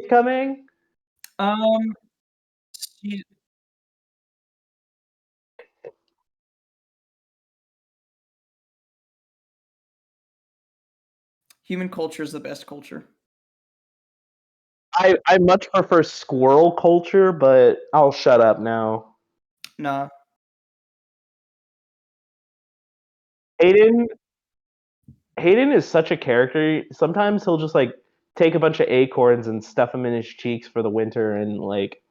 coming? Um, she- human culture is the best culture. I much prefer squirrel culture, but I'll shut up now. Nah. Hayden Hayden is such a character. Sometimes he'll just like take a bunch of acorns and stuff them in his cheeks for the winter, and like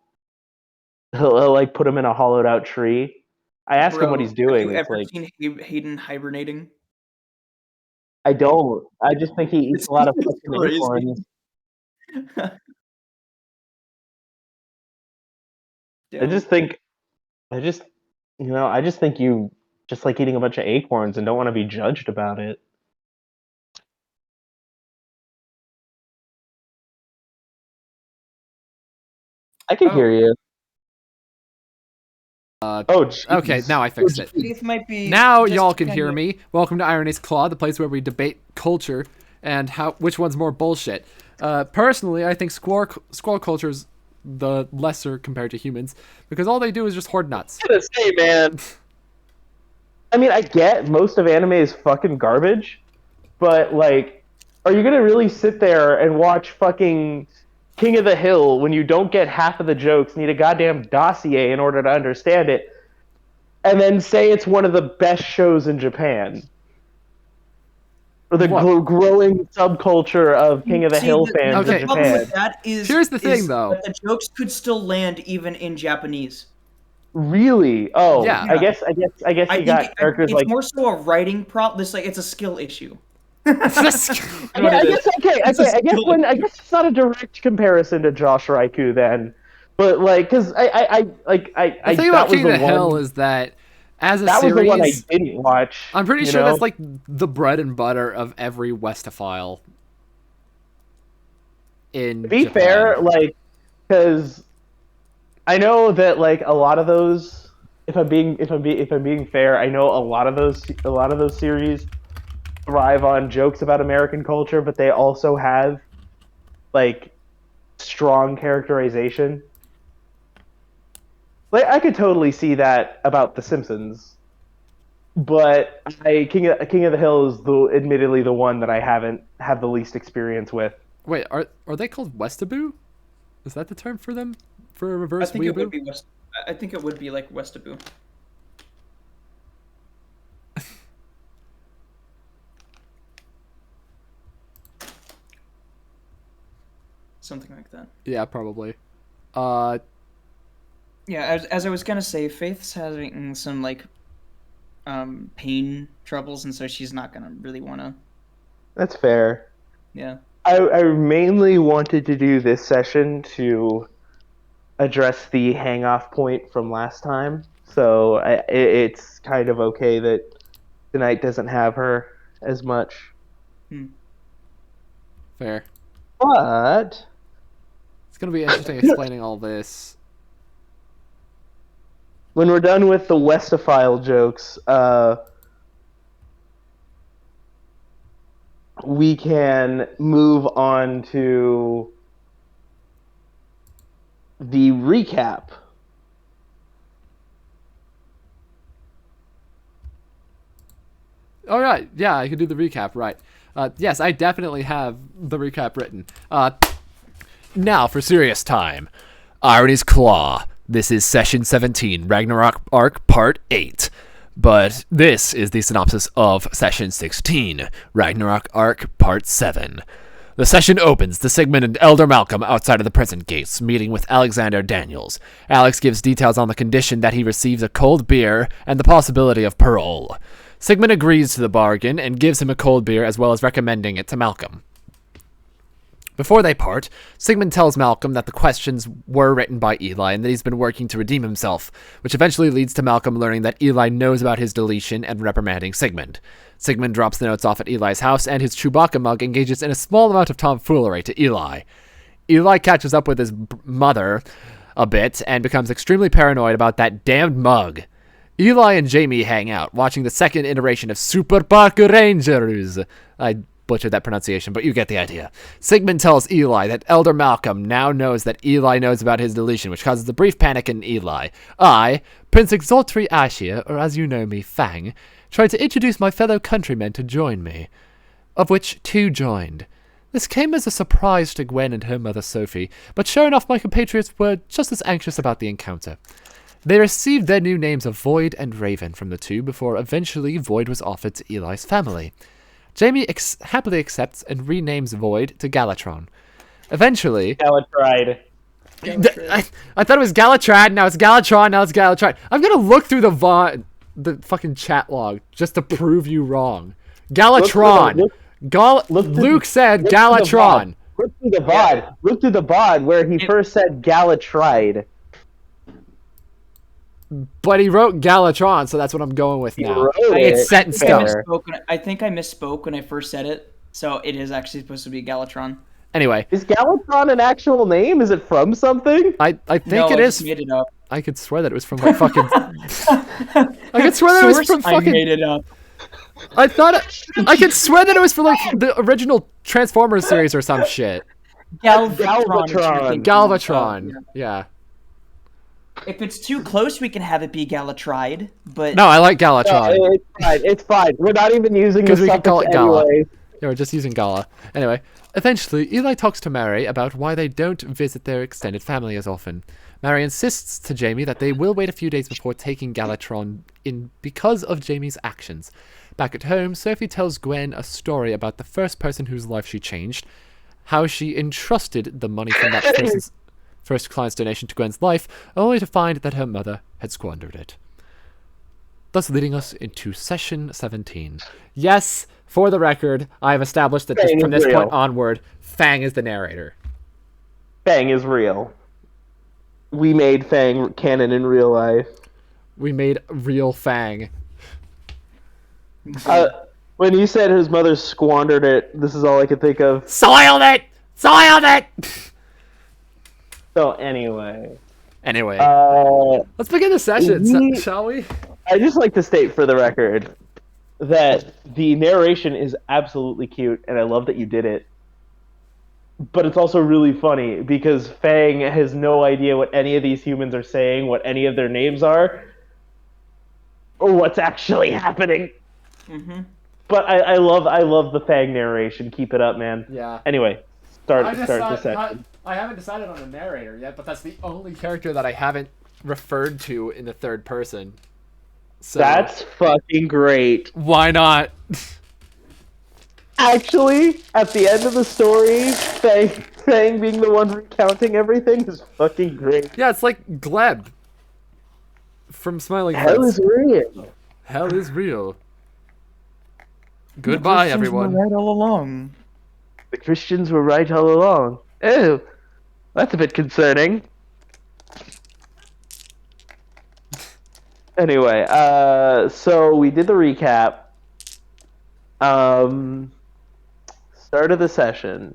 he'll like put them in a hollowed out tree. I ask him what he's doing. Have It's you ever like seen Hayden hibernating? I don't. I just think he eats a lot of It's fucking crazy. acorns. Yeah. I just think you just like eating a bunch of acorns and don't want to be judged about it. I can hear you. Okay, now I fixed it. Faith might be Now just y'all can kinda- hear me. Welcome to Irony's Claw, the place where we debate culture and which one's more bullshit. Personally, I think squirrel culture is the lesser compared to humans because all they do is just hoard nuts. I was gonna say, man. I mean, I get most of anime is fucking garbage, but like, are you gonna really sit there and watch fucking King of the Hill when you don't get half of the jokes, need a goddamn dossier in order to understand it, and then say it's one of the best shows in Japan? Or the growing subculture of King of the Hill fans in The problem Japan. with that is, here's the thing, though. That the jokes could still land even in Japanese. Really? Oh, yeah. I guess you got characters like. It's more so a writing problem. It's like it's a skill issue. I guess it's not a direct comparison to Josh Raikou then, but like, because the thing about King of the Hill is that as a that series, was the one I didn't watch. I'm pretty sure that's like the bread and butter of every Westophile. To be fair, like, because I know that like a lot of those, if I'm being fair, I know a lot of those series thrive on jokes about American culture, but they also have like strong characterization. Like I could totally see that about The Simpsons, but King of the Hill is admittedly the one that I haven't had the least experience with. Wait, are they called Westaboo? Is that the term for them? For a reverse I think weeaboo? I think it would be like Westaboo. Something like that. Yeah, probably. Yeah, as I was gonna say, Faith's having some like pain troubles, and so she's not gonna really wanna. That's fair. Yeah. I mainly wanted to do this session to address the hang-off point from last time, so it's kind of okay that tonight doesn't have her as much. Fair. But it's gonna be interesting explaining all this. When we're done with the Westophile jokes, we can move on to the recap. All right, yeah, I can do the recap, right. Yes, I definitely have the recap written. Now, for serious time. Irony's Claw. This is Session 17, Ragnarok Arc Part 8. But this is the synopsis of Session 16, Ragnarok Arc Part 7. The session opens to Sigmund and Elder Malcolm outside of the prison gates, meeting with Alexander Daniels. Alex gives details on the condition that he receives a cold beer and the possibility of parole. Sigmund agrees to the bargain and gives him a cold beer as well as recommending it to Malcolm. Before they part, Sigmund tells Malcolm that the questions were written by Eli and that he's been working to redeem himself, which eventually leads to Malcolm learning that Eli knows about his deletion and reprimanding Sigmund. Sigmund drops the notes off at Eli's house, and his Chewbacca mug engages in a small amount of tomfoolery to Eli. Eli catches up with his mother a bit and becomes extremely paranoid about that damned mug. Eli and Jamie hang out, watching the second iteration of Super Park Rangers. I butchered that pronunciation, but you get the idea. Sigmund tells Eli that Elder Malcolm now knows that Eli knows about his deletion, which causes a brief panic in Eli. I, Prince Exaltry Ashia, or as you know me, Fang, tried to introduce my fellow countrymen to join me, of which 2 joined. This came as a surprise to Gwen and her mother Sophie, but sure enough my compatriots were just as anxious about the encounter. They received their new names of Void and Raven from the 2 before eventually Void was offered to Eli's family. Jamie happily accepts and renames Void to Galatron. Eventually... Galatride. I thought it was Galatrad, now it's Galatron, now it's Galatride. I'm gonna look through the fucking chat log just to prove you wrong. Galatron! Luke said Galatron. Look through the VOD. Look through the VOD where he first said Galatride. But he wrote Galatron, so that's what I'm going with now. It's set in stone. I think I misspoke when I first said it, so it is actually supposed to be Galatron. Anyway. Is Galatron an actual name? Is it from something? I think no, it is. Just made it up. I could swear that it was from like fucking... I could swear that it was from fucking... I made it up. I could swear that it was for like the original Transformers series or some shit. Galvatron. Yeah. If it's too close, we can have it be Galatride, but... No, I like Galatron. No, it's fine. We're not even using the we can call it Gala. anyways. Yeah, we're just using Gala. Anyway, eventually, Eli talks to Mary about why they don't visit their extended family as often. Mary insists to Jamie that they will wait a few days before taking Galatron in because of Jamie's actions. Back at home, Sophie tells Gwen a story about the first person whose life she changed, how she entrusted the money from that person's first client's donation to Gwen's life, only to find that her mother had squandered it. Thus leading us into session 17. Yes, for the record, I have established that from this point onward, Fang is the narrator. Fang is real. We made Fang canon in real life. We made real Fang. When you said his mother squandered it, this is all I could think of. Soiled it! Soiled it! So anyway, let's begin the session, shall we? I just like to state for the record that the narration is absolutely cute, and I love that you did it. But it's also really funny because Fang has no idea what any of these humans are saying, what any of their names are, or what's actually happening. Mm-hmm. But I love the Fang narration. Keep it up, man. Yeah. Anyway, start the session. I haven't decided on a narrator yet, but that's the only character that I haven't referred to in the third person. So that's fucking great. Why not? Actually, at the end of the story, Fang being the one recounting everything is fucking great. Yeah, it's like Gleb from Smiling Hell Heads. is real. Hell is real. Goodbye, everyone. Right all along. The Christians were right all along. Oh, that's a bit concerning. Anyway, so we did the recap. Start of the session.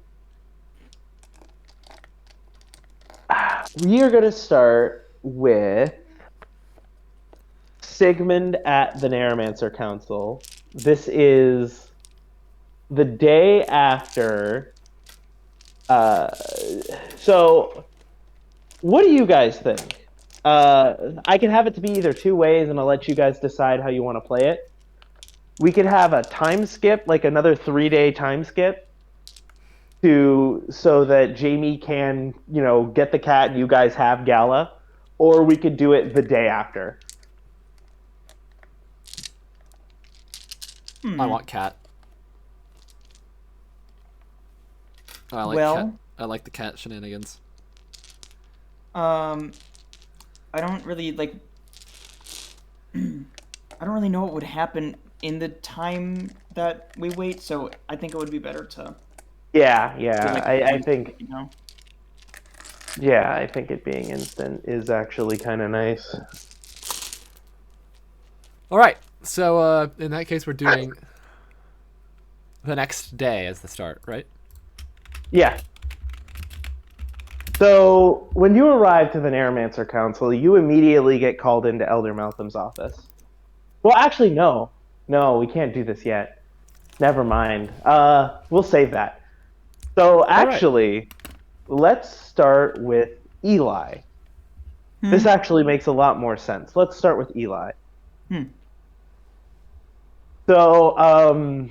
We are going to start with Sigmund at the Narramancer Council. This is the day after. So, what do you guys think? I can have it to be either two ways, and I'll let you guys decide how you want to play it. We could have a time skip, like another 3-day time skip, so that Jamie can, get the cat and you guys have Gala, or we could do it the day after. I want cat. I like the cat shenanigans. I don't really like. I don't really know what would happen in the time that we wait, so I think it would be better to. Yeah. I think. Yeah, I think it being instant is actually kind of nice. All right, so in that case, we're doing the next day as the start, right? Yeah. So, when you arrive to the Narramancer Council, you immediately get called into Elder Malcolm's office. Well, actually, no. No, we can't do this yet. Never mind. We'll save that. So actually, let's start with Eli. This actually makes a lot more sense. Let's start with Eli. So,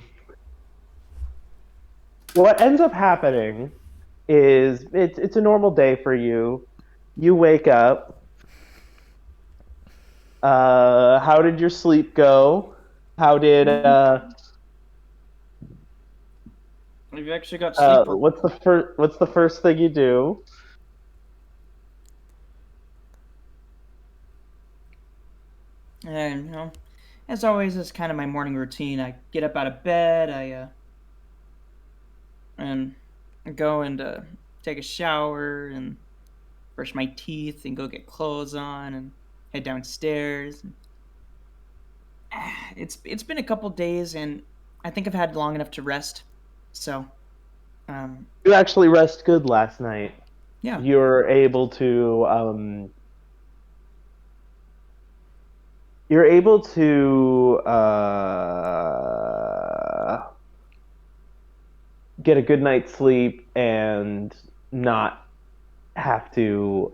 what ends up happening is it's a normal day for you. You wake up. How did your sleep go? How did We've actually got sleep. what's the first thing you do? And as always, it's kind of my morning routine. I get up out of bed. And go and take a shower and brush my teeth and go get clothes on and head downstairs. It's been a couple days, and I think I've had long enough to rest. So, You actually rest good last night. yeah. You're able to get a good night's sleep and not have to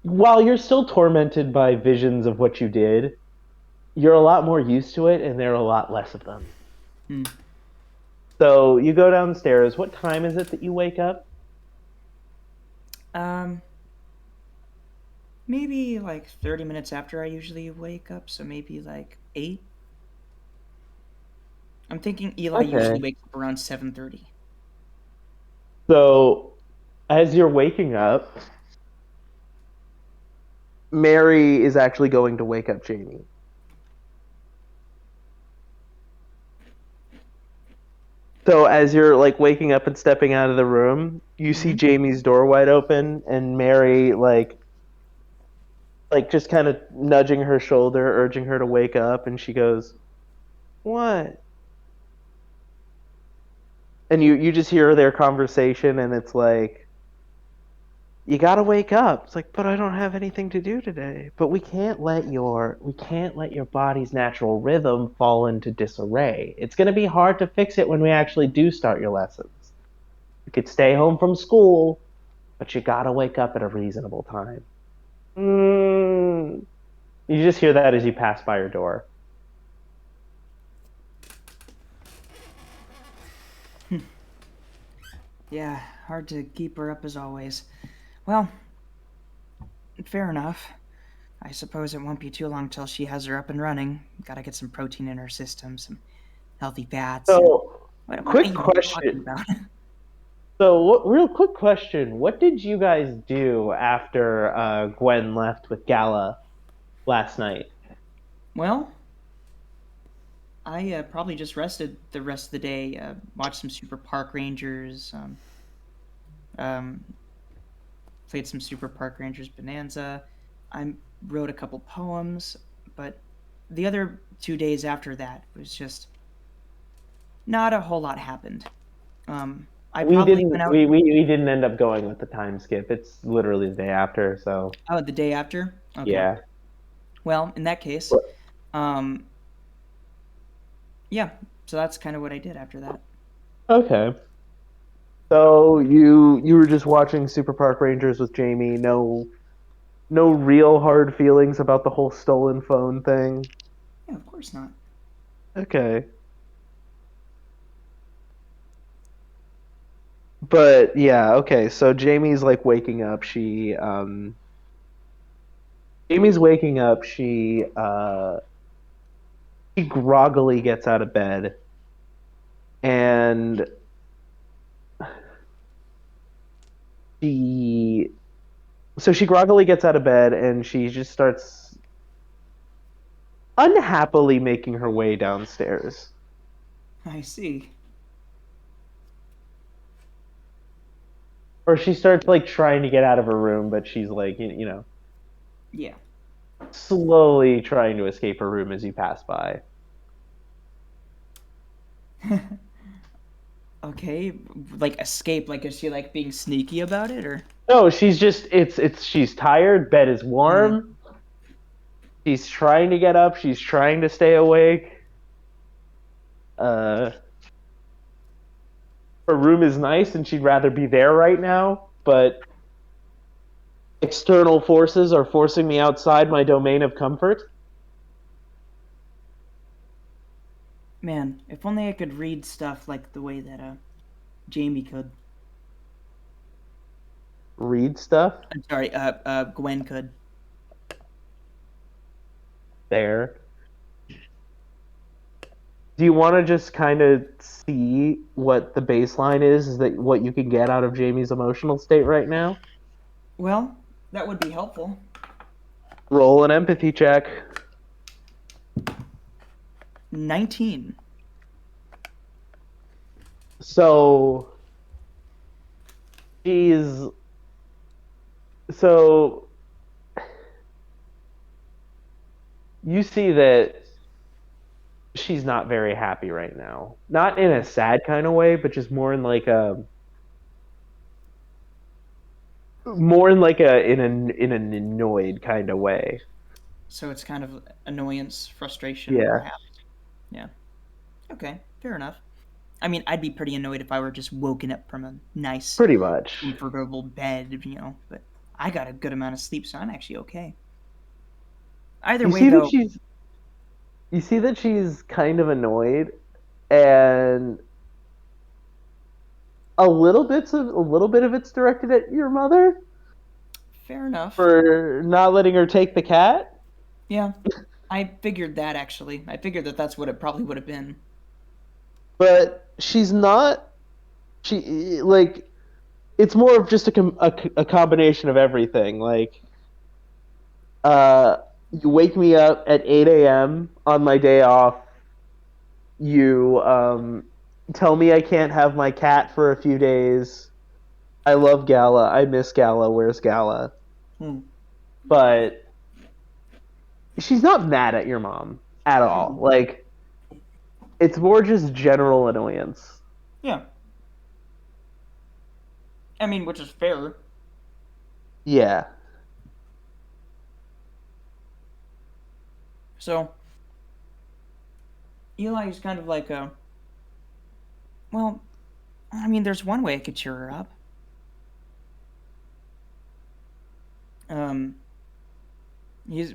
while you're still tormented by visions of what you did, you're a lot more used to it and there are a lot less of them. So you go downstairs. What time is it that you wake up? Maybe like 30 minutes after I usually wake up, so maybe like 8. I'm thinking Eli usually wakes up around 7:30. So as you're waking up, Mary is actually going to wake up Jamie. So as you're like waking up and stepping out of the room, you see Jamie's door wide open and Mary like just kind of nudging her shoulder, urging her to wake up, and she goes, "What?" And you just hear their conversation and it's like, you gotta wake up. It's like, but I don't have anything to do today. But we can't let your body's natural rhythm fall into disarray. It's gonna be hard to fix it when we actually do start your lessons. You could stay home from school, but you gotta wake up at a reasonable time. You just hear that as you pass by your door. Yeah, hard to keep her up as always. Well, fair enough. I suppose it won't be too long till she has her up and running. Gotta get some protein in her system, some healthy fats. So, what quick question. So, real quick question. What did you guys do after Gwen left with Gala last night? Well, I probably just rested the rest of the day, watched some Super Park Rangers, played some Super Park Rangers Bonanza. I wrote a couple poems, but the other 2 days after that was just not a whole lot happened. I probably went out. We didn't end up going with the time skip. It's literally the day after, so. Oh, the day after? Okay. Yeah. Well, in that case, yeah, so that's kind of what I did after that. Okay. So you were just watching Super Park Rangers with Jamie. No real hard feelings about the whole stolen phone thing. Yeah, of course not. Okay. But yeah, okay. So Jamie's like waking up. Jamie's waking up. She groggily gets out of bed, and she groggily gets out of bed, and she just starts unhappily making her way downstairs. I see. Or she starts like trying to get out of her room, but she's like, Yeah. slowly trying to escape her room as you pass by. Okay, like escape, like is she like being sneaky about it, or? No, she's just she's tired, bed is warm. She's trying to get up, she's trying to stay awake. her room is nice and she'd rather be there right now, but external forces are forcing me outside my domain of comfort. Man, if only I could read stuff like the way that Jamie could. Read stuff I'm sorry, Gwen could. there. Do you want to just kind of see what the baseline is that what you can get out of Jamie's emotional state right now? Well, that would be helpful. Roll an empathy check. 19. So she's so you see that she's not very happy right now. Not in a sad kind of way, but just more in like a in an annoyed kind of way. So it's kind of annoyance, frustration, Yeah. perhaps. Yeah. Okay, fair enough. I mean, I'd be pretty annoyed if I were just woken up from a nice, Pretty much. comfortable bed, but I got a good amount of sleep, so I'm actually okay. Either You way, see that though, she's kind of annoyed and a little bit of it's directed at your mother fair enough. for not letting her take the cat. Yeah, I figured that, actually. I figured that that's what it probably would have been. But she's not. She like it's more of just a combination of everything. Like, you wake me up at 8 a.m. on my day off. You tell me I can't have my cat for a few days. I love Gala. I miss Gala. Where's Gala? But she's not mad at your mom at all. Like, it's more just general annoyance. Yeah. I mean, which is fair. Yeah. So, Eli's kind of like well, I mean, there's one way I could cheer her up.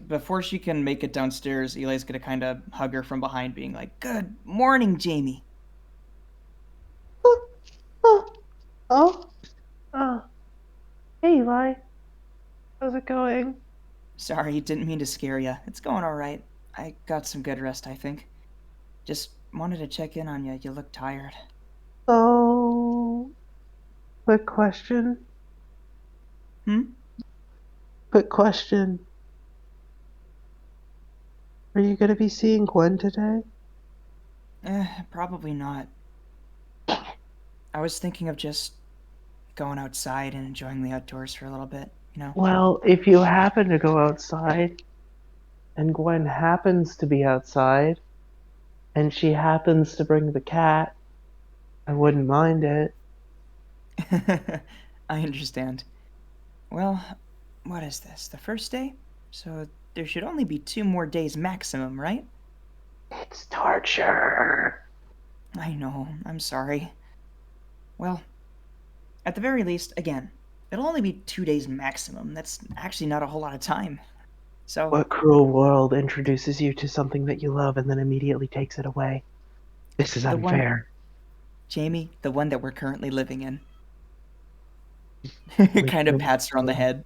Before she can make it downstairs, Eli's gonna kind of hug her from behind, being like, "Good morning, Jamie." Oh. Hey, Eli. How's it going? Sorry, didn't mean to scare you. It's going all right. I got some good rest, I think. Just wanted to check in on you. You look tired. So, quick question. Hmm? Quick question. Are you going to be seeing Gwen today? Probably not. I was thinking of just going outside and enjoying the outdoors for a little bit, you know? Well, if you happen to go outside and Gwen happens to be outside and she happens to bring the cat, I wouldn't mind it. I understand. Well, what is this? The first day? So there should only be 2 more days maximum, right? It's torture. I know. I'm sorry. Well, at the very least, again, it'll only be 2 days maximum. That's actually not a whole lot of time. So, What cruel world introduces you to something that you love and then immediately takes it away? This is the one, unfair. Jamie, the one that we're currently living in. Kind of pats her on the head.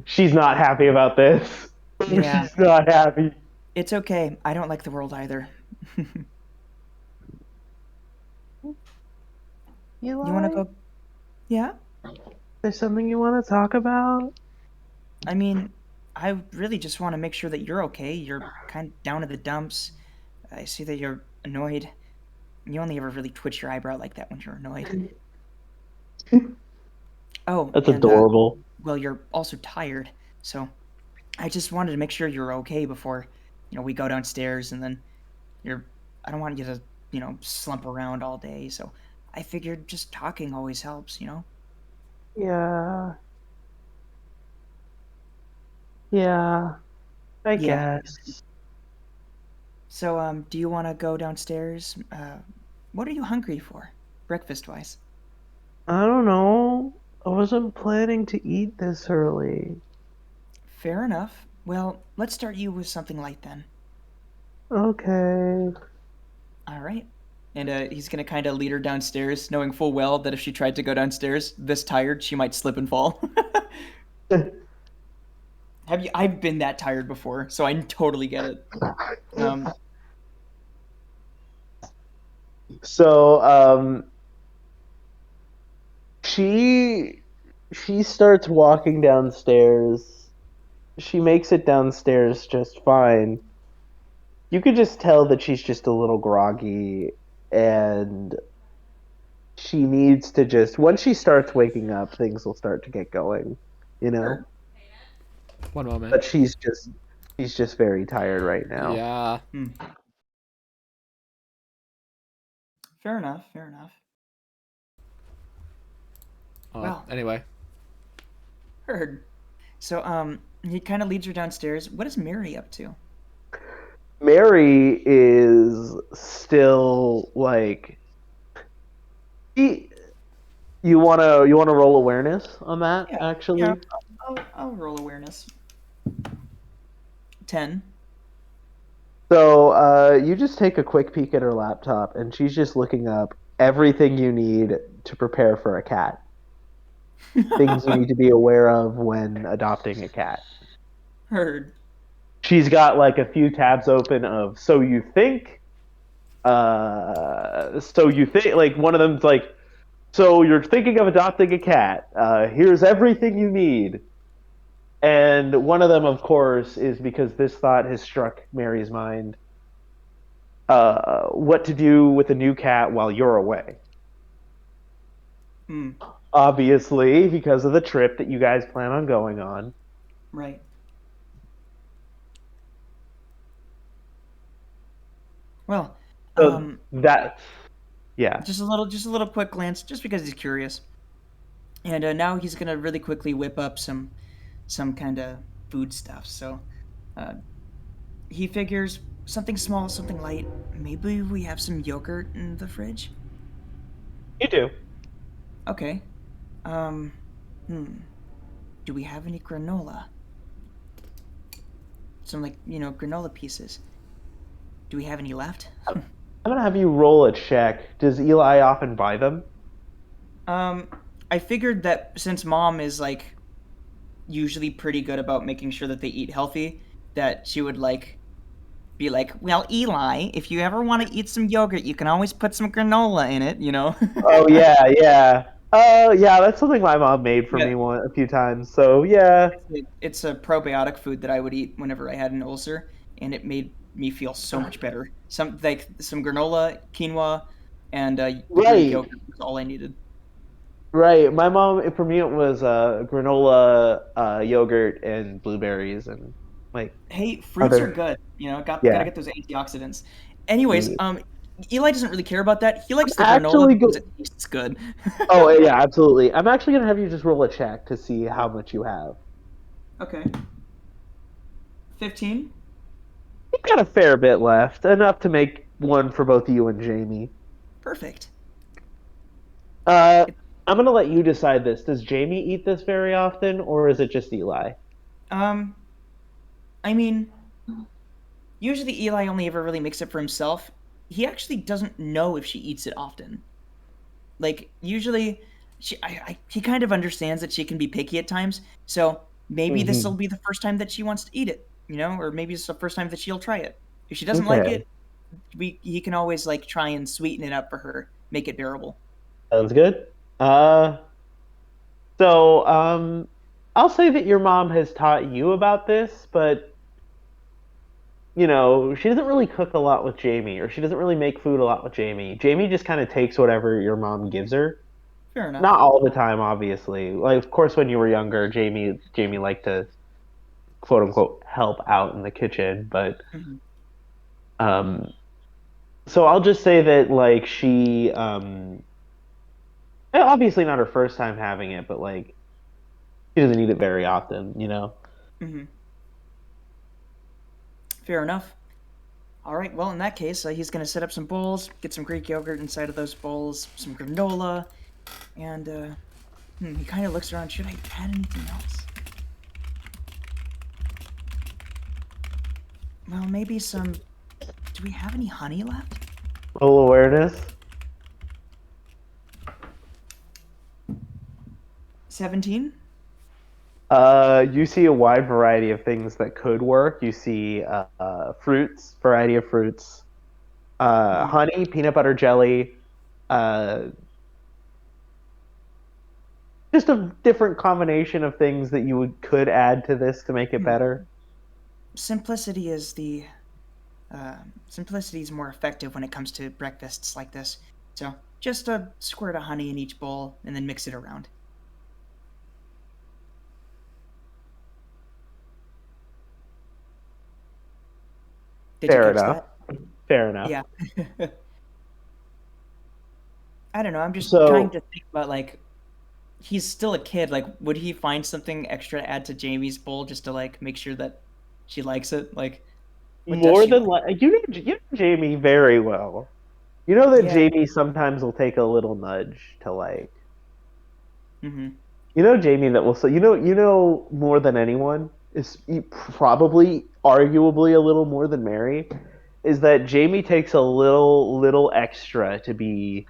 She's not happy about this. Yeah. She's not happy. It's okay. I don't like the world either. You want to go? Yeah? There's something you want to talk about? I mean, I really just want to make sure that you're okay. You're kind of down in the dumps. I see that you're annoyed. You only ever really twitch your eyebrow like that when you're annoyed. Oh, That's and, adorable. well, you're also tired. So I just wanted to make sure you're okay before, we go downstairs and then I don't want you to, slump around all day. So I figured just talking always helps, Yeah. Yeah. I Yeah. guess. So, do you want to go downstairs? What are you hungry for, breakfast-wise? I don't know. I wasn't planning to eat this early. Fair enough. Well, let's start you with something light then. Okay. All right. And he's gonna kind of lead her downstairs, knowing full well that if she tried to go downstairs this tired, she might slip and fall. Have you? I've been that tired before, so I totally get it. Um, So, she she starts walking downstairs. She makes it downstairs just fine. You could just tell that she's just a little groggy, and she needs to just once she starts waking up, things will start to get going, you know? sure. One moment. But she's just very tired right now. Yeah. Hmm. Fair enough. Fair enough. Well, Anyway. heard. So, he kind of leads her downstairs. What is Mary up to? Mary is still like she, you wanna roll awareness on that Yeah, yeah. actually? I'll roll awareness. 10. So you just take a quick peek at her laptop, and she's just looking up everything you need to prepare for a cat. Things you need to be aware of when adopting a cat. Heard. She's got like a few tabs open of so you think like one of them's like so you're thinking of adopting a cat. Here's everything you need. And one of them, of course, is because this thought has struck Mary's mind. What to do with a new cat while you're away? Hmm. Obviously, because of the trip that you guys plan on going on. Right. Well, So that, yeah. just a little quick glance, just because he's curious. And now he's gonna really quickly whip up some kind of food stuff. So, uh, he figures something small, something light. Maybe we have some yogurt in the fridge. You do. Okay. Um, hmm. Do we have any granola? Some like granola pieces. Do we have any left? I'm gonna have you roll a check. Does Eli often buy them? um, I figured that since mom is like usually pretty good about making sure that they eat healthy, that she would like be like, well, Eli, if you ever want to eat some yogurt, you can always put some granola in it, you know? Oh yeah, yeah. Oh yeah, that's something my mom made for Yeah, me a few times. So yeah. it's a probiotic food that I would eat whenever I had an ulcer, and it made me feel so much better. Some granola, quinoa, and the Greek Right. yogurt was all I needed. Right. My mom, for me, it was granola, yogurt, and blueberries, and like Hey, fruits are other. good. Gotta Yeah. get those antioxidants. Anyways, Mm. Eli doesn't really care about that. He likes the granola Actually, because go. it tastes good. Oh yeah, absolutely. I'm actually gonna have you just roll a check to see how much you have. Okay. 15? You've got a fair bit left, enough to make one for both you and Jamie. Perfect. Uh, I'm gonna let you decide this. Does Jamie eat this very often, or is it just Eli? Um, I mean, usually Eli only ever really makes it for himself. He actually doesn't know if she eats it often. Like, usually, he kind of understands that she can be picky at times, so maybe this will Hmm. be the first time that she wants to eat it, or maybe it's the first time that she'll try it. If she doesn't like Okay, it, he can always like try and sweeten it up for her, make it bearable. sounds good. Uh, so I'll say that your mom has taught you about this, but she doesn't really cook a lot with Jamie, or she doesn't really make food a lot with Jamie. Jamie just kind of takes whatever your mom gives her. Fair enough. Not all the time, obviously. Like, of course, when you were younger, Jamie liked to quote unquote help out in the kitchen, but Hmm. um, so I'll just say that like obviously not her first time having it, but like she doesn't eat it very often. Hmm. Fair enough. All right, well, in that case, he's going to set up some bowls, get some Greek yogurt inside of those bowls, some granola, and he kind of looks around. Should I add anything else? Well, maybe some... Do we have any honey left? Roll awareness. 17? You see a wide variety of things that could work. You see fruits, variety of fruits, honey, peanut butter jelly, just a different combination of things that you could add to this to make it better. Simplicity is simplicity is more effective when it comes to breakfasts like this. So just a squirt of honey in each bowl and then mix it around. Did Fair you catch enough. that? Fair enough. Yeah. I don't know. I'm just So- trying to think about, like, he's still a kid. Like, would he find something extra to add to Jamie's bowl just to, like, make sure that she likes it? Like, what does More she than like? you know Jamie very well. You know that Yeah. Jamie sometimes will take a little nudge to like. Mm-hmm. You know Jamie that will say you know more than anyone is probably arguably a little more than Mary is that Jamie takes a little extra to be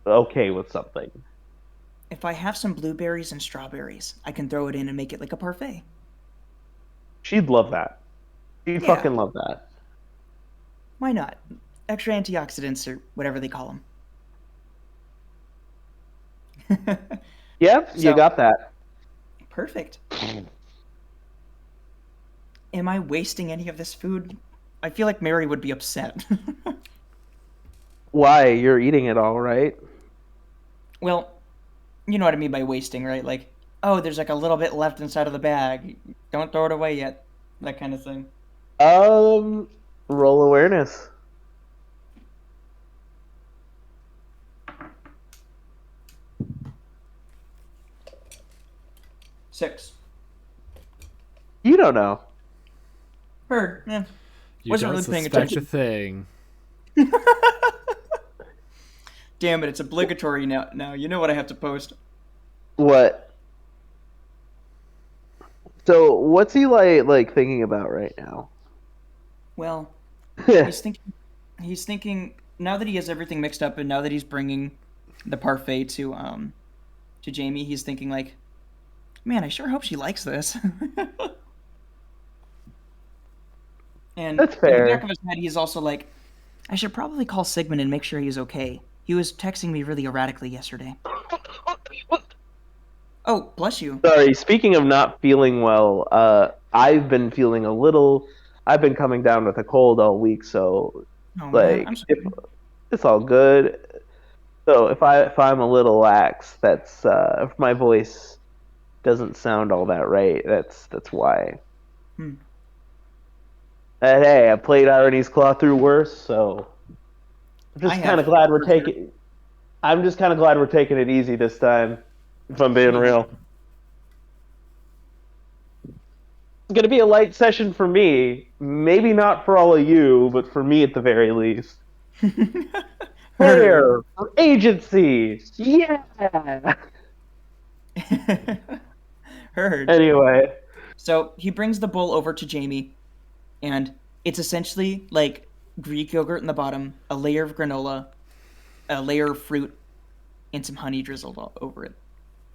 okay with something. If I have some blueberries and strawberries, I can throw it in and make it like a parfait. She'd love that. She'd Yeah. fucking love that. Why not? Extra antioxidants or whatever they call them. Yep, you So- got that. Perfect. Am I wasting any of this food? I feel like Mary would be upset. Why? You're eating it all, right? Well, you know what I mean by wasting, right? Like, oh, there's like a little bit left inside of the bag. Don't throw it away yet. That kind of thing. Roll awareness. Six. You don't know. Heard. Yeah. You Wasn't don't really paying suspect attention. a thing. Damn it, it's obligatory now. Now you know what I have to post. What? So, what's he like thinking about right now? Well, he's thinking now that he has everything mixed up and now that he's bringing the parfait to Jamie, he's thinking like, man, I sure hope she likes this. And That's in fair. the back of his head, he's also like, I should probably call Sigmund and make sure he's okay. He was texting me really erratically yesterday. Oh, bless you. Sorry, speaking of not feeling well, I've been feeling a little. I've been coming down with a cold all week, so Oh, man, like I'm sorry. it's all good. So if I'm a little lax, that's if my voice doesn't sound all that right, that's why. Hmm. And hey, I played Irony's Claw through worse, so I'm just I kind of have, glad we're for sure. taking. I'm just kind of glad we're taking it easy this time. If I'm being real, it's gonna be a light session for me. Maybe not for all of you, but for me at the very least. Prayer for agency, yeah. Heard. Anyway, So he brings the bowl over to Jamie, and it's essentially like Greek yogurt in the bottom, a layer of granola, a layer of fruit, and some honey drizzled all over it.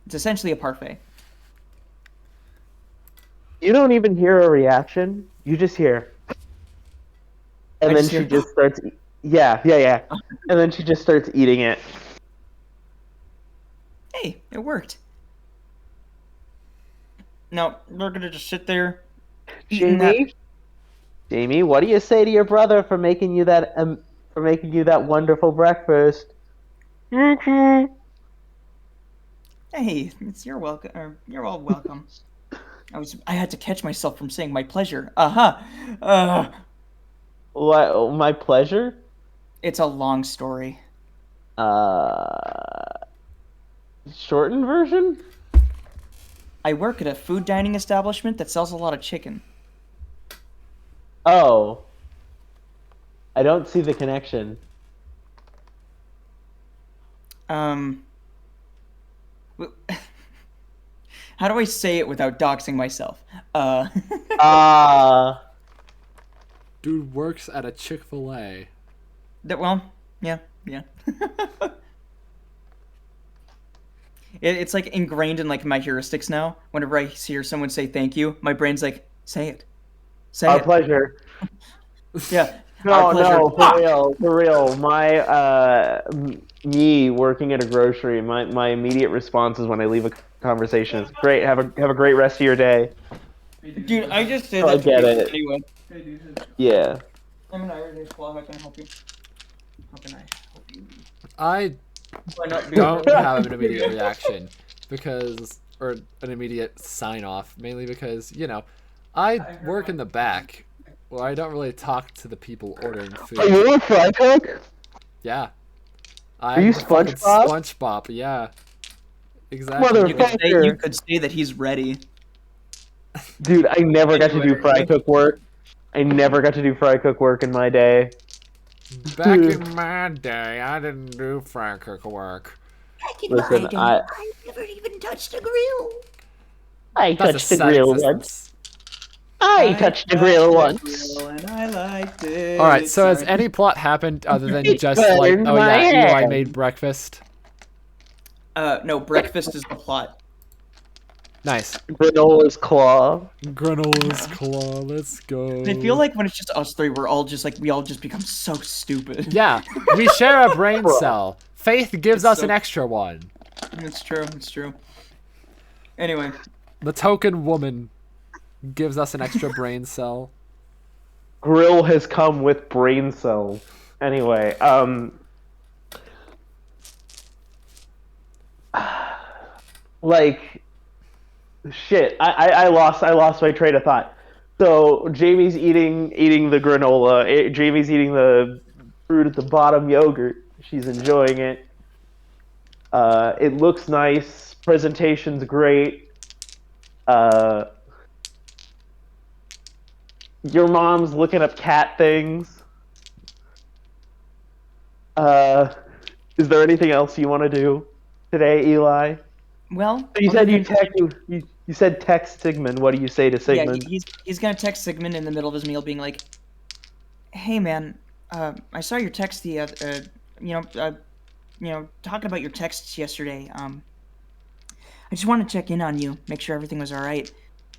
It's essentially a parfait. you don't even hear a reaction. You just hear, and I then just she hear- just starts. Yeah, and then she just starts eating it. Hey, it worked. Now we're gonna just sit there, eating that. Jamie, what do you say to your brother for making you that wonderful breakfast? Hey, it's you're welcome. Or you're all welcome. I had to catch myself from saying my pleasure. What? My pleasure. It's a long story. Shortened version. I work at a food dining establishment that sells a lot of chicken. Oh, I don't see the connection. Um, how do I say it without doxing myself? Ah. Dude works at a Chick-fil-A. Well, yeah. It's like ingrained in like my heuristics now. Whenever I hear someone say thank you, my brain's like, say it. Say Our it. pleasure. Yeah. Our No, pleasure. no, for real, for real. My me working at a grocery, my immediate response is when I leave a conversation is great. Have a great rest of your day. Dude, I just say Oh, I that to get people it. anyway. Yeah. I'm an Irish claw. How can I help you? How can I help you? I Why not be don't have an immediate reaction or an immediate sign off, mainly because, I work in the back where I don't really talk to the people ordering food. Are you a fry cook? Yeah. Are you I'm fucking SpongeBob? SpongeBob, yeah. Exactly. Motherfucker. You could say that he's ready. Dude, I never got to do fry cook work. I never got to do fry cook work in my day. Back in my day, I didn't do fry cook work. Listen, I never even touched a grill. I That's a touched the sad grill existence. once. I touched the grill once. And I liked it. Alright, so has any plot happened other than It just like, burned oh my yeah, Eli hand. made breakfast? No, breakfast is the plot. Nice. Granola's claw. Granola's claw, let's go. I feel like when it's just us three, we all just become so stupid. Yeah, we share a brain cell. Faith gives us an extra one. It's true. It's true. Anyway, The token woman gives us an extra brain cell. Grill has come with brain cells. Anyway, like, shit. I lost my train of thought. So Jamie's eating the granola. Jamie's eating the fruit at the bottom yogurt. She's enjoying it. It looks nice. Presentation's great. Your mom's looking up cat things. Is there anything else you want to do today, Eli? well, You other said than- you said text Sigmund. What do you say to yeah, Sigmund? he's gonna text Sigmund in the middle of his meal, being like, "Hey man, I saw your text talking about your texts yesterday. I just wanted to check in on you, make sure everything was all right.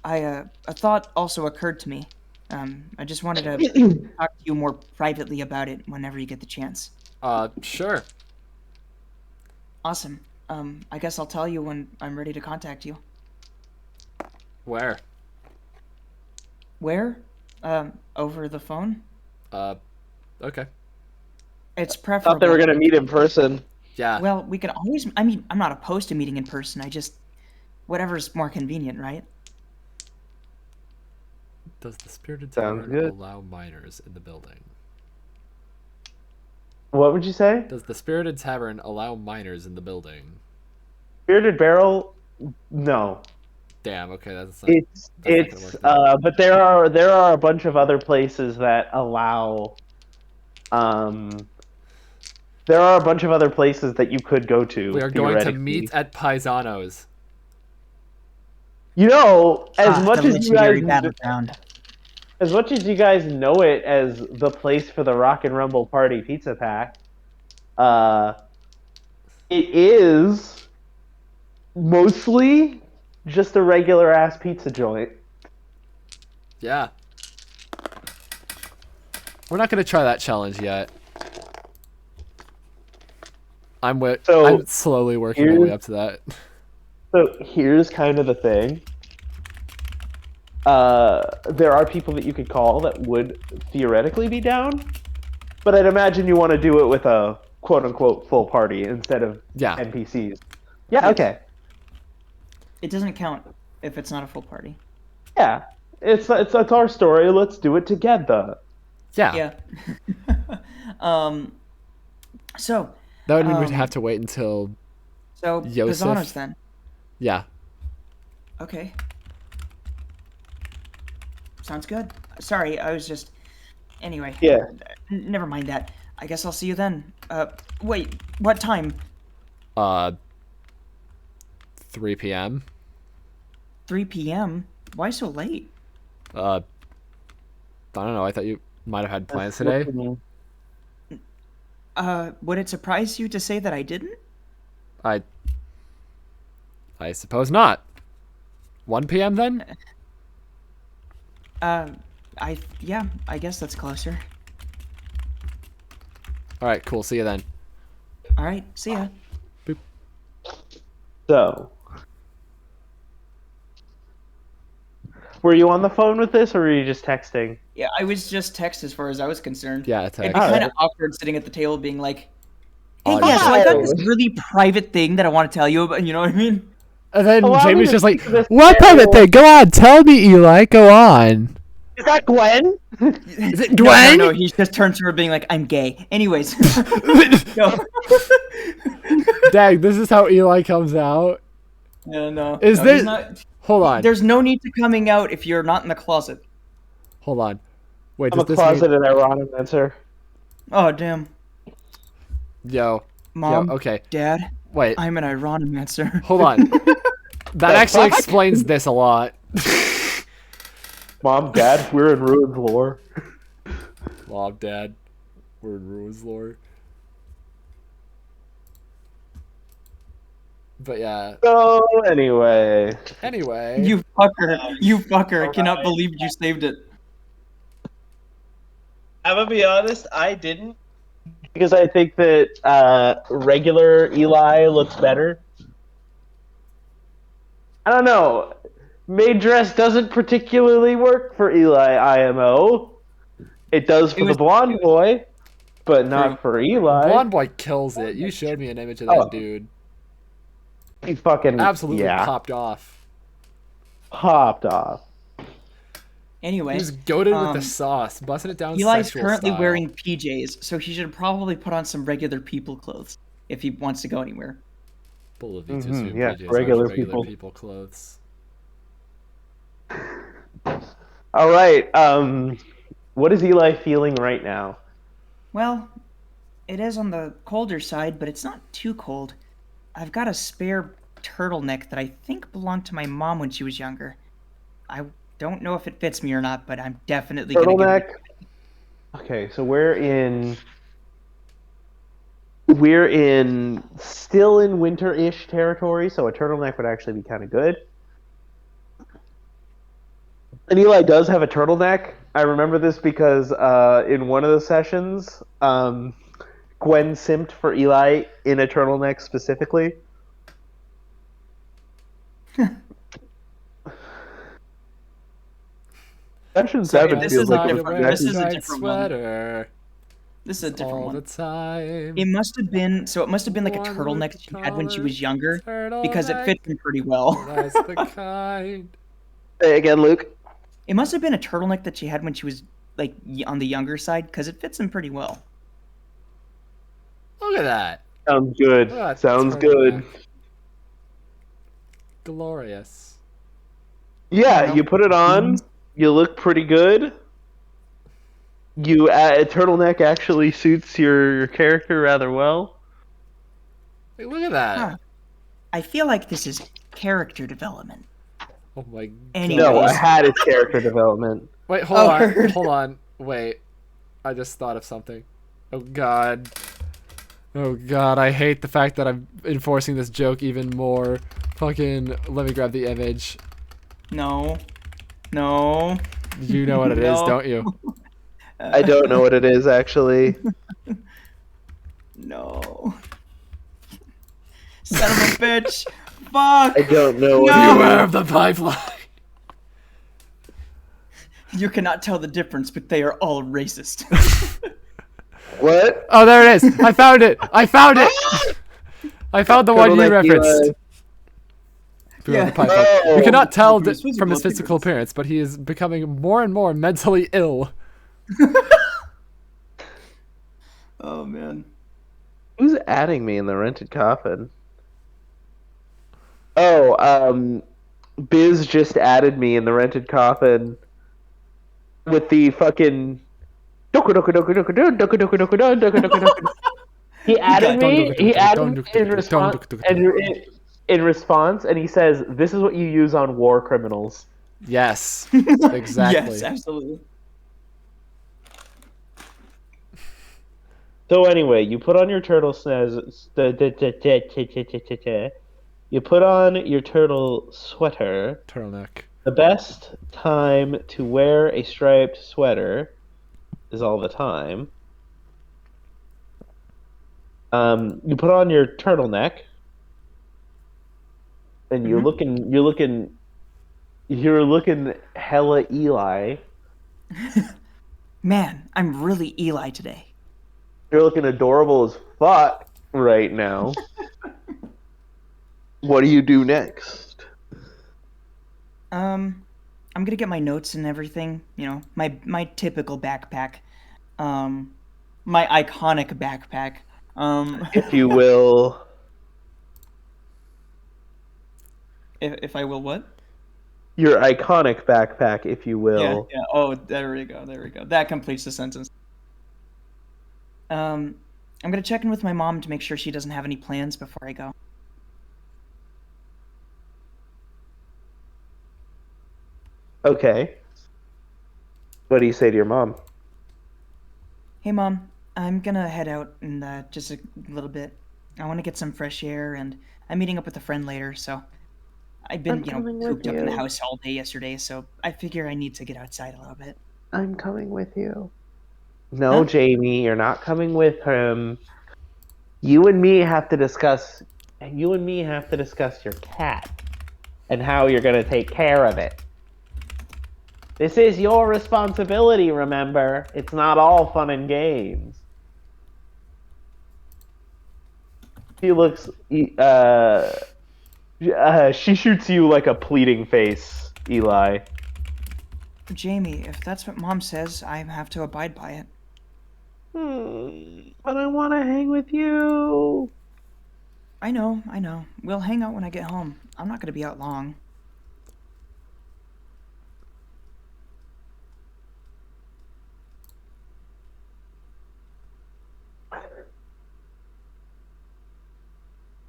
A thought also occurred to me. I just wanted to talk to you more privately about it whenever you get the chance. Sure. Awesome. I guess I'll tell you when I'm ready to contact you. Where? Where? Over the phone? Okay. It's Thought preferable. they were gonna meet in person. Yeah. Well, we could always. I mean, I'm not opposed to meeting in person. I just, whatever's more convenient, right? Does the Spirited Sounds Tavern good. allow minors in the building? What would you say? Does the Spirited Tavern allow minors in the building? Bearded Barrel? No. Damn, okay, that's not, It's that's not gonna work then. but there are a bunch of other places that allow there are a bunch of other places that you could go to. We are going to theoretically. meet at Pie-zano's. You know, as much the as you guys legendary battleground. as much as you guys know it as the place for the Rock and Rumble Party Pizza Pack, it is mostly just a regular ass pizza joint. Yeah. We're not gonna try that challenge yet. I'm slowly working my way up to that. So here's kind of the thing. There are people that you could call that would theoretically be down, but I'd imagine you want to do it with a quote-unquote full party instead of Yeah. NPCs. Yeah, okay. It doesn't count if it's not a full party. Yeah, it's our story. Let's do it together. Yeah. Yeah. So. That would mean we'd have to wait until So Yosef? Pie-zano's then. yeah. Okay. Sounds good. Sorry, I was just Anyway. Yeah. Never mind that. I guess I'll see you then. Wait, what time? 3 p.m. 3 p.m.? Why so late? I don't know. I thought you might have had plans today. Would it surprise you to say that I didn't? I suppose not. 1 p.m. then? Yeah, I guess that's closer. All right, cool. See you then. All right, see ya. Boop. So, were you on the phone with this, or were you just texting? Yeah, I was just text as far as I was concerned. Yeah, It'd be text. kind of awkward sitting at the table being like, hey, Oh, yeah, so I got yeah. this really private thing that I want to tell you about, you know what I mean? And then Allow me Jamie's to just like, speak to this "What private thing? Go on, tell me, Eli. Go on." Is that Gwen? Is it No, Gwen? no, he just turns to her being like, I'm gay. Anyways. No. Dang, this is how Eli comes out. Yeah, no. Is no, this? he's not- Hold on. There's no need to coming out if you're not in the closet. Hold on. Wait, I'm a does this mean? closeted Ironimancer. Oh, damn. Yo. Mom, Yo. Okay. Dad, Wait. I'm an Ironimancer. Hold on. That actually explains this a lot. Mom, Dad, we're in Ruin's lore. Mom, Dad, we're in Ruin's lore. But yeah. So, anyway. Anyway. You fucker. You fucker. I cannot believe you saved it. I'm gonna be honest, I didn't. Because I think that regular Eli looks better. I don't know. Maid dress doesn't particularly work for Eli IMO. It does for the blonde boy, but not for Eli. Blonde boy kills it. You showed me an image of that dude. He fucking Absolutely popped off. Popped off. Anyway. He was goated with the sauce, busting it down Eli's sexual currently style. wearing PJs, so he should probably put on some regular people clothes if he wants to go anywhere. Full of PJs, yeah, PJs, regular people people. clothes. All right. What is Eli feeling right now? Well, it is on the colder side, but it's not too cold. I've got a spare turtleneck that I think belonged to my mom when she was younger. I don't know if it fits me or not, but I'm definitely gonna give it. Okay, so we're still in winter-ish territory, so a turtleneck would actually be kind of good. And Eli does have a turtleneck. I remember this because in one of the sessions, Gwen simped for Eli in a turtleneck specifically. Session 7 this feels is like a a different- this is a different one. sweater. This is a different All one. the time. It must have been like a turtleneck that she had when she was younger, because it fits him pretty well. That's the kind. Say again, Luke. It must have been a turtleneck that she had when she was like on the younger side, because it fits him pretty well. Look at that. Sounds good. Look at that Sounds turtleneck. good. Glorious. Yeah, you put it on. You look pretty good. A turtleneck actually suits your character rather well. Hey, look at that. Huh. I feel like this is character development. Oh my Anyways. No, god. I had its character development. Wait, hold on. heard. Hold on. Wait. I just thought of something. Oh god. Oh god, I hate the fact that I'm enforcing this joke even more. Fucking, let me grab the image. No. No. You know what it is, No. don't you? I don't know what it is actually. No. Son of a bitch. Fuck. I don't know what No. it Beware is. of the pipeline. You cannot tell the difference, but they are all racist. What? Oh, there it is. I found it. I found it. I found the one you Turtleneck referenced. Eli. Beware of the Yeah. pipeline. Oh. You cannot tell From his from his physical physical appearance, but he is becoming more and more mentally ill. Oh man. Who's adding me in the rented coffin? Oh, Biz just added me in the rented coffin with the fucking He added me. He added me in response, and he says, "This is what you use on war criminals." Yes, exactly. Yes, absolutely. So anyway, you put on your turtle You put on your turtle sweater. Turtleneck. The best time to wear a striped sweater is all the time. You put on your turtleneck, and you're looking hella Eli. Man, I'm really Eli today. You're looking adorable as fuck right now. What do you do next? I'm gonna get my notes and everything. You know, my typical backpack, my iconic backpack. If you will. If I will, what? Your iconic backpack, if you will. Yeah. Oh, there we go. There we go. That completes the sentence. I'm gonna check in with my mom to make sure she doesn't have any plans before I go. Okay. What do you say to your mom? Hey, Mom, I'm gonna head out in just a little bit. I want to get some fresh air, and I'm meeting up with a friend later, so I've been, I'm coming with cooped up in the you. house all day yesterday, so I figure I need to get outside a little bit. I'm coming with you. No, Huh? Jamie, you're not coming with him. You and me have to discuss your cat and how you're going to take care of it. This is your responsibility, remember? It's not all fun and games. She looks she shoots you like a pleading face, Eli. Jamie, if that's what Mom says, I have to abide by it. But I want to hang with you. I know. We'll hang out when I get home. I'm not gonna be out long.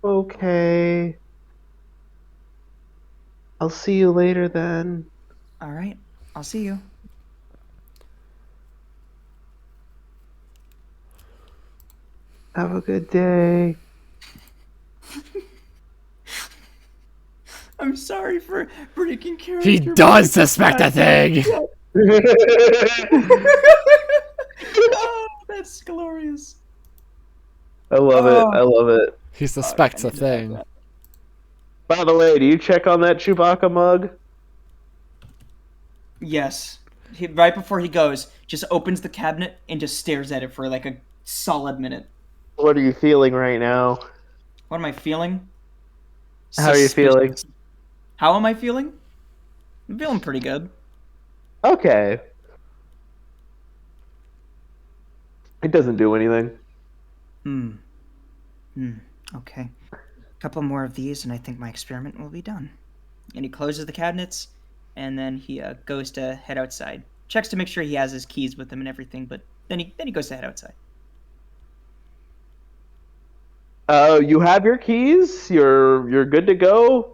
Okay. I'll see you later then. All right, I'll see you. Have a good day. I'm sorry for breaking character. He does suspect a thing. Oh, that's glorious. I love it. I love it. He suspects a thing. By the way, do you check on that Chewbacca mug? Yes. Right before he goes, just opens the cabinet and just stares at it for like a solid minute. What are you feeling right now? What am I feeling? How are you feeling? Suspicious. How am I feeling? I'm feeling pretty good. Okay. It doesn't do anything. Okay. A couple more of these, and I think my experiment will be done. And he closes the cabinets, and then he goes to head outside. Checks to make sure he has his keys with him and everything, but then he goes to head outside. You have your keys. You're good to go.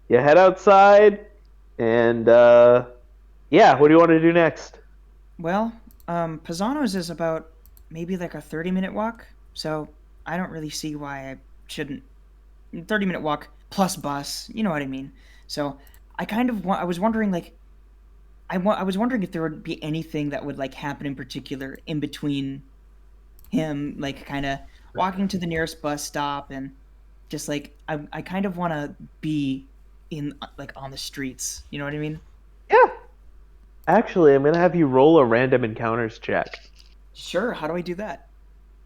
You head outside, and yeah. What do you want to do next? Well, Pie-zano's is about maybe like a 30-minute walk, so I don't really see why I shouldn't. 30-minute walk plus bus, you know what I mean. So I kind of I was wondering like I was wondering if there would be anything that would like happen in particular in between him like kind of walking to the nearest bus stop and just like I kind of want to be in like on the streets, you know what I mean? Yeah. Actually, I'm gonna have you roll a random encounters check. Sure, how do I do that?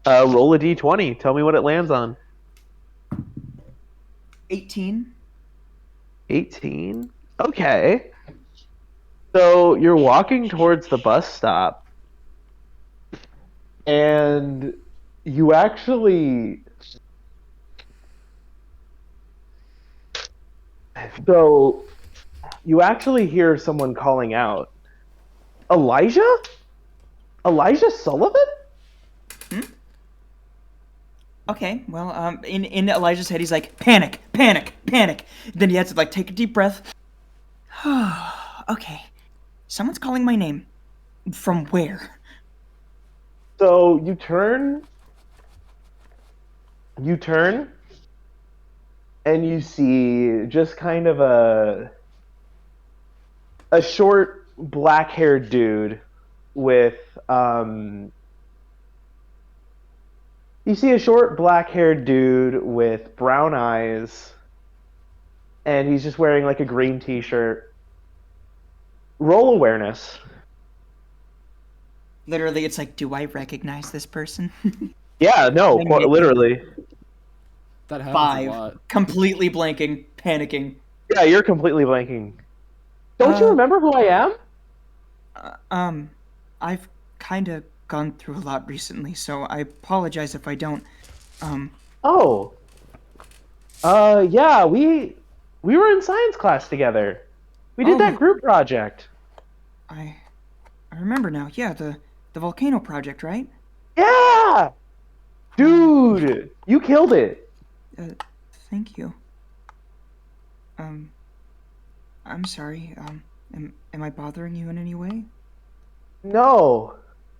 Roll a d20. Tell me what it lands on. 18. 18? Okay. So you're walking towards the bus stop, and you actually. So you actually hear someone calling out, Elijah? Elijah Sullivan? Okay, well, in Elijah's head, he's like, panic, panic, panic. Then he has to, like, take a deep breath. Okay, someone's calling my name. From where? So you turn, and you see just kind of a short black-haired dude with you see a short black-haired dude with brown eyes, and he's just wearing like a green t-shirt. Roll awareness. Literally, it's like, do I recognize this person? Yeah, no, Negative. literally. That happens a 5. lot. Completely blanking, panicking. Yeah, you're completely blanking. Don't you remember who I am? I've kind of gone through a lot recently, so I apologize if I don't. Oh. Yeah, we were in science class together. We did that group project. I remember now. Yeah, the volcano project, right? Yeah! Dude, you killed it. Thank you. I'm sorry. Am I bothering you in any way? No.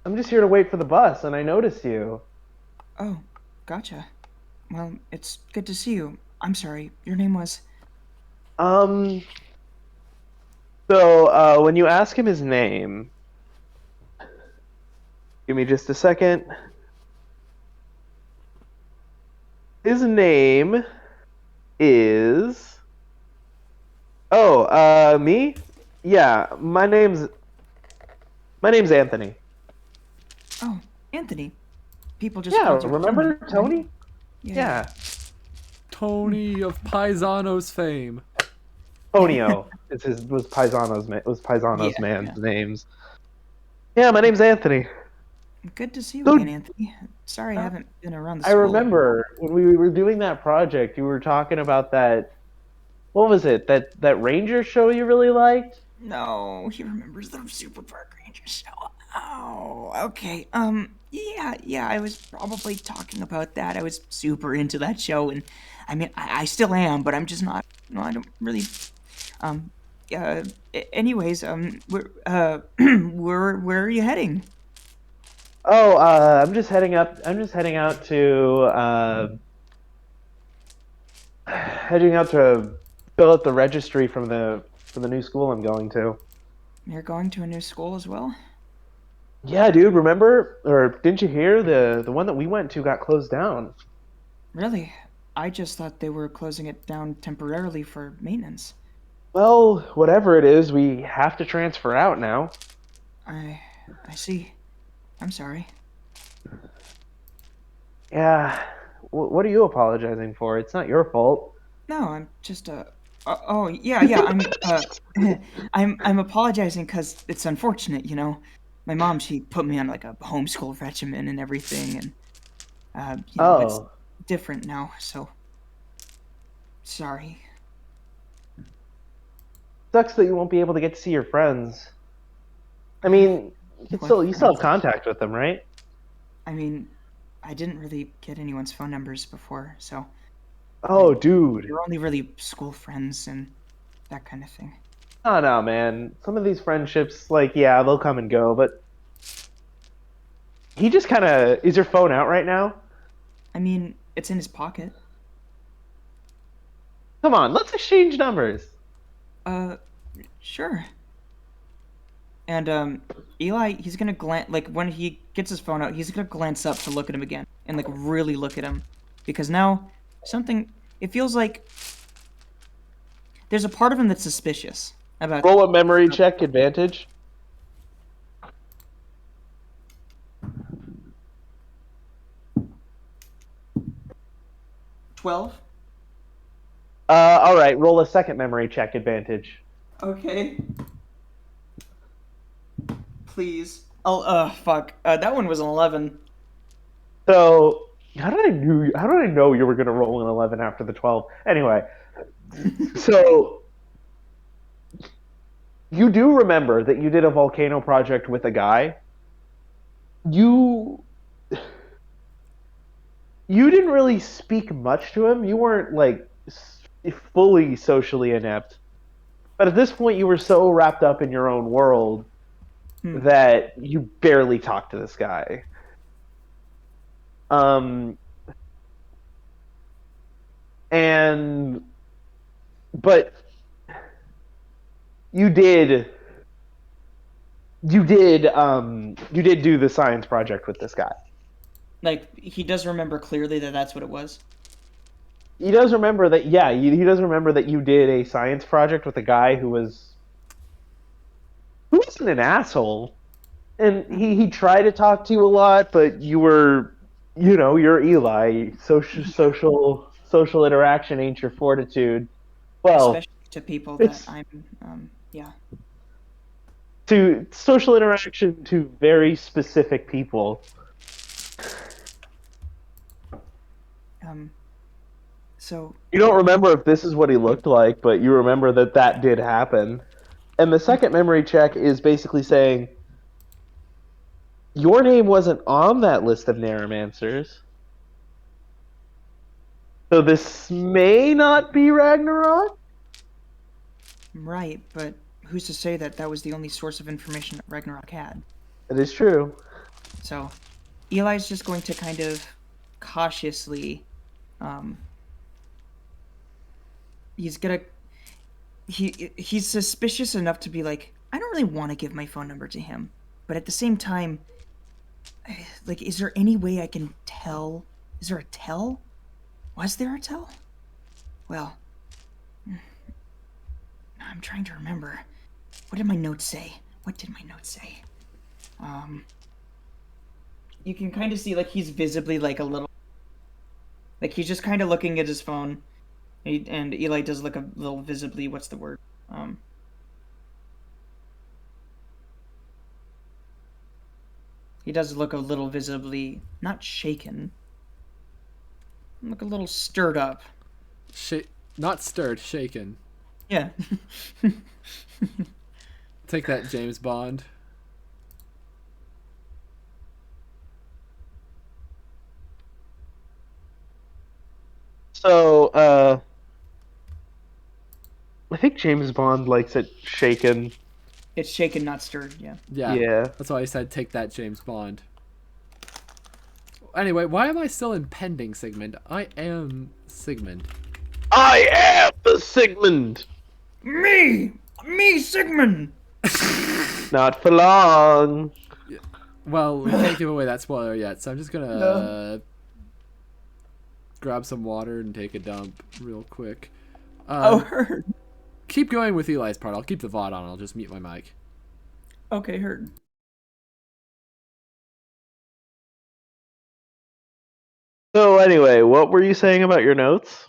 I'm just here to wait for the bus, and I noticed you. Oh, gotcha. Well, it's good to see you. I'm sorry. Your name was... So, when you ask him his name, give me just a second. His name is... Oh, me? Yeah, my name's Anthony. Oh, Anthony. People just Yeah, called you remember Tony? Yeah. Yeah. Tony of Pie-zano's fame. Tonio was Pie-zano's Yeah, man's names. Yeah, my name's Anthony. Good to see you So- again, Anthony. Sorry I haven't been around the I school. remember when we were doing that project, you were talking about that. What was it? That Ranger show you really liked? No, he remembers the Super Park Ranger show. Oh, okay. Yeah, I was probably talking about that. I was super into that show, and I mean, I still am, but I'm just not. No, I don't really. Anyways, where are you heading? Oh, I'm just heading up. I'm just heading out to fill out the registry for the new school I'm going to. You're going to a new school as well? Yeah, dude. Remember, or didn't you hear the one that we went to got closed down? Really? I just thought they were closing it down temporarily for maintenance. Well, whatever it is, we have to transfer out now. I see. I'm sorry. Yeah. What are you apologizing for? It's not your fault. No, I'm just oh yeah, I'm apologizing because it's unfortunate, you know. My mom, she put me on like a homeschool regimen and everything, and it's Oh. different now. So sorry. Sucks that you won't be able to get to see your friends. I mean, you still have contact with them, right? I mean, I didn't really get anyone's phone numbers before, so Oh, dude. you're only really school friends and that kind of thing. Oh, no, man. Some of these friendships, like, yeah, they'll come and go, but he just kind of... Is your phone out right now? I mean, it's in his pocket. Come on, let's exchange numbers. Sure. And Eli, he's gonna glance, like, when he gets his phone out, he's gonna glance up to look at him again and like really look at him, because now it feels like there's a part of him that's suspicious about. Roll a memory check advantage. $12. All right, roll a second memory check advantage. Okay. Please. Oh, fuck. That one was an 11. So, how did I know you were going to roll an 11 after the 12? Anyway, so you do remember that you did a volcano project with a guy? you you didn't really speak much to him. You weren't like fully socially inept, but at this point, you were so wrapped up in your own world Hmm. that you barely talked to this guy. Um, and but you did you did do the science project with this guy. Like, he does remember clearly that that's what it was. He does remember that. Yeah, he does remember that you did a science project with a guy who wasn't an asshole, and he tried to talk to you a lot, but you were, you're Eli. Social interaction ain't your fortitude. Well, Especially to people that it's I'm, yeah. to social interaction to very specific people. Um, so, You don't remember if this is what he looked like, but you remember that that did happen. And the second memory check is basically saying your name wasn't on that list of Narramancers. So this may not be Ragnarok. right, but who's to say that that was the only source of information that Ragnarok had? It is true. So, Eli's just going to kind of cautiously, he's gonna, he's suspicious enough to be like, I don't really want to give my phone number to him, but at the same time, like, is there any way I can tell? Is there a tell? Was there a tell? Well, I'm trying to remember. What did my notes say? What did my notes say? You can kind of see, like, he's visibly, like, a little... Like, he's just kind of looking at his phone. And Eli does look a little visibly... What's the word? He does look a little visibly... Not shaken. Look a little stirred up. Not stirred, shaken. Yeah. Take that, James Bond. So, I think James Bond likes it shaken. It's shaken, not stirred, yeah. Yeah. That's why I said take that, James Bond. Anyway, why am I still in pending, Sigmund? I am Sigmund. I am the Sigmund! Me! Me, Sigmund! Not for long. Well, we can't give away that spoiler yet, so I'm just gonna grab some water and take a dump real quick. Heard. Keep going with Eli's part. I'll keep the VOD on. I'll just mute my mic. Okay, heard. So anyway, what were you saying about your notes?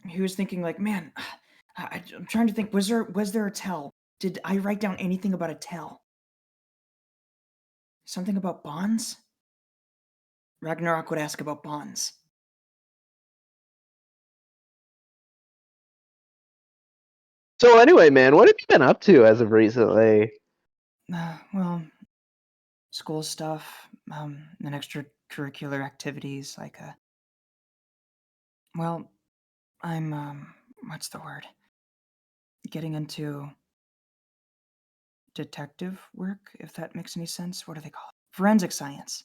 He was thinking, like, man, I'm trying to think, was there a tell? Did I write down anything about a tell? Something about bonds? Ragnarok would ask about bonds. So anyway, man, what have you been up to as of recently? Well, school stuff, and extracurricular activities, like, well, I'm, what's the word? Getting into detective work, if that makes any sense. What do they call it? Forensic science.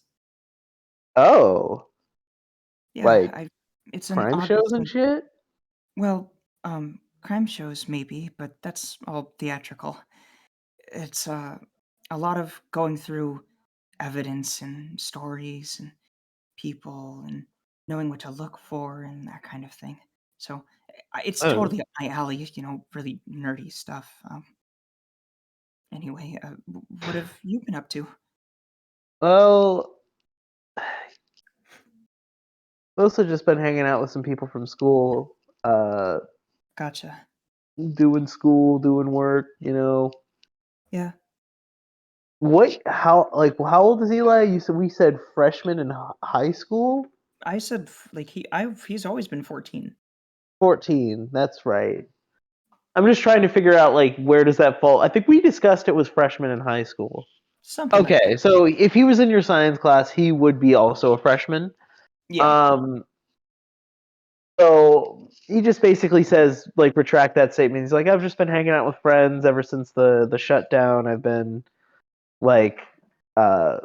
Oh, Yeah, like it's an crime oddly shows and shit? well, crime shows maybe, but that's all theatrical. It's a lot of going through evidence and stories and people and knowing what to look for and that kind of thing. So it's Oh. totally up my alley, really nerdy stuff. Anyway, what have you been up to? Well, mostly just been hanging out with some people from school, Gotcha. doing school, doing work, Yeah, How old is Eli? We said freshman in high school? I said like he's always been 14. 14, that's right. I'm just trying to figure out, like, where does that fall? I think we discussed it was freshman in high school. Something like Okay, that. so if he was in your science class, he would be also a freshman. Yeah. Um, so he just basically says, like, retract that statement. He's like, I've just been hanging out with friends ever since the shutdown. I've been like uh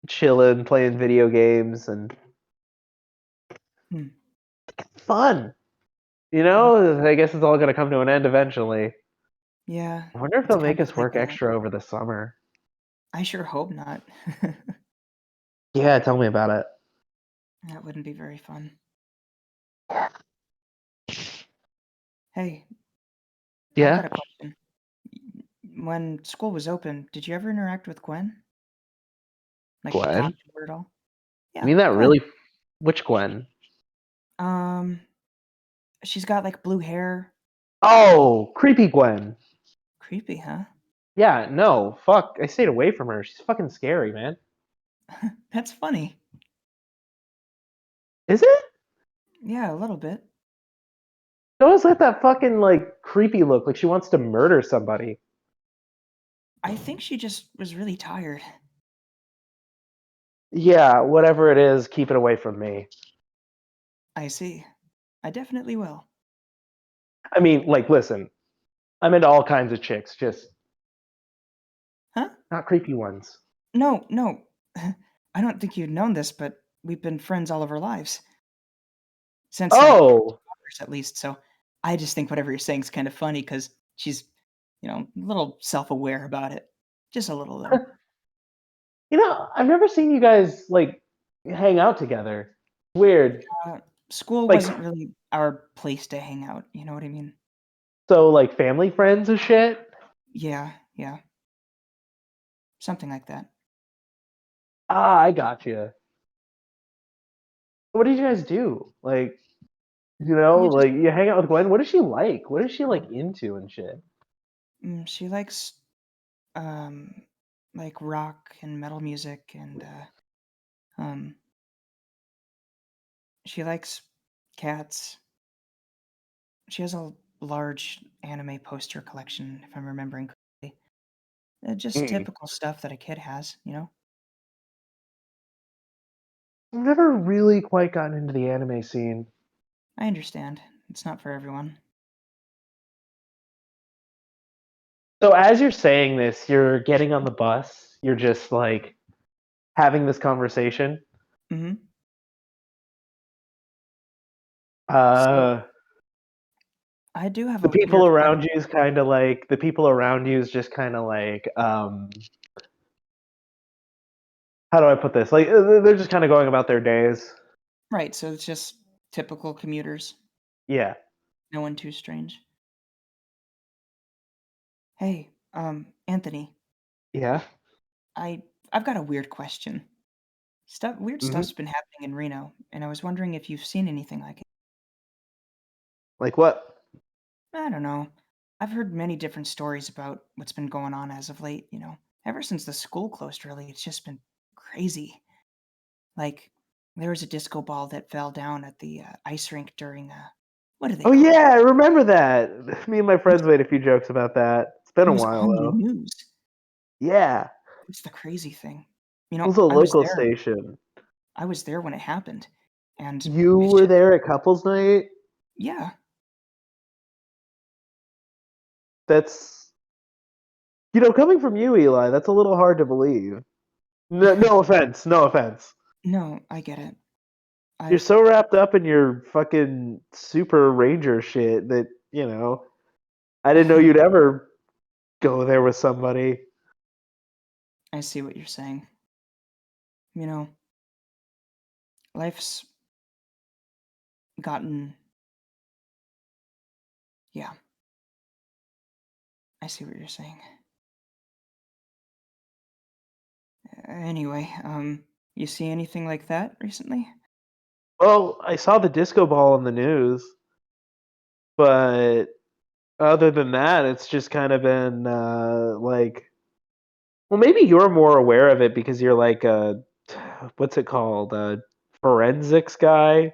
chilling, playing video games, and Hmm. fun. Yeah. I guess it's all gonna come to an end eventually. Yeah. I wonder if It's they'll kind make of us like work a. extra over the summer. I sure hope not. Yeah, tell me about it. That wouldn't be very fun. Hey, I've Yeah, got a question. When school was open, did you ever interact with Gwen? Like Gwen. talk to her at all? You Yeah, mean that Gwen. really? Which Gwen? Um, she's got like blue hair. Oh, creepy Gwen. Creepy, huh? Yeah, no, fuck. I stayed away from her. She's fucking scary, man. That's funny. Is it? Yeah, a little bit. She always got that fucking like creepy look, like she wants to murder somebody. I think she just was really tired. Yeah, whatever it is, keep it away from me. I see. I definitely will. I mean, like, listen, I'm into all kinds of chicks, just Huh? not creepy ones. No, no. I don't think you'd known this, but we've been friends all of our lives. Since like Oh, toddlers at least, so I just think whatever you're saying is kind of funny because she's, a little self-aware about it. Just a little though. I've never seen you guys like hang out together. Weird. Uh, School Like, wasn't really our place to hang out, you know what I mean? so like family friends and shit. Yeah, yeah. Something like that. Ah, I got you. What did you guys do? Like, You just like you hang out with Gwen. What is she like? What is she like into and shit? she likes um like rock and metal music and um she likes cats. She has a large anime poster collection if I'm remembering correctly. Just Mm. typical stuff that a kid has. I've never really quite gotten into the anime scene. I understand. It's not for everyone. So as you're saying this, you're getting on the bus. You're just like having this conversation. Mhm. So Uh, I do have the a people weird around question. you is kind of like the people around you is just kind of like how do I put this? Like they're just kind of going about their days. Right, so it's just typical commuters. Yeah. No one too strange. Hey, Anthony, Yeah. I've got a weird question. Weird Hmm. stuff's been happening in Reno, and I was wondering if you've seen anything like it. Like what? I don't know. I've heard many different stories about what's been going on as of late. Ever since the school closed really, it's just been crazy. Like, there was a disco ball that fell down at the ice rink during, what do they Oh call it? yeah, I remember that. Me and my It was, friends made a few jokes about that. It's been it a was while on the though. news. Yeah. It's the crazy thing. It was a I was local there. station. I was there when it happened, and You it's were just, there at couples night? yeah. That's coming from you, Eli, that's a little hard to believe. No, no offense, no offense. No, I get it. You're I've so wrapped up in your fucking Super Ranger shit that, I didn't know you'd ever go there with somebody. I see what you're saying. You know, life's gotten, yeah, I see what you're saying. Anyway, you see anything like that recently? Well, I saw the disco ball on the news, but other than that, it's just kind of been like, well, maybe you're more aware of it because you're like a, what's it called, a forensics guy.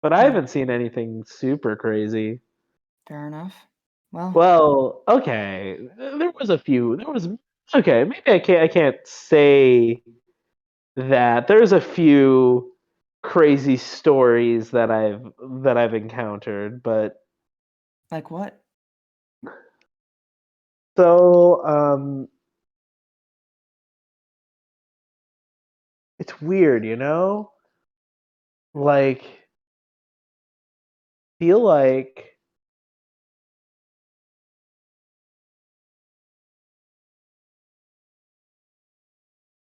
But I Hmm, haven't seen anything super crazy. fair enough. Well, Well, okay, there was a few. There was Okay, maybe I can't say that. There's a few crazy stories that I've encountered, but Like what? so it's weird, you know? Like feel like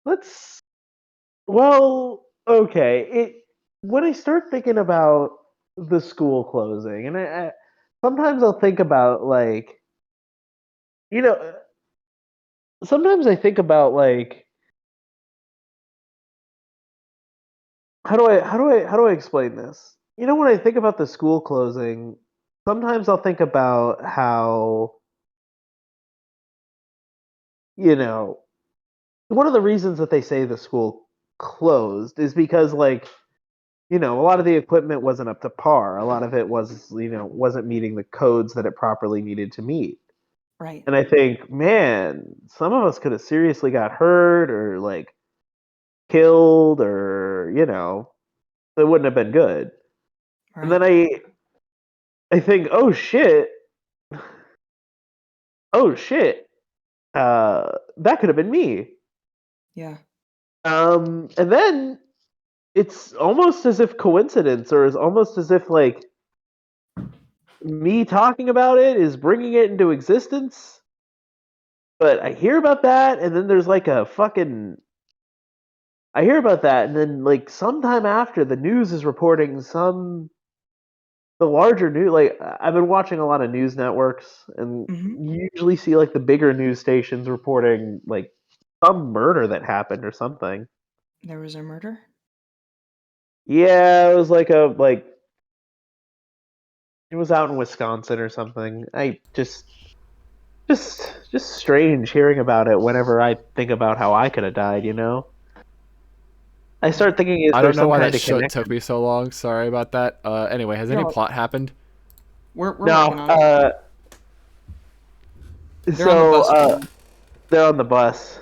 let's well, okay. It when I start thinking about the school closing, and I sometimes I'll think about like you know, sometimes I think about like how do I explain this? You know, when I think about the school closing, sometimes I'll think about how you know one of the reasons that they say the school closed is because like a lot of the equipment wasn't up to par. A lot of it was wasn't meeting the codes that it properly needed to meet. Right. And I think, man, some of us could have seriously got hurt or like killed or it wouldn't have been good. And Right. then I think, oh shit, that could have been me. Yeah. And then it's almost as if coincidence, or it's almost as if like me talking about it is bringing it into existence. But I hear about that, and then there's like a fucking. I hear about that, and then like sometime after, the news is reporting the larger news. Like I've been watching a lot of news networks, and Mm-hmm. you usually see like the bigger news stations reporting like some murder that happened or something. There was a murder? Yeah, it was like it was out in Wisconsin or something. I just strange hearing about it whenever I think about how I could have died. I Yeah. start thinking, is I there don't know some why that kind of shit took connection? me so long. Sorry about that. Anyway, has any No, plot happened? we're working No. on it. They're on the So bus right now. they're on the bus,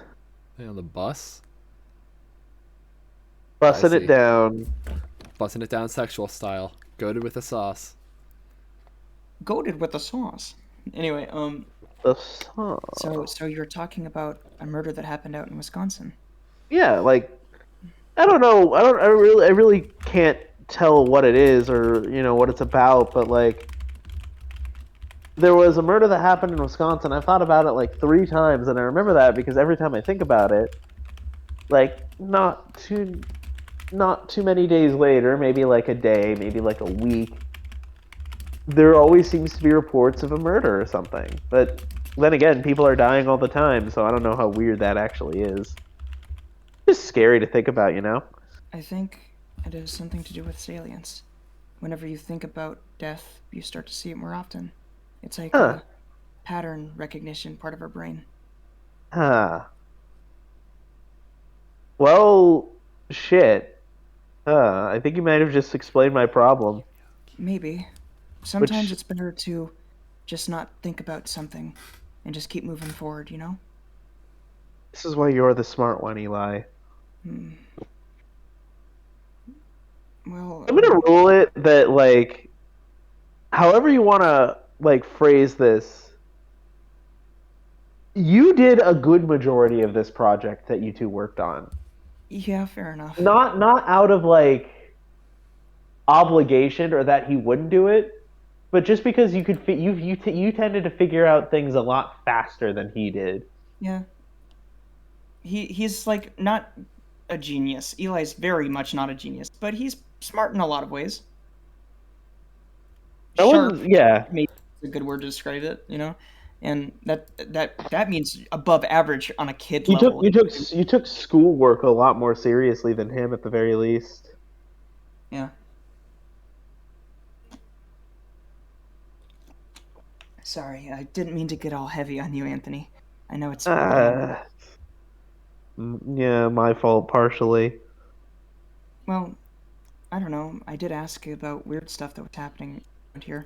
They on the bus? I bussing it see. down. Busting it down sexual style. Goaded with the sauce. Goated with the sauce. Anyway, The song. so you're talking about a murder that happened out in Wisconsin. Yeah, like I don't know. I really can't tell what it is or what it's about. But like, there was a murder that happened in Wisconsin. I've thought about it like 3 times, and I remember that because every time I think about it, like not too many days later, maybe like a day, maybe like a week, there always seems to be reports of a murder or something. But then again, people are dying all the time, so I don't know how weird that actually is. Just scary to think about. I think it has something to do with salience. Whenever you think about death, you start to see it more often. It's like Huh. a pattern recognition part of our brain. Huh. Well, shit. I think you might have just explained my problem. Maybe. Sometimes Which it's better to just not think about something and just keep moving forward, you know? this is why you're the smart one, Eli. Hmm. Well, I'm gonna rule it that like, however you want to like phrase this, you did a good majority of this project that you two worked on. yeah, fair enough. Not out of like obligation or that he wouldn't do it, but just because you could you tended to figure out things a lot faster than he did. Yeah. He's like not a genius. Eli's very much not a genius, but he's smart in a lot of ways. I Sharp, wasn't. Yeah. maybe is a good word to describe it, you know? And that means above average on a kid You took level. you took you took schoolwork a lot more seriously than him at the very least. Yeah. Sorry, I didn't mean to get all heavy on you, Anthony. I know it's Uh, yeah, my fault partially. well, I don't know. I did ask you about weird stuff that was happening around here.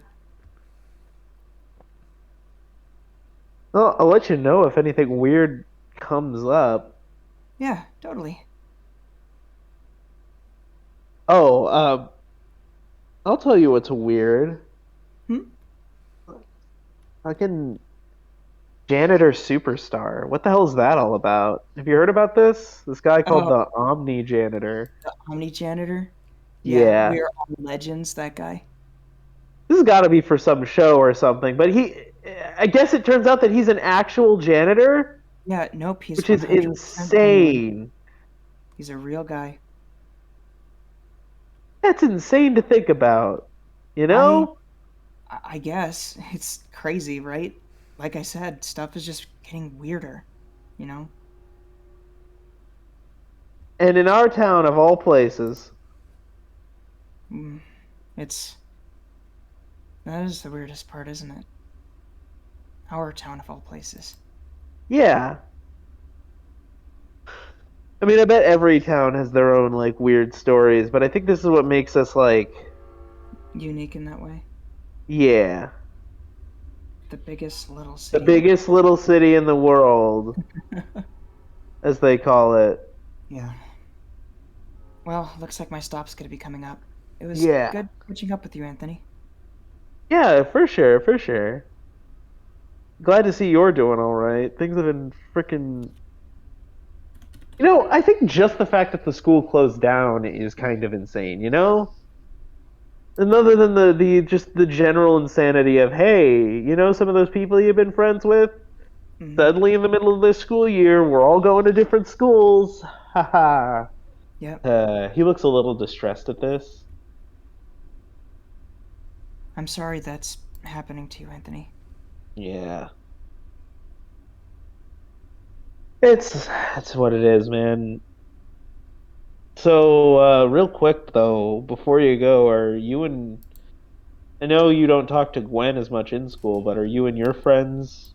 Well, I'll let you know if anything weird comes up. Yeah, totally. Oh, I'll tell you what's weird. Hmm? Fucking janitor superstar. What the hell is that all about? Have you heard about this? This guy called Oh, the Omni Janitor. the Omni Janitor? Yeah, Yeah. we're all legends, that guy. This has got to be for some show or something, but I guess it turns out that he's an actual janitor, Yeah, nope, he's which is 100% genuine. insane. He's a real guy. That's insane to think about. You I know? I guess it's crazy, right? Like I said, stuff is just getting weirder, you know? And in our town of all places. Mm, It's that is the weirdest part, isn't it? Our town of all places. Yeah. I mean, I bet every town has their own like weird stories, but I think this is what makes us like, Unique in that way. yeah, The biggest little the city in the biggest little city in the world, world. as they call it. Yeah. Well, looks like my stop's gonna be coming up. It was Yeah. good catching up with you, Anthony. Yeah, for sure, for sure. Glad to see you're doing all right. Things have been freaking. I think just the fact that the school closed down is kind of insane, you know? And other than the just the general insanity of, hey, some of those people you've been friends with, Hmm. suddenly in the middle of this school year, we're all going to different schools. Haha. Yep. He looks a little distressed at this. I'm sorry that's happening to you, Anthony. Yeah. It's what it is, man. So, real quick though, before you go, are you and I know you don't talk to Gwen as much in school, but are you and your friends,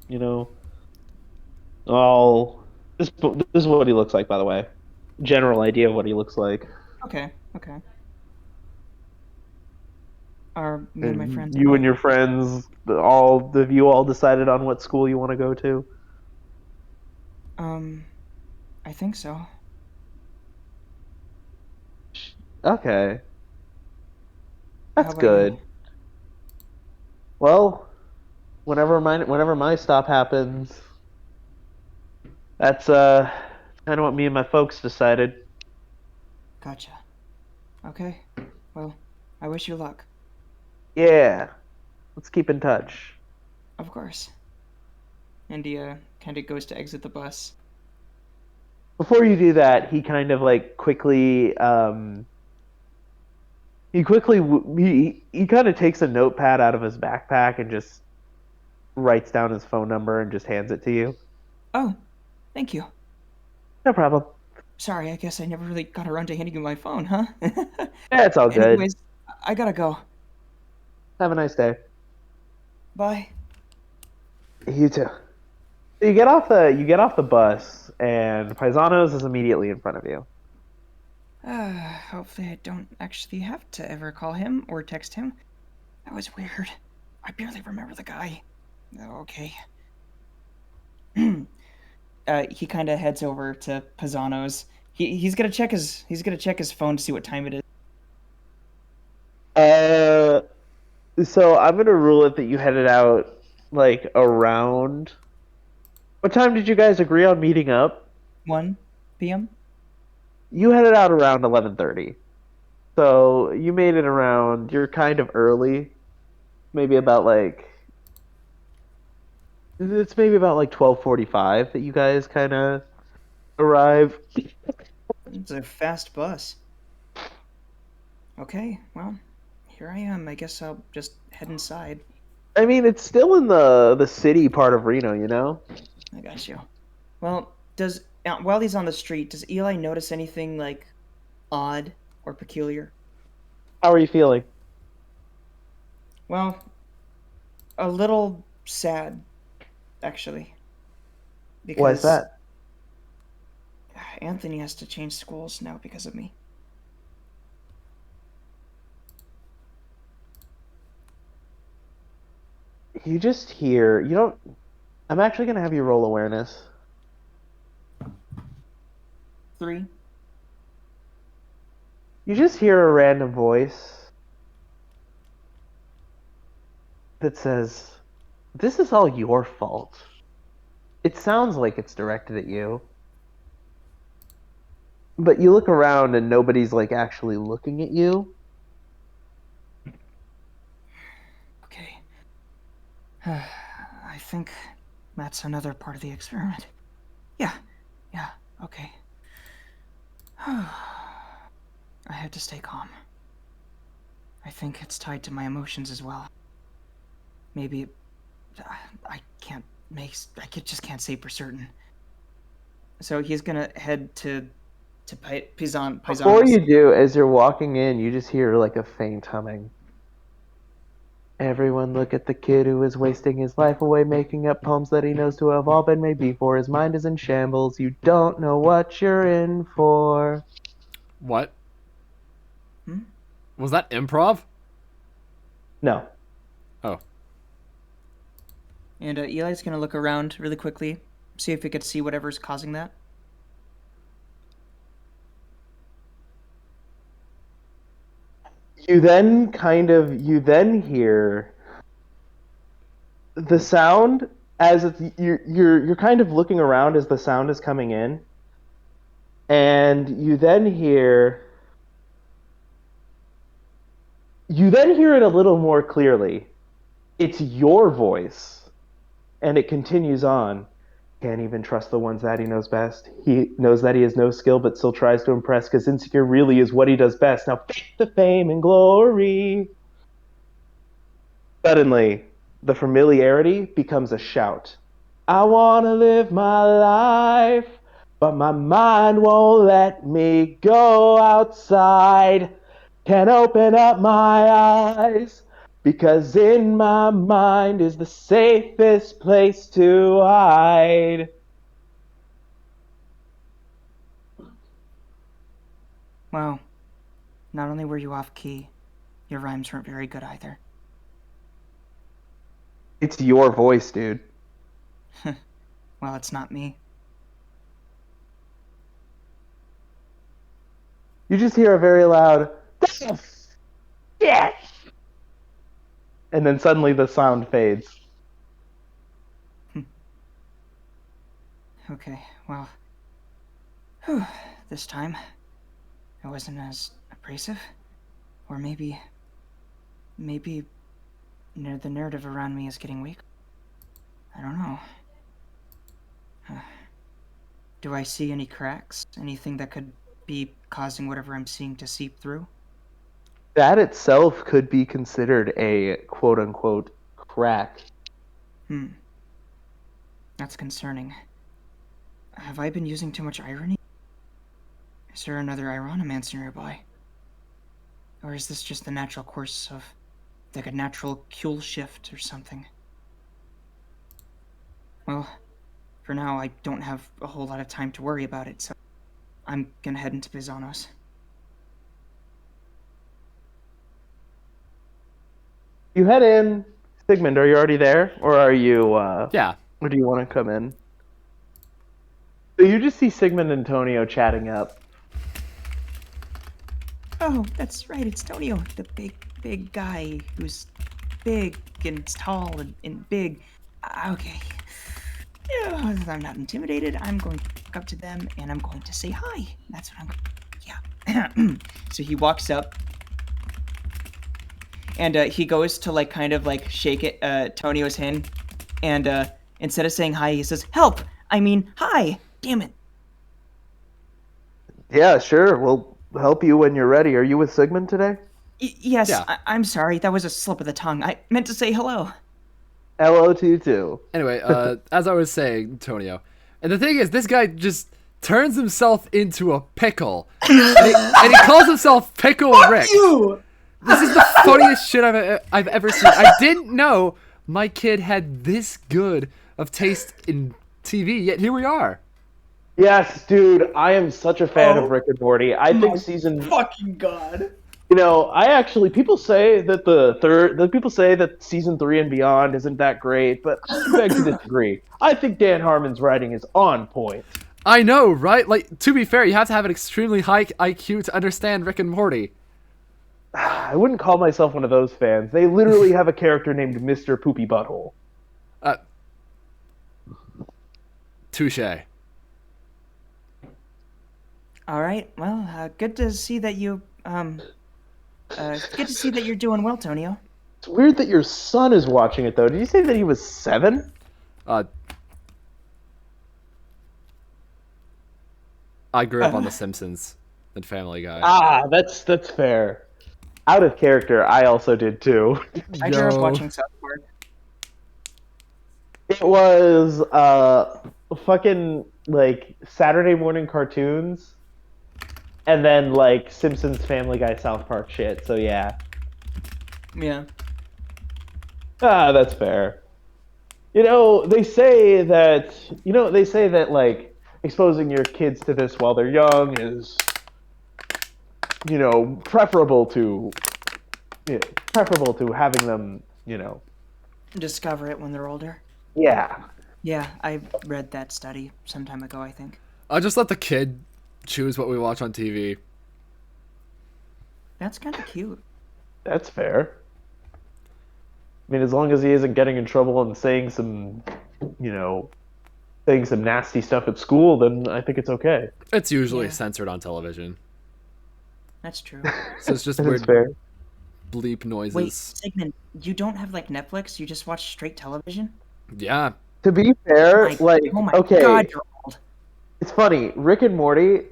all this is what he looks like, by the way. General idea of what he looks like. Okay, okay. Are me and my And friends you and what? your friends, all have you all decided on what school you want to go to? Um, I think so. Okay, How that's about you? good. Well, whenever my stop happens, that's kind of what me and my folks decided. Gotcha. Okay. Well, I wish you luck. Yeah, let's keep in touch. Of course. And he kind of goes to exit the bus. Before you do that, he kind of like he kind of takes a notepad out of his backpack and just writes down his phone number and just hands it to you. Oh, thank you. No problem. Sorry, I guess I never really got around to handing you my phone, huh? Yeah, it's all good. Anyways, I gotta go. Have a nice day. Bye. You too. You get off the bus and Paisanos is immediately in front of you. Hopefully I don't actually have to ever call him or text him. That was weird. I barely remember the guy. Okay. He kind of heads over to Pisano's. He's gonna check his phone to see what time it is. Uh, so I'm gonna rule it that you headed out like around. What time did you guys agree on meeting up? 1 p.m. You headed out around 11:30. So you made it around. You're kind of early. Maybe about like it's maybe about like 12:45 that you guys kind of arrive. It's a fast bus. Okay, well, here I am. I guess I'll just head inside. I mean, it's still in the city part of Reno, you know? I got you. Well, does while he's on the street, does Eli notice anything like odd or peculiar? How are you feeling? Well, a little sad, actually, Why is because that? Anthony has to change schools now because of me. You just hear, I'm actually going to have you roll awareness. 3. You just hear a random voice that says, "This is all your fault." It sounds like it's directed at you. But you look around and nobody's like actually looking at you. Okay. I think that's another part of the experiment. Yeah, okay. I have to stay calm. I think it's tied to my emotions as well. Maybe I just can't say for certain. So he's gonna head to Pie-zano. Before you do, as you're walking in, you just hear like a faint humming. Everyone look at the kid who is wasting his life away making up poems that he knows to have all been made before. His mind is in shambles. You don't know what you're in for. What? Was that improv? No. Oh. And Eli's gonna look around really quickly, see if he could see whatever's causing that. You then hear the sound as you're kind of looking around as the sound is coming in, and you then hear it a little more clearly. It's your voice, and it continues on. Can't even trust the ones that he knows best. He knows that he has no skill, but still tries to impress, because insecure really is what he does best. Now fake the fame and glory. Suddenly, the familiarity becomes a shout. I want to live my life, but my mind won't let me go outside. Can't open up my eyes, because in my mind is the safest place to hide. Wow. Not only were you off key, your rhymes weren't very good either. It's your voice, dude. Well, it's not me. You just hear a very loud, yes! And then suddenly the sound fades. Okay, well... this time, it wasn't as abrasive. Or maybe the narrative around me is getting weak. I don't know. Do I see any cracks? Anything that could be causing whatever I'm seeing to seep through? That itself could be considered a quote-unquote crack. That's concerning. Have I been using too much irony? Is there another Ironimancer nearby? Or is this just the natural course of, like a natural Kuhl shift or something? Well, for now I don't have a whole lot of time to worry about it, so I'm gonna head into Pie-zano's. You head in. Sigmund, are you already there? Or are you, Yeah. Or do you want to come in? So you just see Sigmund and Tonio chatting up. Oh, that's right, it's Tonio, the big guy who's big and tall and big. Okay. I'm not intimidated. I'm going to walk up to them and I'm going to say hi. That's what I'm going. Yeah. So he walks up and he goes to kind of shake it Tonio's hand, and instead of saying hi, he says, "Help! I mean, hi! Damn it!" Yeah, sure. We'll help you when you're ready. Are you with Sigmund today? Yes. Yeah. I'm sorry. That was a slip of the tongue. I meant to say hello. Hello to you too. Anyway, as I was saying, Tonio, and the thing is, this guy just turns himself into a pickle, and he calls himself Pickle Rick. You! This is the funniest shit I've ever seen. I didn't know my kid had this good of taste in TV, yet here we are. Yes, dude. I am such a fan of Rick and Morty. I think season. Fucking god. You know, people say that season 3 and beyond isn't that great, but I beg to disagree. I think Dan Harmon's writing is on point. I know, right? Like, to be fair, you have to have an extremely high IQ to understand Rick and Morty. I wouldn't call myself one of those fans. They literally have a character named Mr. Poopy Butthole. Touche. All right. Well, good to see that you good to see that you're doing well, Tonio. It's weird that your son is watching it, though. Did you say that he was 7? I grew up on The Simpsons and Family Guy. Ah, that's fair. Out of character, I also did too. I grew up watching South Park. It was fucking like Saturday morning cartoons, and then like Simpsons, Family Guy, South Park shit. So yeah. Yeah. Ah, that's fair. They say that like exposing your kids to this while they're young is preferable to having them, Discover it when they're older. Yeah. Yeah, I read that study some time ago, I think. I just let the kid choose what we watch on TV. That's kind of cute. That's fair. I mean, as long as he isn't getting in trouble and saying some nasty stuff at school, then I think it's okay. It's usually censored on television. That's true. So it's just That's weird fair. bleep noises. Wait, Sigmund, you don't have like Netflix? You just watch straight television? Yeah. To be fair, Oh my okay, God, you're old. it's funny. Rick and Morty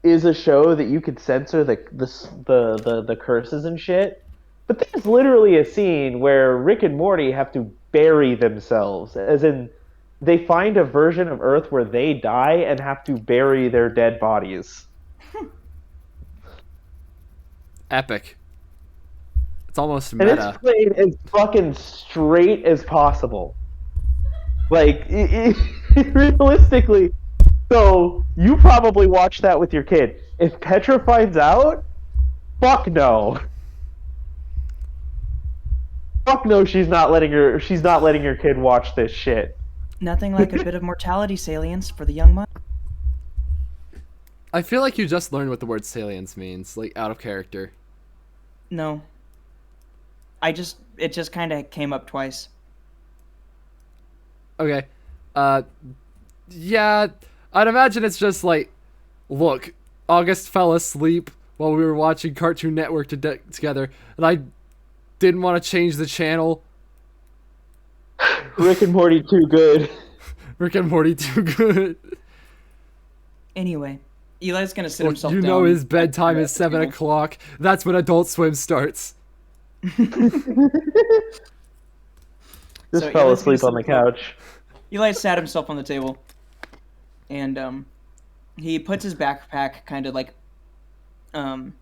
is a show that you could censor the curses and shit, but there's literally a scene where Rick and Morty have to bury themselves, as in they find a version of Earth where they die and have to bury their dead bodies. Epic. It's almost And meta. it's played as fucking straight as possible. Like, realistically, so you probably watch that with your kid. If Petra finds out, fuck no. Fuck no, she's not letting your kid watch this shit. Nothing like a bit of mortality salience for the young mind. I feel like you just learned what the word salience means, like out of character. No. It just kind of came up twice. Okay. Yeah, I'd imagine it's just like, look, August fell asleep while we were watching Cartoon Network together, and I didn't want to change the channel. Rick and Morty too good. Rick and Morty too good. Anyway, Eli's gonna sit himself You down. know his bedtime is 7 o'clock. That's when Adult Swim starts. Just So fell Eli's asleep gonna on the sit down. couch. Eli sat himself on the table, and he puts his backpack kind of like on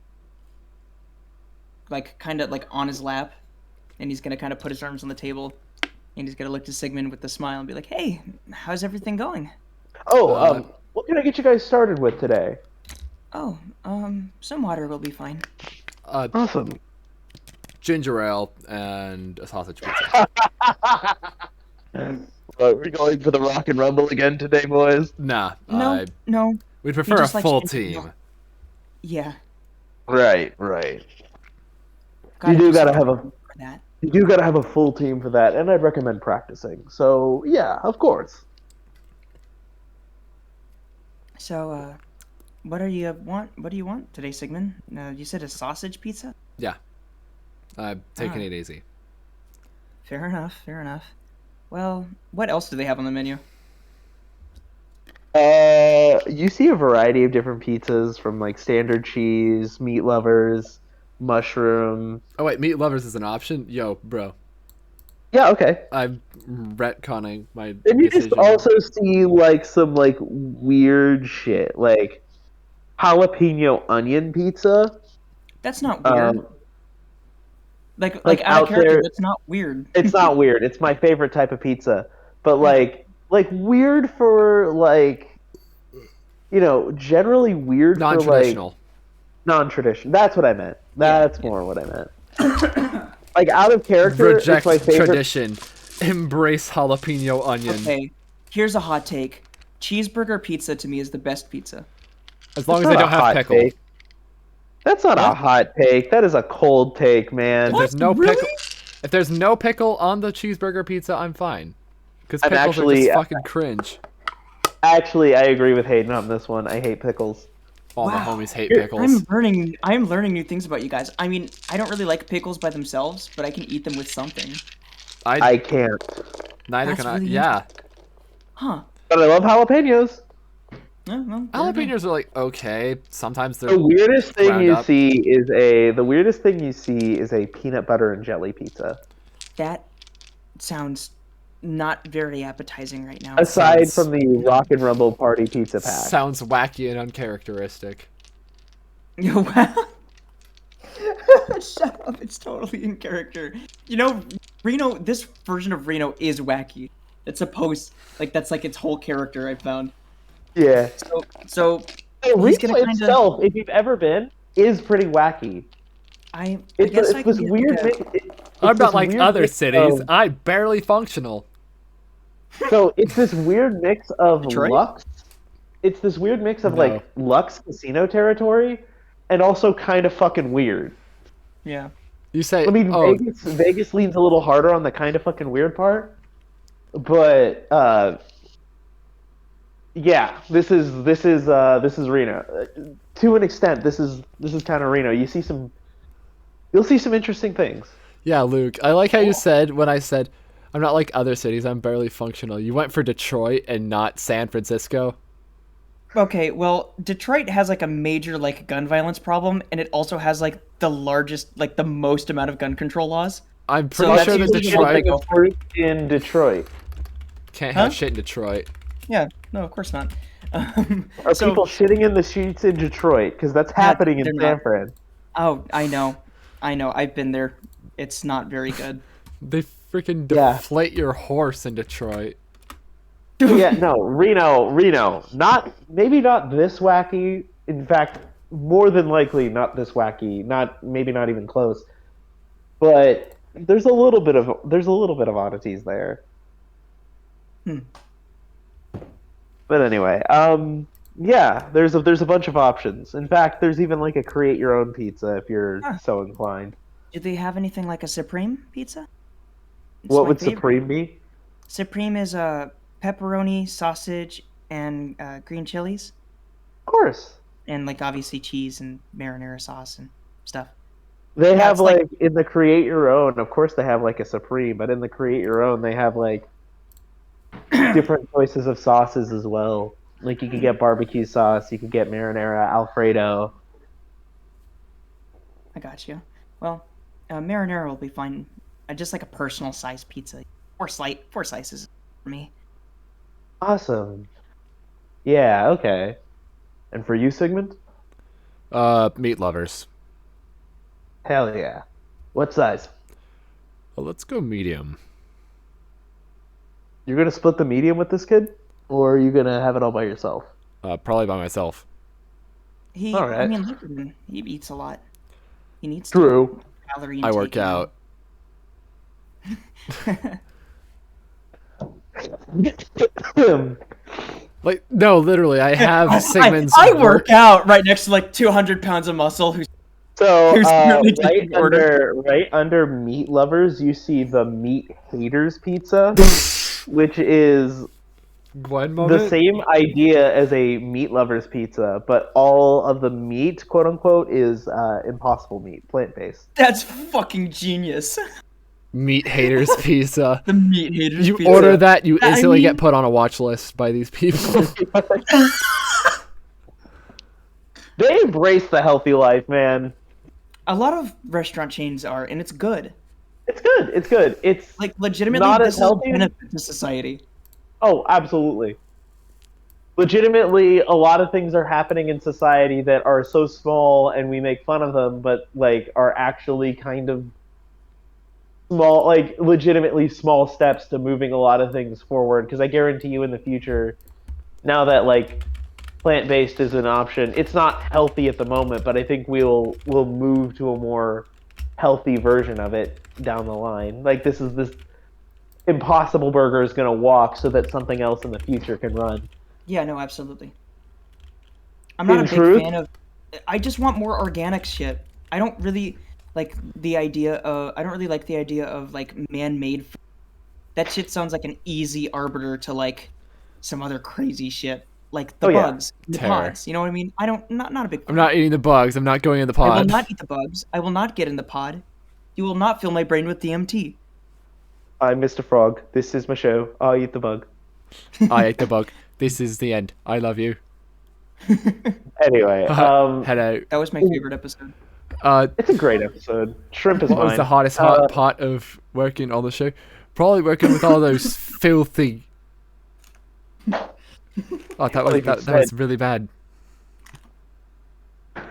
his lap, and he's gonna kind of put his arms on the table, and he's gonna look to Sigmund with a smile and be like, "Hey, how's everything going?" Oh, what can I get you guys started with today? Oh, some water will be fine. Awesome. Ginger ale and a sausage pizza. We're going for the rock and rumble again today, boys. Nah. No, no. We'd prefer a just likes full ginger ale. team. Yeah. Right. You do gotta have a full team for that, and I'd recommend practicing. So yeah, of course. So, what do you want today, Sigmund? You said a sausage pizza? Yeah. I'm taking it easy. Fair enough. Well, what else do they have on the menu? You see a variety of different pizzas from like standard cheese, meat lovers, mushroom. Oh wait, meat lovers is an option? Yo, bro. Yeah, okay. I'm retconning my And you decision. just also see like some like weird shit, like jalapeno onion pizza. That's not weird. Like out out of character, there- that's not weird. It's not weird. It's my favorite type of pizza. But like weird for like, generally weird for like Non-traditional. non-traditional. That's what I meant. That's more what I meant. Like out of character, Reject it's my favorite. tradition. Embrace jalapeno onion. Okay, here's a hot take. cheeseburger pizza to me is the best pizza. As long as That's they not don't a have hot pickle. take. That's not a hot take. That is a cold take, man. If there's no Really? pickle, if there's no pickle on the cheeseburger pizza, I'm fine. Because I'm pickles are actually- just fucking cringe. Actually, I agree with Hayden on this one. I hate pickles. All my Wow. homies hate Here, pickles. I'm learning new things about you guys. I mean, I don't really like pickles by themselves, but I can eat them with something. I can't. Neither That's can I. really Yeah. Huh. But I love jalapenos. Oh, well, there we go. Jalapenos are like okay. Sometimes they're The weirdest thing ground you up. see is a peanut butter and jelly pizza. That sounds not very appetizing right now. Aside Sounds- from the Rock and Rumble Party pizza pack. sounds wacky and uncharacteristic. Wow. Shut up, it's totally in character. You know, Reno, this version of Reno is wacky. It's supposed, like, that's like its whole character, I found. Yeah. So The he's Reno gonna kinda- itself, if you've ever been, is pretty wacky. I It's, guess it's I this can get weird like a- mix. I'm it's not this like weird other mix cities. of- I'm barely functional. So it's this weird mix of Detroit? Lux. It's this weird mix of No. like Lux casino territory, and also kind of fucking weird. Yeah. You say, I mean, oh, Vegas leans a little harder on the kind of fucking weird part, but yeah, this is Reno. To an extent, this is kind of Reno. You'll see some interesting things. yeah, Luke. I like how you said when I said I'm not like other cities. I'm barely functional. You went for Detroit and not San Francisco. Okay, well, Detroit has like a major like gun violence problem, and it also has like the largest, like the most amount of gun control laws. I'm So pretty that's sure that usually Detroit go for it. In Detroit, can't Huh? have shit in Detroit. Yeah, no, of course not. are So- people shitting in the streets in Detroit? Because that's happening in they're San not. Fran. Oh, I know, I've been there. It's not very good. They freaking Yeah. deflate your horse in Detroit. Yeah, no, Reno. Maybe not this wacky. In fact, more than likely not this wacky. Maybe not even close. But there's a little bit of oddities there. But anyway, yeah, there's a bunch of options. In fact, there's even like a create your own pizza if you're so inclined. Do they have anything like a Supreme pizza? It's What my would favorite. Supreme be? Supreme is pepperoni, sausage, and green chilies, Of course. and like obviously cheese and marinara sauce and stuff. They Yeah, have it's like- in the create your own, of course they have like a Supreme, but in the create your own they have like different choices of sauces as well. Like you could get barbecue sauce, you could get marinara, Alfredo. I got you. Well, marinara will be fine. Just like a personal size pizza, four slices for me. Awesome. Yeah, okay. And for you, Sigmund? Meat lovers. Hell yeah. What size? Well, let's go medium. You're gonna split the medium with this kid? Or are you gonna have it all by yourself? Probably by myself. He, All right. I mean, look at him. He eats a lot. He needs True. calorie I intake, work you know? out. Like no, literally, I have Sigmund's. I work out right next to like 200 pounds of muscle. Who's So Who's really right taking order? under meat lovers, you see the meat haters pizza, which is Gwen moment. the same idea as a meat lovers pizza, but all of the meat, quote unquote, is impossible meat, plant based. that's fucking genius. Meat haters pizza. The meat haters. You pizza. order that, you I instantly mean- get put on a watch list by these people. They embrace the healthy life, man. A lot of restaurant chains are, and it's good. It's good. It's good. It's Like legitimately, Not as this is a healthy? benefit to society. Oh, absolutely. Legitimately, a lot of things are happening in society that are so small and we make fun of them, but like are actually kind of small, like legitimately small steps to moving a lot of things forward. Because I guarantee you in the future, now that like plant-based is an option, it's not healthy at the moment, but I think we'll move to a more healthy version of it down the line. Like this Impossible Burger is going to walk so that something else in the future can run. Yeah, no, absolutely. I'm not In a big truth, fan of. I just want more organic shit. I don't really like the idea of. I don't really like the idea of like man-made. That shit sounds like an easy arbiter to like some other crazy shit, like the oh yeah, bugs, the Terror. pods. You know what I mean? I don't. Not a big I'm fan. not eating the bugs. I'm not going in the I will pod. not eat the bugs. I will not get in the pod. You will not fill my brain with DMT. I'm Mr. Frog. This is my show. I'll eat the bug. I ate the bug. This is the end. I love you. Anyway, Hello. That was my favorite episode. it's a great episode. Shrimp is What fine. was the hardest part of working on the show? Probably working with all those filthy. Oh, that was really bad. I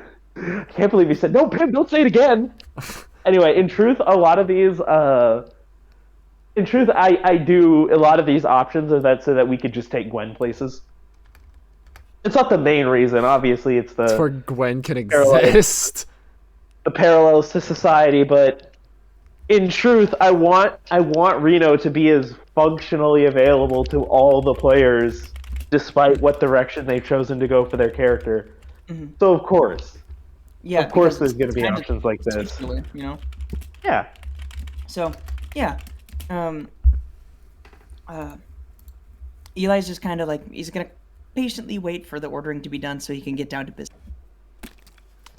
can't believe you said no, Pim. Don't say it again. Anyway, in truth, a lot of these. In truth, I do a lot of these options are that so that we could just take Gwen places. It's not the main reason. Obviously, it's That's where the Gwen can exist. parallels to society, but in truth, I want Reno to be as functionally available to all the players, despite what direction they've chosen to go for their character. Mhm. So of course, Yeah, of course, because there's going to be kind of options like this. titular, you know. Yeah, So, yeah, Eli's just kind of like he's gonna patiently wait for the ordering to be done so he can get down to business.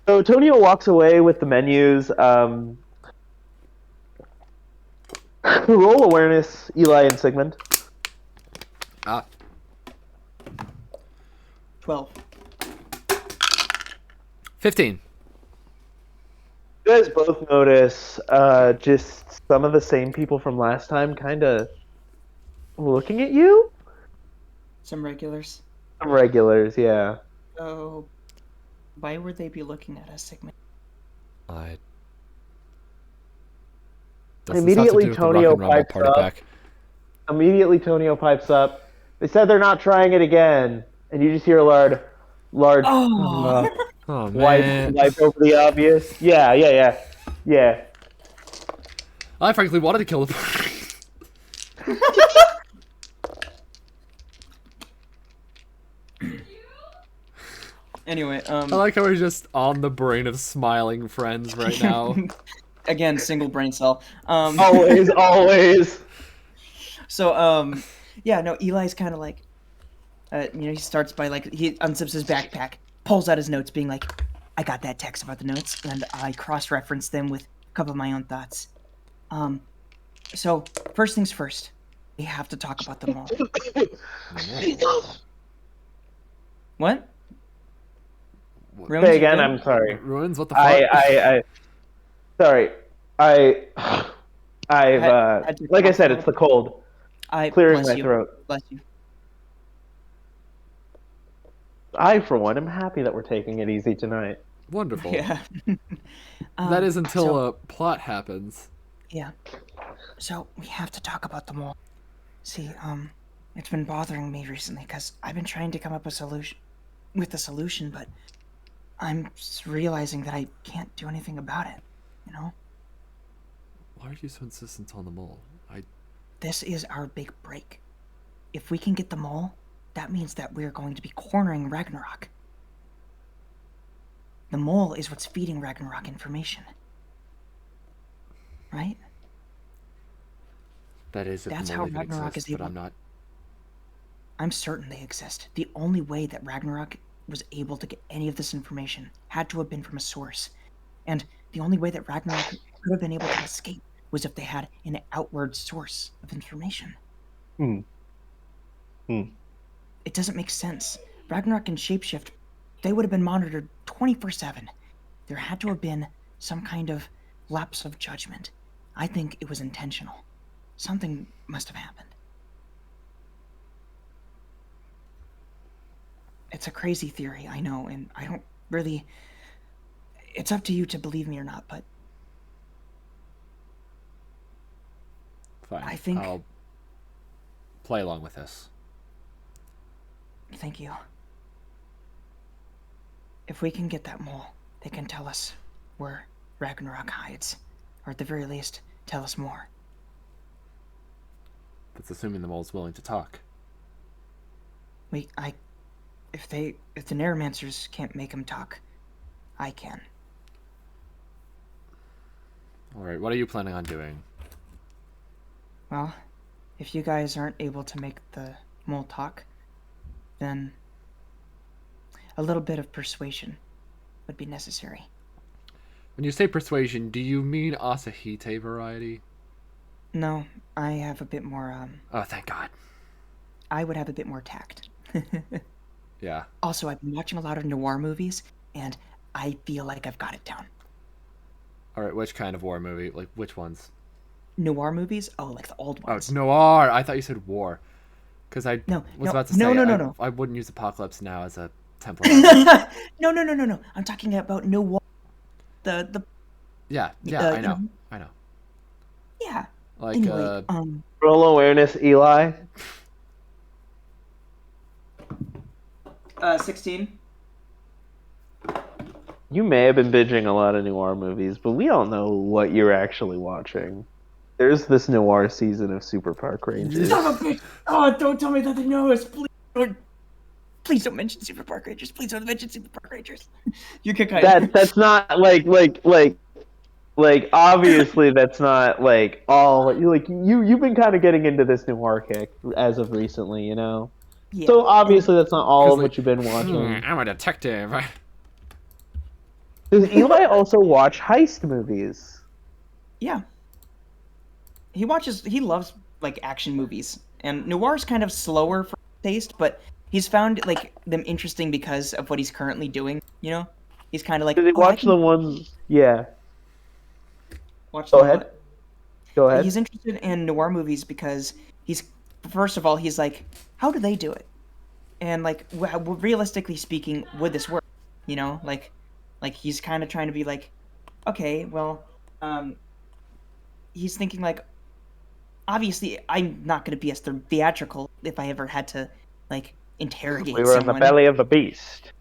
so Tonio walks away with the menus. Roll awareness, Eli and Sigmund. 12. 15. You guys both notice just some of the same people from last time kind of looking at you. Some regulars. Some regulars, yeah. Oh, why would they be looking at us, Sigmund? Immediately, Tonio pipes up. Pack. Immediately, Tonio pipes up. They said they're not trying it again, and you just hear a large Oh, Oh man. wipe over the obvious. Yeah. I frankly wanted to kill him. anyway, I like how we're just on the brain of smiling friends right now. again, single brain cell. Always. So, yeah, no, Eli's kind of like, he starts by like he unzips his backpack, pulls out his notes, being like, "I got that text about the notes, and I cross-referenced them with a couple of my own thoughts." So first things first, we have to talk about them all. What? Ruins, Say you again. good? I'm sorry. Ruins? What the fuck? I sorry. I've had to like I cough said, a it's the cold I clearing bless my you. throat. Bless you. I, for one, am happy that we're taking it easy tonight. Wonderful. Yeah. That is until so- a plot happens. Yeah. So we have to talk about them all. See, it's been bothering me recently because I've been trying to come up with a solution, but I'm just realizing that I can't do anything about it. You know, Why are you so insistent on them all? this is our big break. If we can get them all, that means that we're going to be cornering Ragnarok. The mole is what's feeding Ragnarok information. Right? That is if That's the how mole even Ragnarok exists, is but able- I'm not. I'm certain they exist. The only way that Ragnarok was able to get any of this information had to have been from a source. And the only way that Ragnarok could have been able to escape was if they had an outward source of information. It doesn't make sense. Ragnarok and Shapeshift, they would have been monitored 24/7. There had to have been some kind of lapse of judgment. I think it was intentional. Something must have happened. It's a crazy theory, I know, and I don't really... It's up to you to believe me or not, but Fine. I think- I'll play along with this. thank you. If we can get that mole, they can tell us where Ragnarok hides, or at the very least, tell us more. That's assuming the mole's willing to talk. I if the Narramancers can't make him talk, I can. All right, what are you planning on doing? Well, if you guys aren't able to make the mole talk, then a little bit of persuasion would be necessary. When you say persuasion, do you mean Asahite variety? No, I have a bit more, Oh, thank God. I would have a bit more tact. Yeah. Also, I've been watching a lot of noir movies, and I feel like I've got it down. All right, which kind of war movie? Like, which ones? Noir movies? Oh, like the old Oh, ones. noir. I thought you said war. Because I No, was no, about to no, say no, no. I wouldn't use Apocalypse Now as a template. No. I'm talking about noir. The Yeah, I know. I know. yeah. Like, Anyway, Roll awareness, Eli. 16. You may have been binging a lot of noir movies, but we don't know what you're actually watching. There's this noir season of Super Park Rangers. Son of a bitch! Oh, don't tell me that they know us. Please don't mention Super Park Rangers. Please don't mention Super Park Rangers. You can kind of... That's not like obviously that's not like all like you've been kind of getting into this noir kick as of recently, you know. Yeah. So obviously that's not all of like, what you've been watching. I'm a detective. Does Eli also watch heist movies? Yeah. He loves, like, action movies. And noir's kind of slower for taste, but he's found, like, them interesting because of what he's currently doing, you know? He's kind of like, Did he watch the ones? Yeah. Watch Go them ahead. what? Go ahead. He's interested in noir movies because first of all, he's like, how do they do it? And, like, realistically speaking, would this work? You know? Like he's kind of trying to be like, okay, well, he's thinking like, obviously, I'm not going to be as theatrical if I ever had to, like, interrogate We were someone. in the belly of the beast,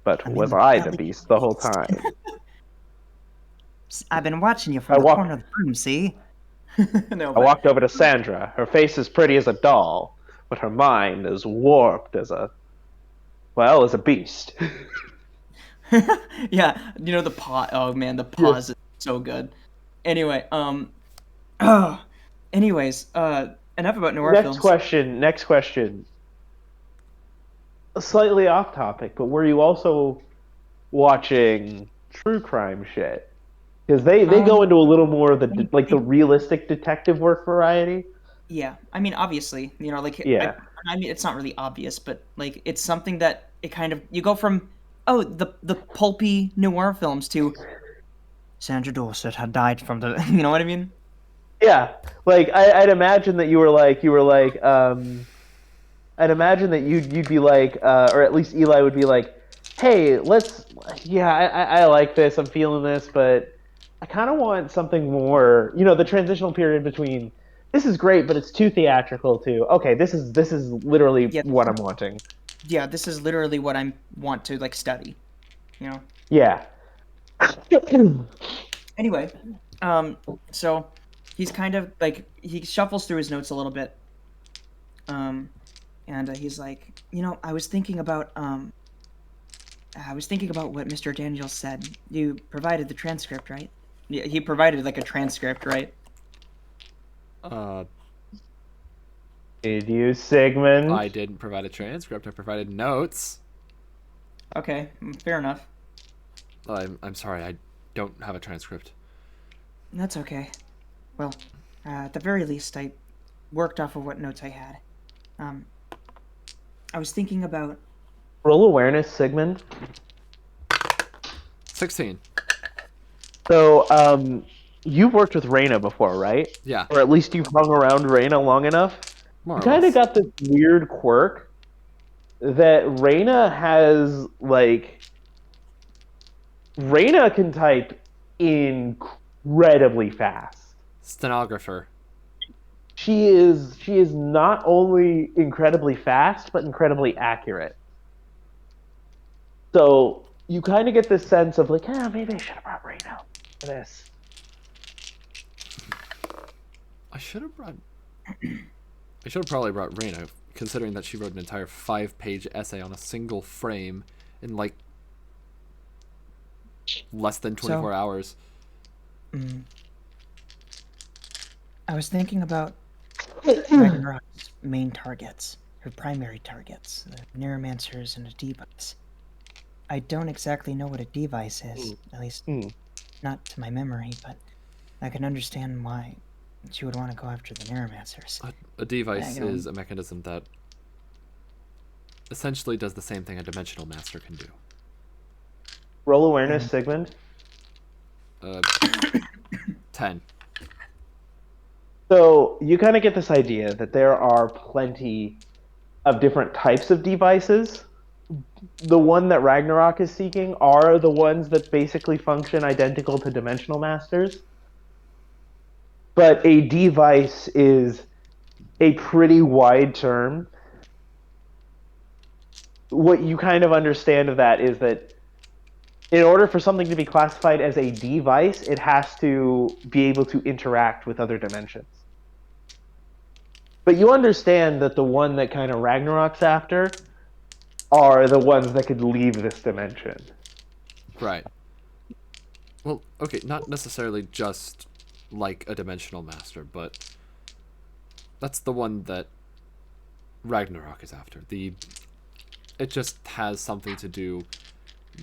but was I the belly beast the whole time? I've been watching you from I the walk- corner of the room, see? No, I but, walked over to Sandra. Her face is pretty as a doll, but her mind is warped as a beast. yeah, you know the pause. Oh man, the pause is so good. Anyway, anyways, enough about noir films. Next question. Slightly off topic, but were you also watching true crime shit? Because they go into a little more of the the realistic detective work variety. Yeah, I mean, obviously, you know, like, Yeah. I mean, it's not really obvious, but like, it's something that it kind of you go from the pulpy noir films to Sandra Dorset had died from the, you know what I mean? Yeah, like I'd imagine that you were like I'd imagine that you'd be like, or at least Eli would be like, hey, I like this, I'm feeling this, but I kind of want something more, you know, the transitional period between this is great, but it's too theatrical to okay, this is literally what I'm wanting. Yeah, this is literally what I want to like study, you know. Yeah. Anyway, so he's kind of like he shuffles through his notes a little bit, and he's like, you know, I was thinking about what Mr. Daniels said. You provided the transcript, right? Yeah, he provided like a transcript, right? Did you, Sigmund? I didn't provide a transcript. I provided notes. Okay, fair enough. I'm sorry. I don't have a transcript. That's okay. Well, at the very least, I worked off of what notes I had. I was thinking about... Roll awareness, Sigmund. 16. So, you've worked with Reyna before, right? Yeah. Or at least you've hung around Reyna long enough. More You or kind of less. got this weird quirk that Reyna has, like... Reyna can type incredibly fast. Stenographer. She is not only incredibly fast, but incredibly accurate. So you kind of get this sense of like, maybe I should have brought Reyna for this. I should have probably brought Reyna considering that she wrote an entire 5-page essay on a single frame in like less than 24 hours. I was thinking about Ragnarok's main targets, her primary targets, the Narramancers and the device. I don't exactly know what a device is, at least not to my memory, but I can understand why she would want to go after the Narramancers. A device is a mechanism that essentially does the same thing a dimensional master can do. Roll awareness, Sigmund. 10. So you kind of get this idea that there are plenty of different types of devices. The one that Ragnarok is seeking are the ones that basically function identical to dimensional masters. But a device is a pretty wide term. What you kind of understand of that is that in order for something to be classified as a device, it has to be able to interact with other dimensions. But you understand that the one that kind of Ragnarok's after are the ones that could leave this dimension. Right. Well, okay, not necessarily just like a dimensional master, but that's the one that Ragnarok is after. It just has something to do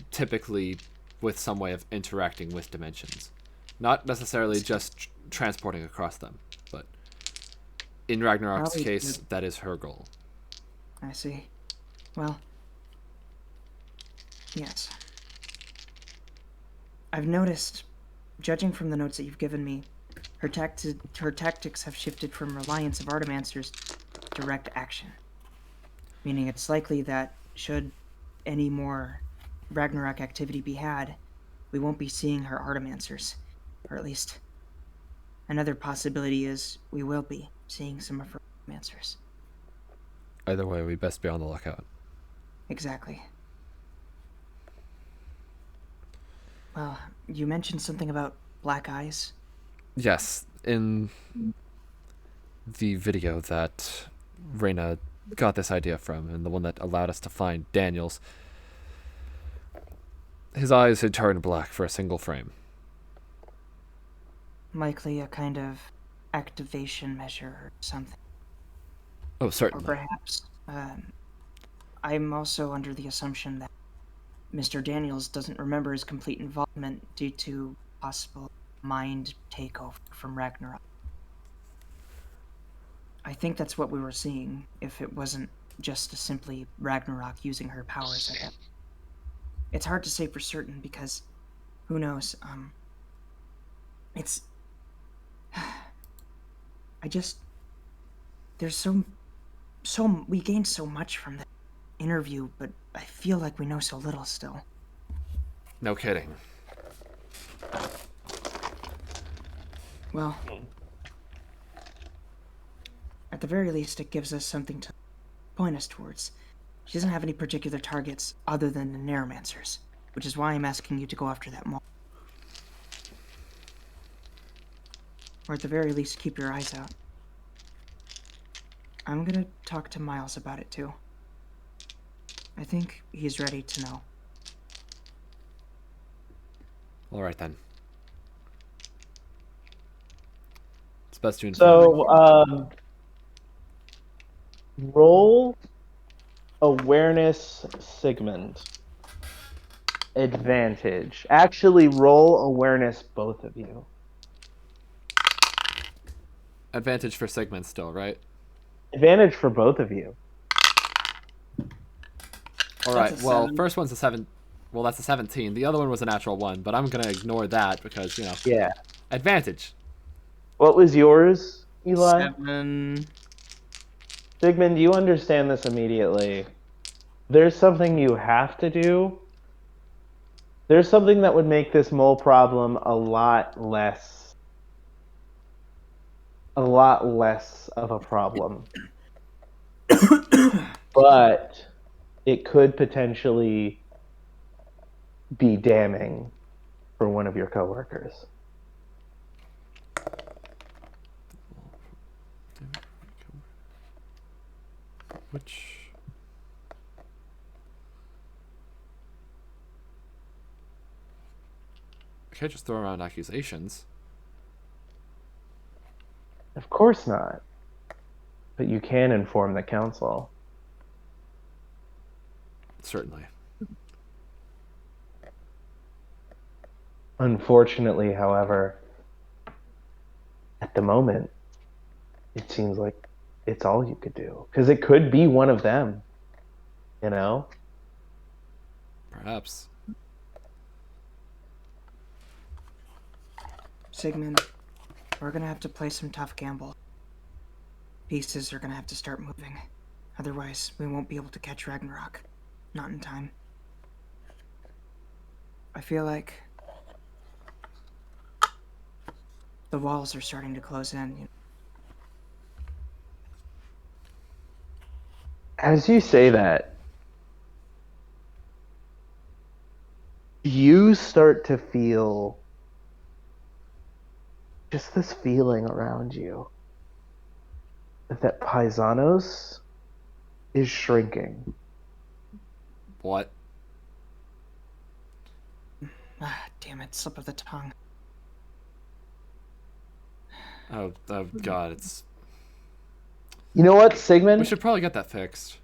typically with some way of interacting with dimensions. Not necessarily just transporting across them, but in Ragnarok's case, that is her goal. I see. Well, yes. I've noticed, judging from the notes that you've given me, her tactics have shifted from reliance of Artimancers to direct action. Meaning it's likely that should any more Ragnarok activity be had, we won't be seeing her Artimancers. Or at least, another possibility is we will be seeing some of her Artimancers. Either way, we best be on the lookout. Exactly. Well, you mentioned something about black eyes. Yes, in the video that Reyna got this idea from, and the one that allowed us to find Daniel's, his eyes had turned black for a single frame. Likely a kind of activation measure or something. Oh, certainly. Or perhaps, I'm also under the assumption that Mr. Daniels doesn't remember his complete involvement due to possible mind takeover from Ragnarok. I think that's what we were seeing, if it wasn't just simply Ragnarok using her powers at it. It's hard to say for certain because, who knows, we gained so much from the interview, but I feel like we know so little still. No kidding. Well, at the very least, it gives us something to point us towards. She doesn't have any particular targets other than the Narramancers, which is why I'm asking you to go after that mole. Or at the very least, keep your eyes out. I'm gonna talk to Miles about it too. I think he's ready to know. All right then. It's best to inform. So, roll awareness, Sigmund. Advantage. Actually, roll awareness, both of you. Advantage for Sigmund still, right? Advantage for both of you. All right. That's a Well, 7. first one's a 7. Well, that's a 17. The other one was a natural 1, but I'm gonna ignore that because Yeah. advantage. What was yours, Eli? 7. Sigmund, you understand this immediately. There's something you have to do. There's something that would make this mole problem a lot less of a problem. But it could potentially be damning for one of your coworkers. Which... I can't just throw around accusations. Of course not. But you can inform the council. Certainly. Unfortunately, however, at the moment, it seems like it's all you could do. Because it could be one of them. You know? Perhaps. Sigmund, we're gonna have to play some tough gamble. Pieces are gonna have to start moving. Otherwise, we won't be able to catch Ragnarok. Not in time. I feel like the walls are starting to close in. As you say that, you start to feel just this feeling around you that Pie-zanos is shrinking. What? Ah, damn it, slip of the tongue. Oh God, it's... You know what, We Sigmund? should probably get that fixed.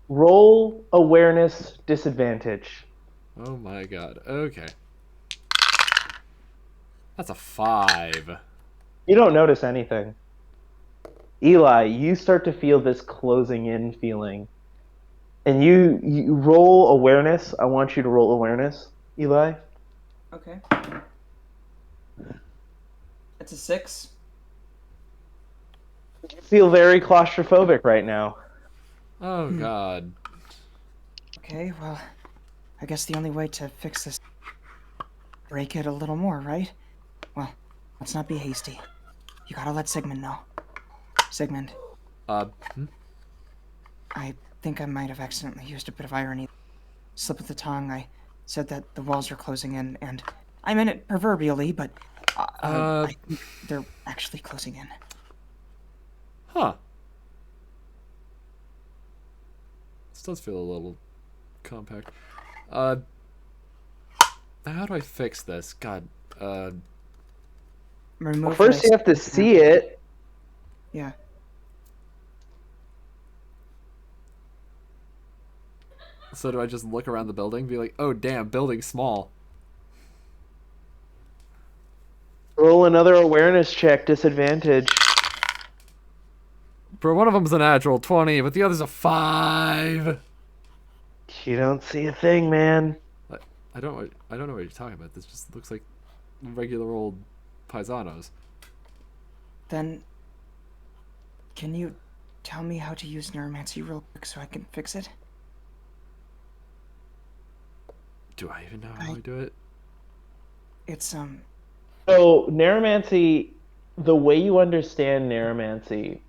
Roll awareness disadvantage. Oh my God. Okay. That's a 5. You don't notice anything. Eli, you start to feel this closing in feeling. And you roll awareness. I want you to roll awareness, Eli. Okay. It's a 6. You feel very claustrophobic right now. Oh God. Okay, well, I guess the only way to fix this... break it a little more, right? Well, let's not be hasty. You gotta let Sigmund know. Sigmund, Hmm? I think I might have accidentally used a bit of irony. Slip of the tongue, I said that the walls are closing in, and I meant it proverbially, but I think they're actually closing in. Huh. This does feel a little compact. How do I fix this? God, Remove Well, first you what I have to said. see it. Yeah. so do I just look around the building, be like, oh damn, building's small. Roll another awareness check, disadvantage. Bro, one of them's a natural 20, but the other's a 5. You don't see a thing, man. I don't know what you're talking about. This just looks like regular old Pie-zanos. Then, can you tell me how to use Narramancy real quick so I can fix it? Do I even know how I do it? It's, So, Narramancy, the way you understand Narramancy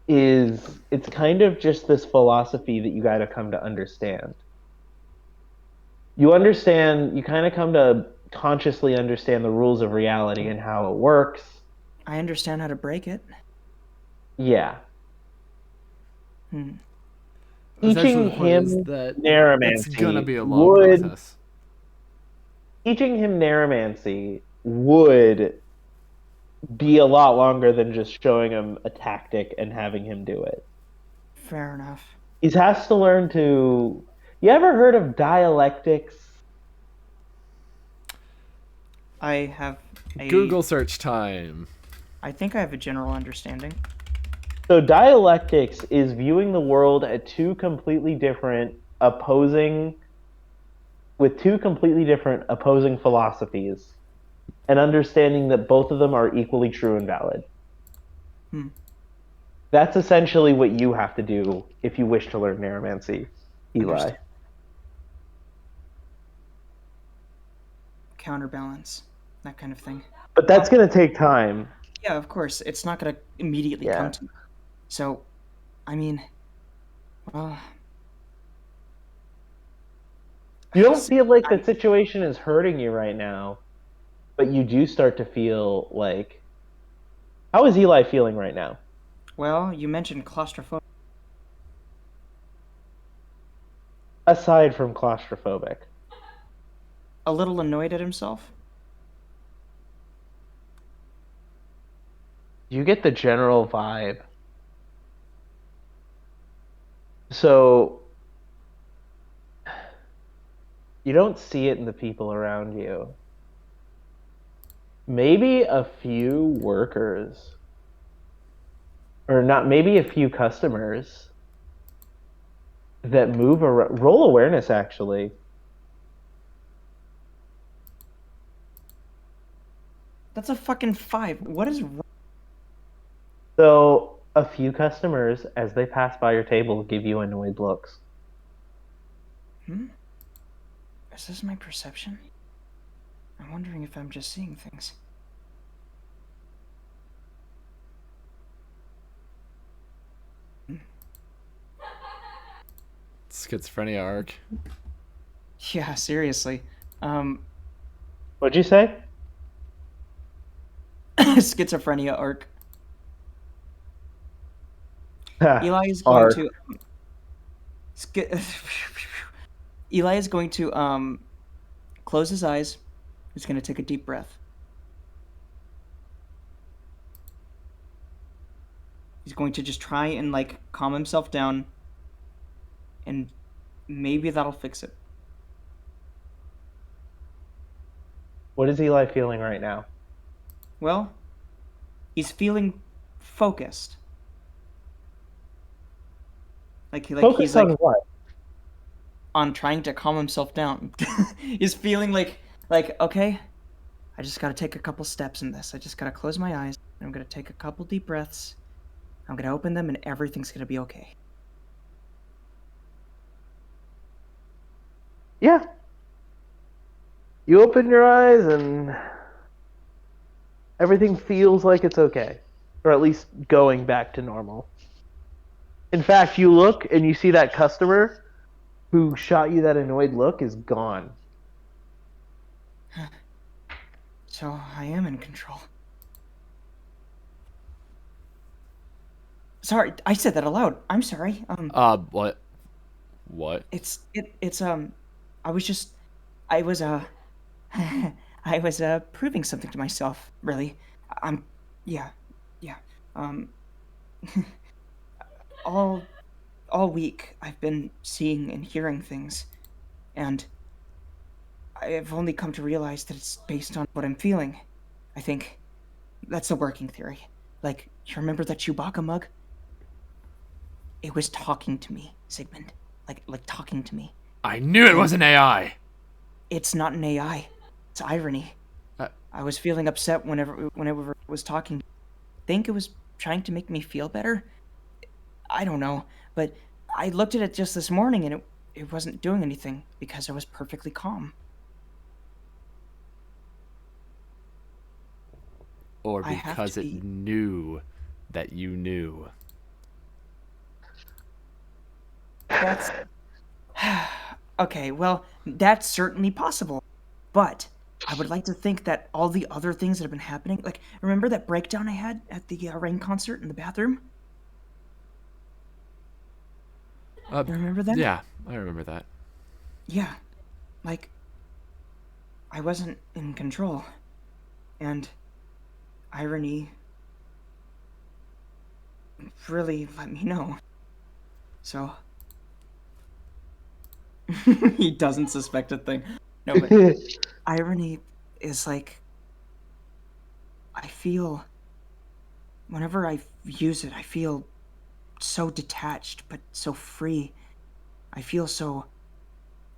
is it's kind of just this philosophy that you got to come to understand. You kind of come to consciously understand the rules of reality and how it works. I understand how to break it. Yeah. Essentially, Teaching the point is him that Narramancy it's gonna be a long process. Teaching him Narramancy would be a lot longer than just showing him a tactic and having him do it. Fair enough. He has to learn to... You ever heard of dialectics? I have a... Google search time. I think I have a general understanding. So dialectics is viewing the world at two completely different opposing philosophies and understanding that both of them are equally true and valid. That's essentially what you have to do if you wish to learn Narramancy, Eli. Understood. Counterbalance, that kind of thing. But that's going to take time. Yeah, of course. It's not going to immediately come to me. So, I mean, well... You don't feel like the situation is hurting you right now, but you do start to feel like... How is Eli feeling right now? Well, you mentioned claustrophobia. aside from claustrophobic. A little annoyed at himself? You get the general vibe. So you don't see it in the people around you. Maybe a few workers, or not, maybe a few customers that move around. Roll awareness, actually. That's a fucking 5. What is wrong? So a few customers, as they pass by your table, give you annoyed looks. Is this my perception? I'm wondering if I'm just seeing things. Schizophrenia arc. Yeah, seriously. What'd you say? Schizophrenia arc. Eli is going Arc. to Eli is going to close his eyes. He's going to take a deep breath. He's going to just try and like calm himself down, and maybe that'll fix it. What is Eli feeling right now? Well, he's feeling focused. Focus He's on like what? on trying to calm himself down. He's feeling like okay, I just got to take a couple steps in this. I just got to close my eyes. And I'm going to take a couple deep breaths. I'm going to open them and everything's going to be okay. Yeah. You open your eyes and everything feels like it's okay. Or at least going back to normal. In fact, you look and you see that customer who shot you that annoyed look is gone. So I am in control. Sorry, I said that aloud. I'm sorry. What? What? It's I was just I was I was proving something to myself, really. I'm yeah. Yeah. Um all all week I've been seeing and hearing things, and I've only come to realize that it's based on what I'm feeling. I think that's the working theory. Like, you remember that Chewbacca mug? It was talking to me, Sigmund. Like talking to me. I knew it was an AI. It's not an AI. It's irony. I was feeling upset whenever it was talking. I think it was trying to make me feel better. I don't know, but I looked at it just this morning and it wasn't doing anything because I was perfectly calm. Or I have because to it be... knew that you knew. That's... Okay, well, that's certainly possible. But I would like to think that all the other things that have been happening... Like, remember that breakdown I had at the Rain concert in the bathroom? You remember that? Yeah, I remember that. Yeah. Like, I wasn't in control. And irony really let me know. So... He doesn't suspect a thing. No, but irony is like... I feel... Whenever I use it, I feel so detached, but so free. I feel so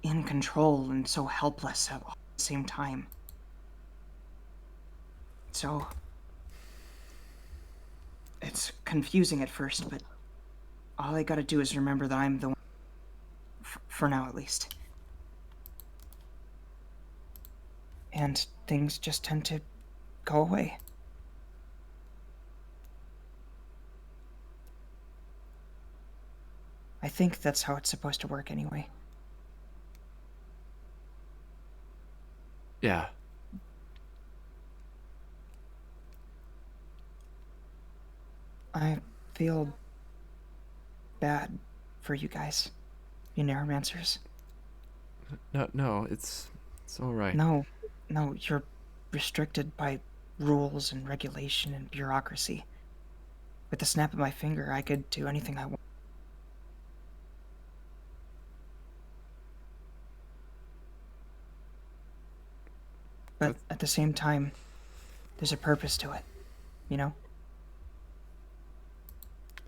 in control and so helpless at the same time. So... It's confusing at first, but all I gotta do is remember that I'm the one. For now, at least. And things just tend to go away. I think that's how it's supposed to work anyway. Yeah. I feel bad for you guys, you Narramancers. No, it's all right. No, you're restricted by rules and regulation and bureaucracy. With the snap of my finger, I could do anything I want. But at the same time, there's a purpose to it, you know?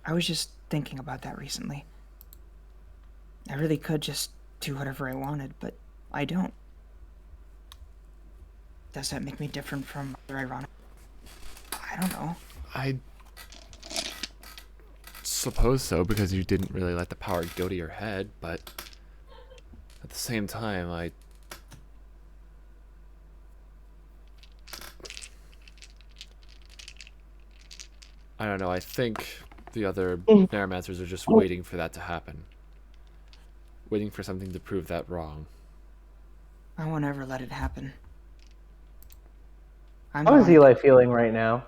I was just thinking about that recently. I really could just do whatever I wanted, but I don't. Does that make me different from other ironic? I don't know. I suppose so, because you didn't really let the power go to your head, but at the same time, I don't know, I think the other Narramancers are just waiting for that to happen. Waiting for something to prove that wrong. I won't ever let it happen. How is Eli feeling right now?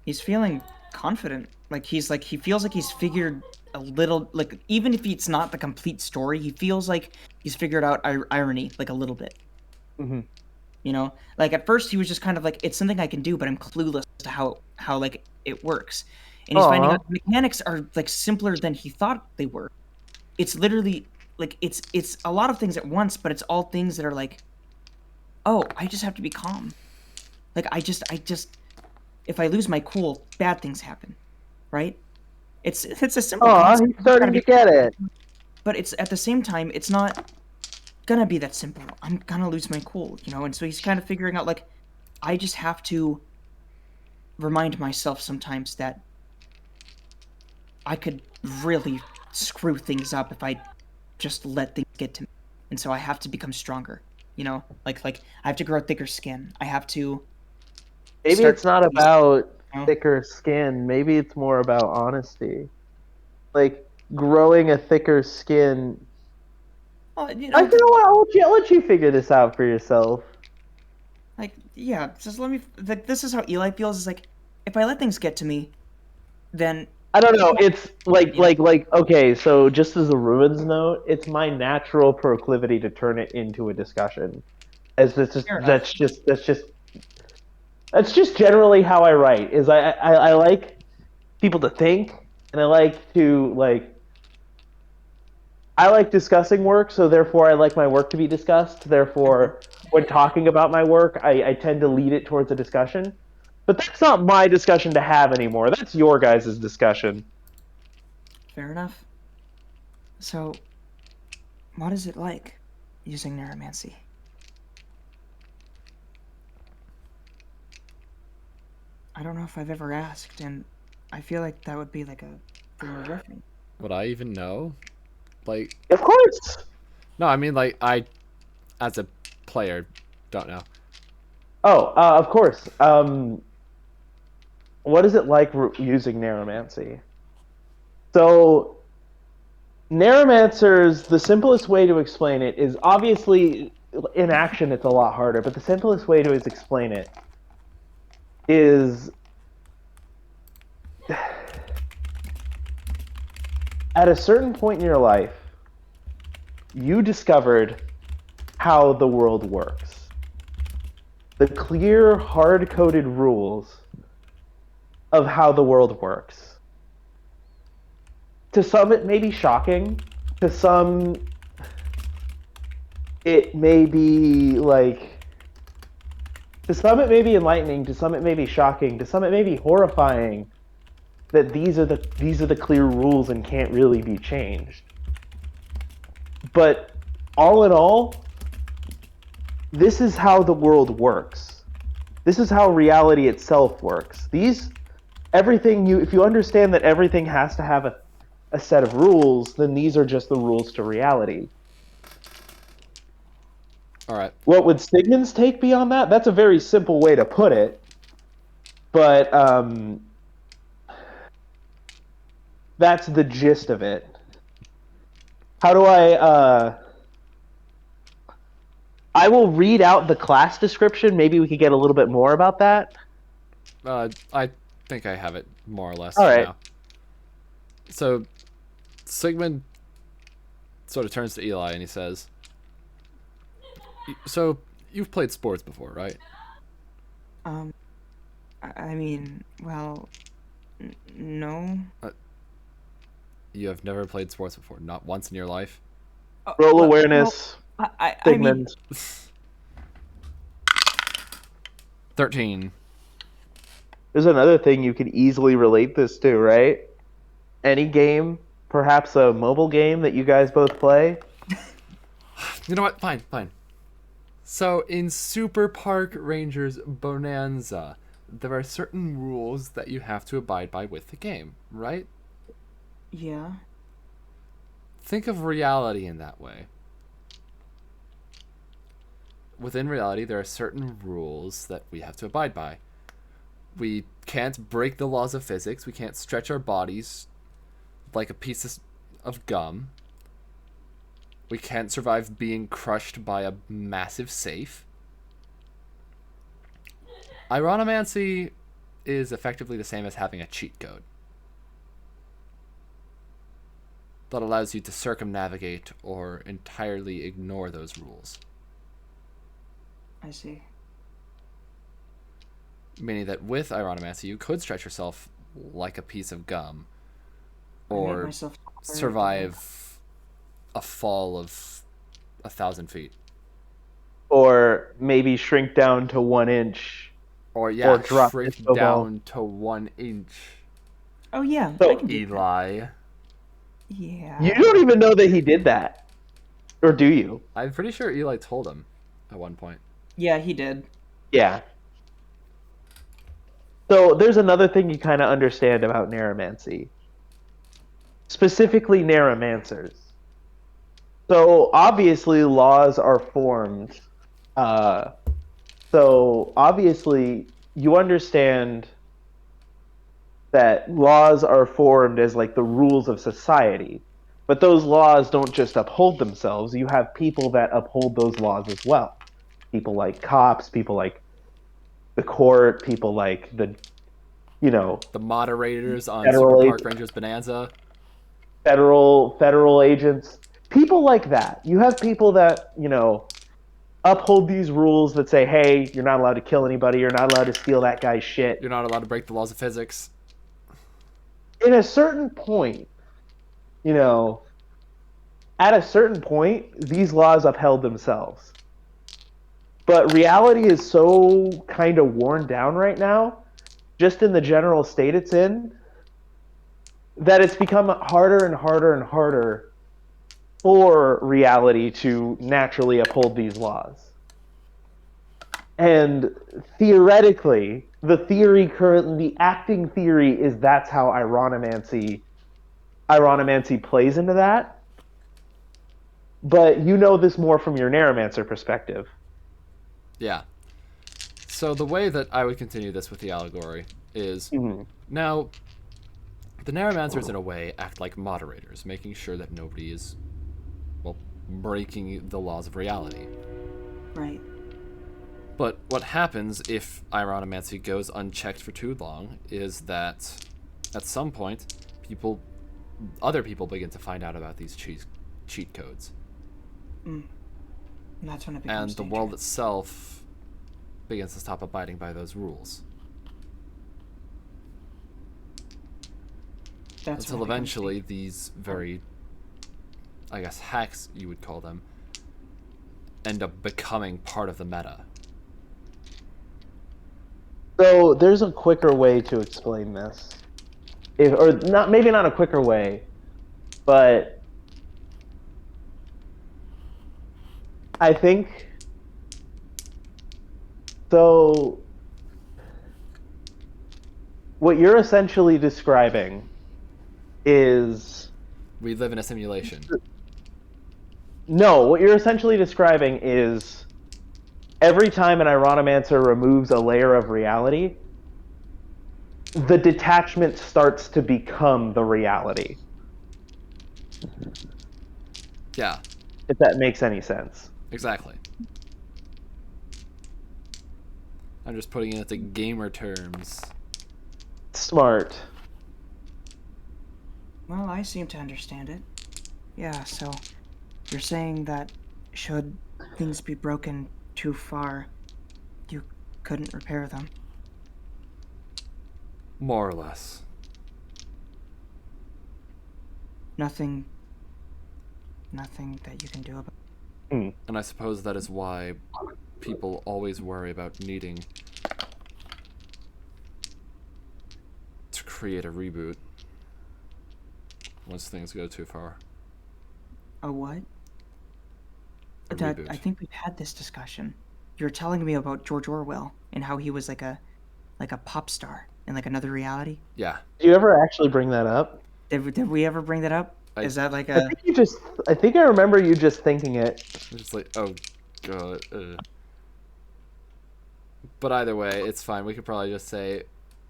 He's feeling confident. He feels like he's figured a little, like, even if it's not the complete story, he feels like he's figured out irony, like, a little bit. Mm-hmm. You know? Like, at first he was just kind of like, it's something I can do, but I'm clueless as to how like, it works. And he's finding out the mechanics are, like, simpler than he thought they were. It's literally, like, it's a lot of things at once, but it's all things that are like, oh, I just have to be calm. Like, I just, if I lose my cool, bad things happen, right? It's a simple concept. He's starting to get it. But it's, at the same time, it's not gonna be that simple. I'm gonna lose my cool, you know? And so he's kind of figuring out, like, I just have to remind myself sometimes that I could really screw things up if I just let things get to me. And so I have to become stronger, you know? Like I have to grow thicker skin. I have to... Maybe it's not about thicker skin. Maybe it's more about honesty. Like, growing a thicker skin... You know, I'll let you figure this out for yourself. Like, yeah, just let me... Like, this is how Eli feels. Is like, if I let things get to me, then... I don't know. It's like okay. So just as a ruins note, it's my natural proclivity to turn it into a discussion. That's just generally how I write. Is I like people to think, and I like discussing work. So therefore, I like my work to be discussed. Therefore, when talking about my work, I tend to lead it towards a discussion. But that's not my discussion to have anymore. That's your guys' discussion. Fair enough. So, what is it like using Narramancy? I don't know if I've ever asked, and I feel like that would be like a thing of reference. Would I even know? Like... Of course! No, I mean, like, I, as a player, don't know. Oh, of course. What is it like using Narramancy? So, Narramancers, the simplest way to explain it is, obviously, in action it's a lot harder, but the simplest way to explain it is, at a certain point in your life, you discovered how the world works. The clear, hard-coded rules of how the world works. To some, it may be shocking. To some, it may be like... To some, it may be enlightening. To some, it may be shocking. To some, it may be horrifying that these are the clear rules and can't really be changed. But all in all, this is how the world works. This is how reality itself works. If you understand that everything has to have a set of rules, then these are just the rules to reality. All right. What would Sigmund's take be on that? That's a very simple way to put it. But that's the gist of it. How do I will read out the class description. Maybe we could get a little bit more about that. I think I have it more or less. All right. Now. So, Sigmund sort of turns to Eli and he says, So you've played sports before, right? I mean, well, no. You have never played sports before, not once in your life. Roll Well, awareness, I mean, Sigmund. 13. There's another thing you could easily relate this to, right? Any game, perhaps a mobile game that you guys both play. You know what? Fine. So in Super Park Rangers Bonanza, there are certain rules that you have to abide by with the game, right? yeah. Think of reality in that way. Within reality, there are certain rules that we have to abide by. We can't break the laws of physics. We can't stretch our bodies like a piece of gum. We can't survive being crushed by a massive safe. Ironimancy is effectively the same as having a cheat code that allows you to circumnavigate or entirely ignore those rules. I see. Meaning that with Ironimancy, you could stretch yourself like a piece of gum, I made or myself survive a fall of 1,000 feet. Or maybe shrink down to 1 inch. Or drop shrink disco ball. down to 1 inch. Oh yeah, So, I can do that. Eli. Yeah. You don't even know that he did that. Or do you? I'm pretty sure Eli told him at one point. Yeah, he did. Yeah. So there's another thing you kind of understand about Narramancy. Specifically Narramancers. So obviously laws are formed. So obviously you understand that laws are formed as like the rules of society. But those laws don't just uphold themselves. You have people that uphold those laws as well. People like cops, people like the court, people like the moderators on Federal Super Park agent. Rangers Bonanza. federal agents, people like that. You have people that, uphold these rules that say, hey, you're not allowed to kill anybody, you're not allowed to steal that guy's shit. You're not allowed to break the laws of physics. In a certain point, at a certain point, these laws upheld themselves. But reality is so kind of worn down right now, just in the general state it's in, that it's become harder and harder and harder for reality to naturally uphold these laws. And theoretically, the acting theory is that's how Ironimancy plays into that. But you know this more from your Narramancer perspective. Yeah. So the way that I would continue this with the allegory is, now, the Narramancers in a way act like moderators, making sure that nobody is, breaking the laws of reality. Right. But what happens if Ironimancy goes unchecked for too long is that at some point, other people begin to find out about these cheat codes. And that's when it And becomes the world itself begins to stop abiding by those rules. Until eventually these very, I guess, hacks, you would call them, end up becoming part of the meta. So there's a quicker way to explain this. Maybe not a quicker way, but I think so. What you're essentially describing is... We live in a simulation. No, what you're essentially describing is every time an Ironimancer removes a layer of reality, the detachment starts to become the reality. Yeah. If that makes any sense. Exactly. I'm just putting it into gamer terms. Smart. Well, I seem to understand it. Yeah, so you're saying that should things be broken too far, you couldn't repair them. More or less. Nothing that you can do about it. And I suppose that is why people always worry about needing to create a reboot once things go too far. A what? A That, reboot. I think we've had this discussion. You were telling me about George Orwell and how he was like a pop star in like another reality. Yeah. Do you ever actually bring that up? Did we ever bring that up? Is that like I think I remember you just thinking it. I'm just like, oh god. But either way, it's fine. We could probably just say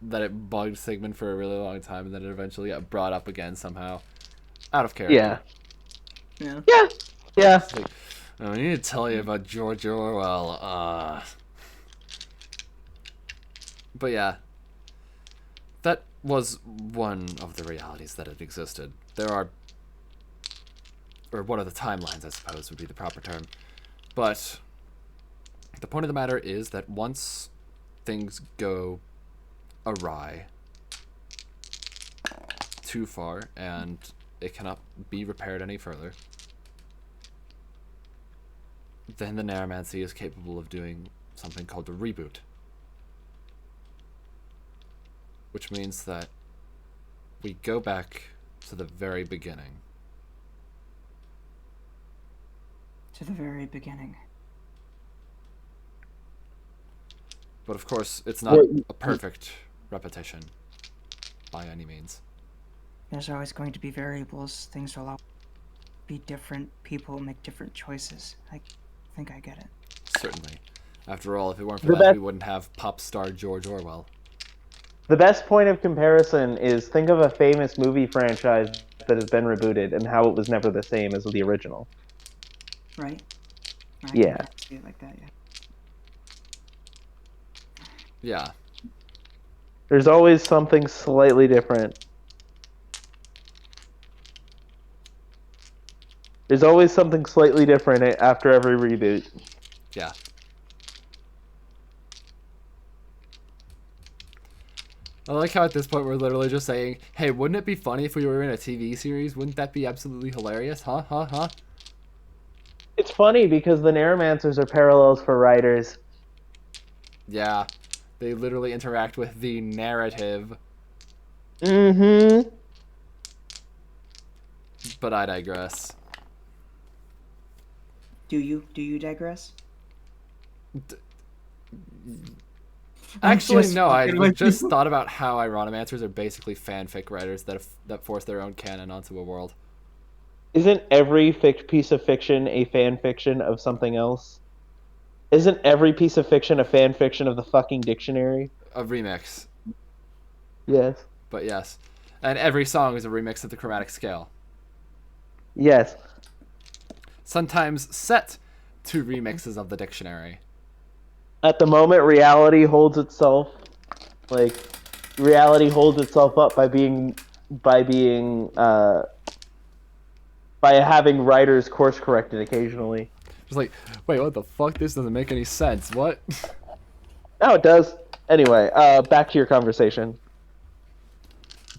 that it bugged Sigmund for a really long time and then it eventually got brought up again somehow. Out of character. Yeah. Yeah. Yeah. Yeah. It's like, oh, I need to tell you about George Orwell. But yeah. That was one of the realities that had existed. There are... Or one of the timelines, I suppose, would be the proper term. But the point of the matter is that once things go awry too far and it cannot be repaired any further, then the Narramancy is capable of doing something called a reboot. Which means that we go back to the very beginning. To the very beginning. But of course, it's not a perfect repetition by any means. There's always going to be variables. Things will always be different. People make different choices. I think I get it. Certainly. After all, if it weren't for that, we wouldn't have pop star George Orwell. The best point of comparison is think of a famous movie franchise that has been rebooted and how it was never the same as the original. Right? Yeah. I can see it like that, yeah. Yeah. There's always something slightly different. There's always something slightly different after every reboot. Yeah. I like how at this point we're literally just saying, hey, wouldn't it be funny if we were in a TV series? Wouldn't that be absolutely hilarious? Huh? It's funny because the Narramancers are parallels for writers. Yeah. They literally interact with the narrative. Mm-hmm. But I digress. Do you digress? Actually, just no. I fucking with just you. thought about how Ironimancers are basically fanfic writers that force their own canon onto a world. Isn't every piece of fiction a fan fiction of something else? Isn't every piece of fiction a fan fiction of the fucking dictionary? A remix. Yes. But yes. And every song is a remix of the chromatic scale. Yes. Sometimes set to remixes of the dictionary. At the moment, reality holds itself up by having writers course corrected occasionally. Just like, wait, what the fuck? This doesn't make any sense. What? No, it does. Anyway, back to your conversation.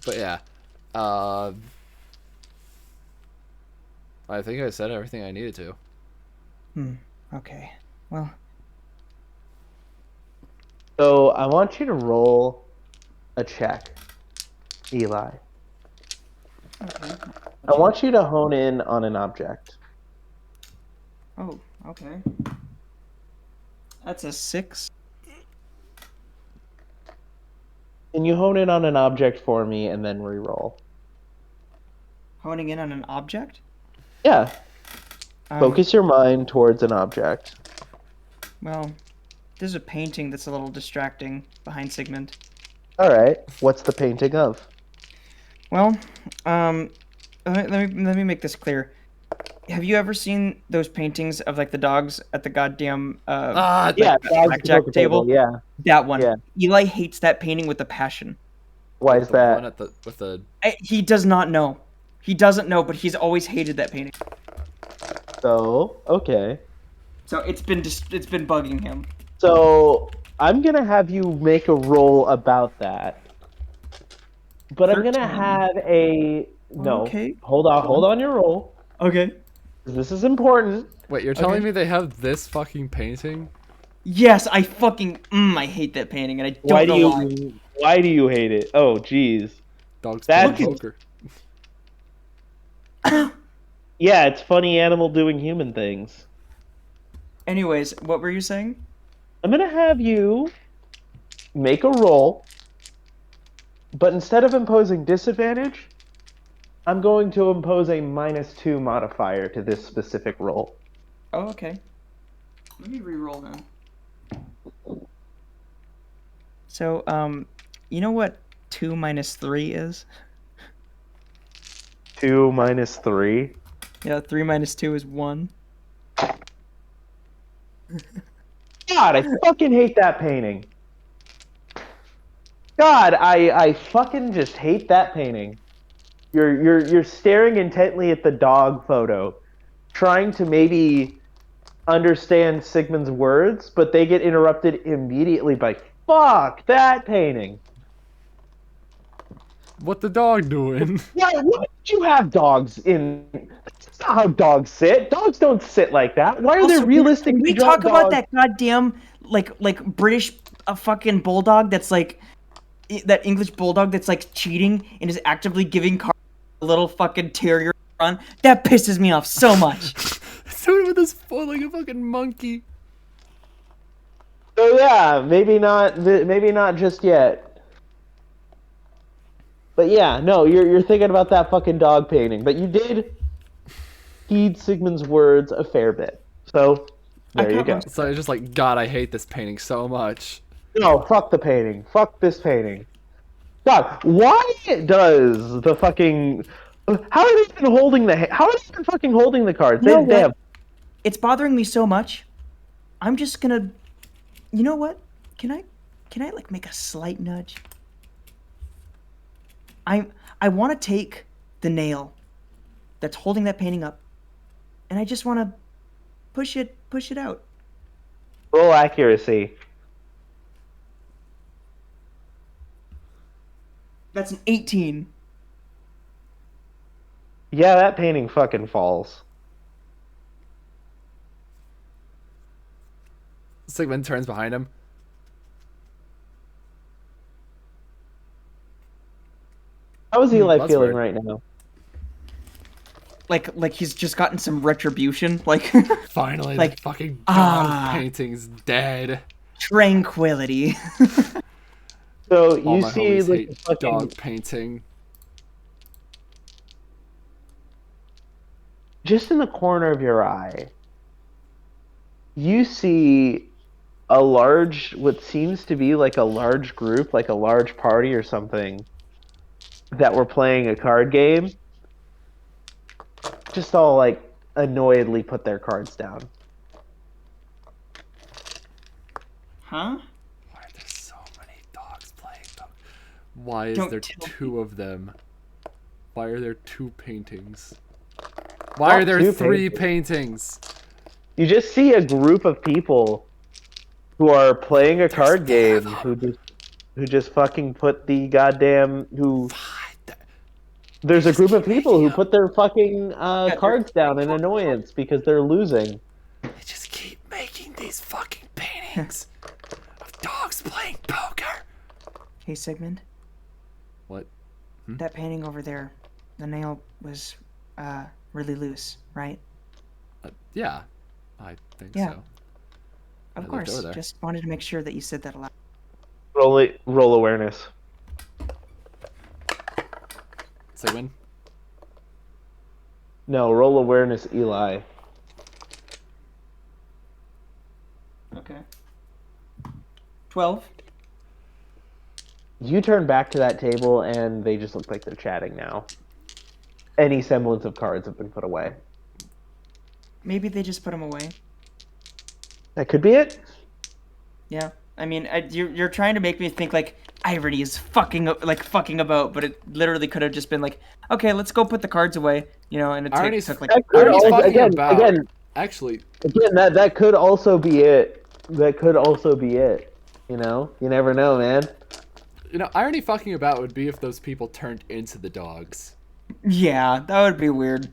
But yeah. I think I said everything I needed to. Okay. Well, So I want you to roll a check, Eli. okay. I want you to hone in on an object. Oh, okay. That's a 6. Can you hone in on an object for me and then re-roll? Honing in on an object? Yeah. Focus your mind towards an object. Well, there's a painting that's a little distracting behind Sigmund. All right. What's the painting of? Well, let me make this clear. Have you ever seen those paintings of like the dogs at the goddamn Yeah, blackjack table? Yeah. That one. Yeah. Eli hates that painting with a passion. Why is The one that? with the He does not know. He doesn't know, but he's always hated that painting. So, okay. So it's been bugging him. So I'm gonna have you make a roll about that. But I'm gonna 13. have a no. Okay. Hold on your roll. Okay. This is important. Wait, you're telling me they have this fucking painting? Yes, I fucking I hate that painting, and I don't know why. Why do you hate it? Oh, jeez. Dogs That's- playing poker. Yeah, it's funny animal doing human things. Anyways, what were you saying? I'm gonna have you make a roll, but instead of imposing disadvantage, I'm going to impose a -2 modifier to this specific roll. Oh, okay. Let me re-roll then. So, you know what 2 minus 3 is? 2 minus 3. Yeah, 3 minus 2 is 1. God, I fucking hate that painting. God, I fucking just hate that painting. You're staring intently at the dog photo, trying to maybe understand Sigmund's words, but they get interrupted immediately by fuck that painting. What the dog doing? Why would you have dogs in? That's not how dogs sit. Dogs don't sit like that. Why are there realistically we drawn talk about dogs? that goddamn like British fucking bulldog that's like that English bulldog that's like cheating and is actively giving cards a little fucking terrier run? That pisses me off so much. Someone with his foot like a fucking monkey. So yeah, maybe not just yet. But yeah, no, you're thinking about that fucking dog painting. But you did heed Sigmund's words a fair bit. So there you go. So it's just like, God, I hate this painting so much. No, fuck the painting. Fuck this painting. God, why does the fucking... How are they even holding the... How are they even fucking holding the cards? You know They have... It's bothering me so much. I'm just gonna... You know what? Can I like make a slight nudge? I want to take the nail that's holding that painting up, and I just want to push it out. Roll accuracy. That's an 18. Yeah, that painting fucking falls. Sigmund turns behind him. How is Eli That's feeling weird. right now? Like he's just gotten some retribution. Like Finally, Like, the fucking dog painting's dead. tranquility. So All you my see homies like hate fucking... dog painting. Just in the corner of your eye, you see a large, what seems to be like a large group, like a large party or something, that were playing a card game, just all like annoyedly put their cards down. Huh? Why are there so many dogs playing poker? Why is Don't there tell two of them? Why are there two paintings? Why are Not there two three paintings? You just see a group of people who are playing a card four game of them. who just fucking put the goddamn who. What? There's a group of keep people who making put their fucking they're- cards down in annoyance because they're losing. They just keep making these fucking paintings of dogs playing poker. Hey Sigmund, What? that painting over there, the nail was really loose, right? Yeah, I think Yeah. so. Of Yeah, course. they're there. Just wanted to make sure that you said that aloud. Roll awareness. Sigmund? No, roll awareness, Eli. Okay. 12. You turn back to that table and they just look like they're chatting now. Any semblance of cards have been put away. Maybe they just put them away. That could be it. Yeah. I mean, you're trying to make me think like irony is fucking about, but it literally could have just been like, okay, let's go put the cards away, you know, and it Irony's- took like. That could Irony's also, fucking about. again, Actually, Again, that could also be it. That could also be it. You know, you never know, man. irony fucking about would be if those people turned into the dogs. Yeah, that would be weird.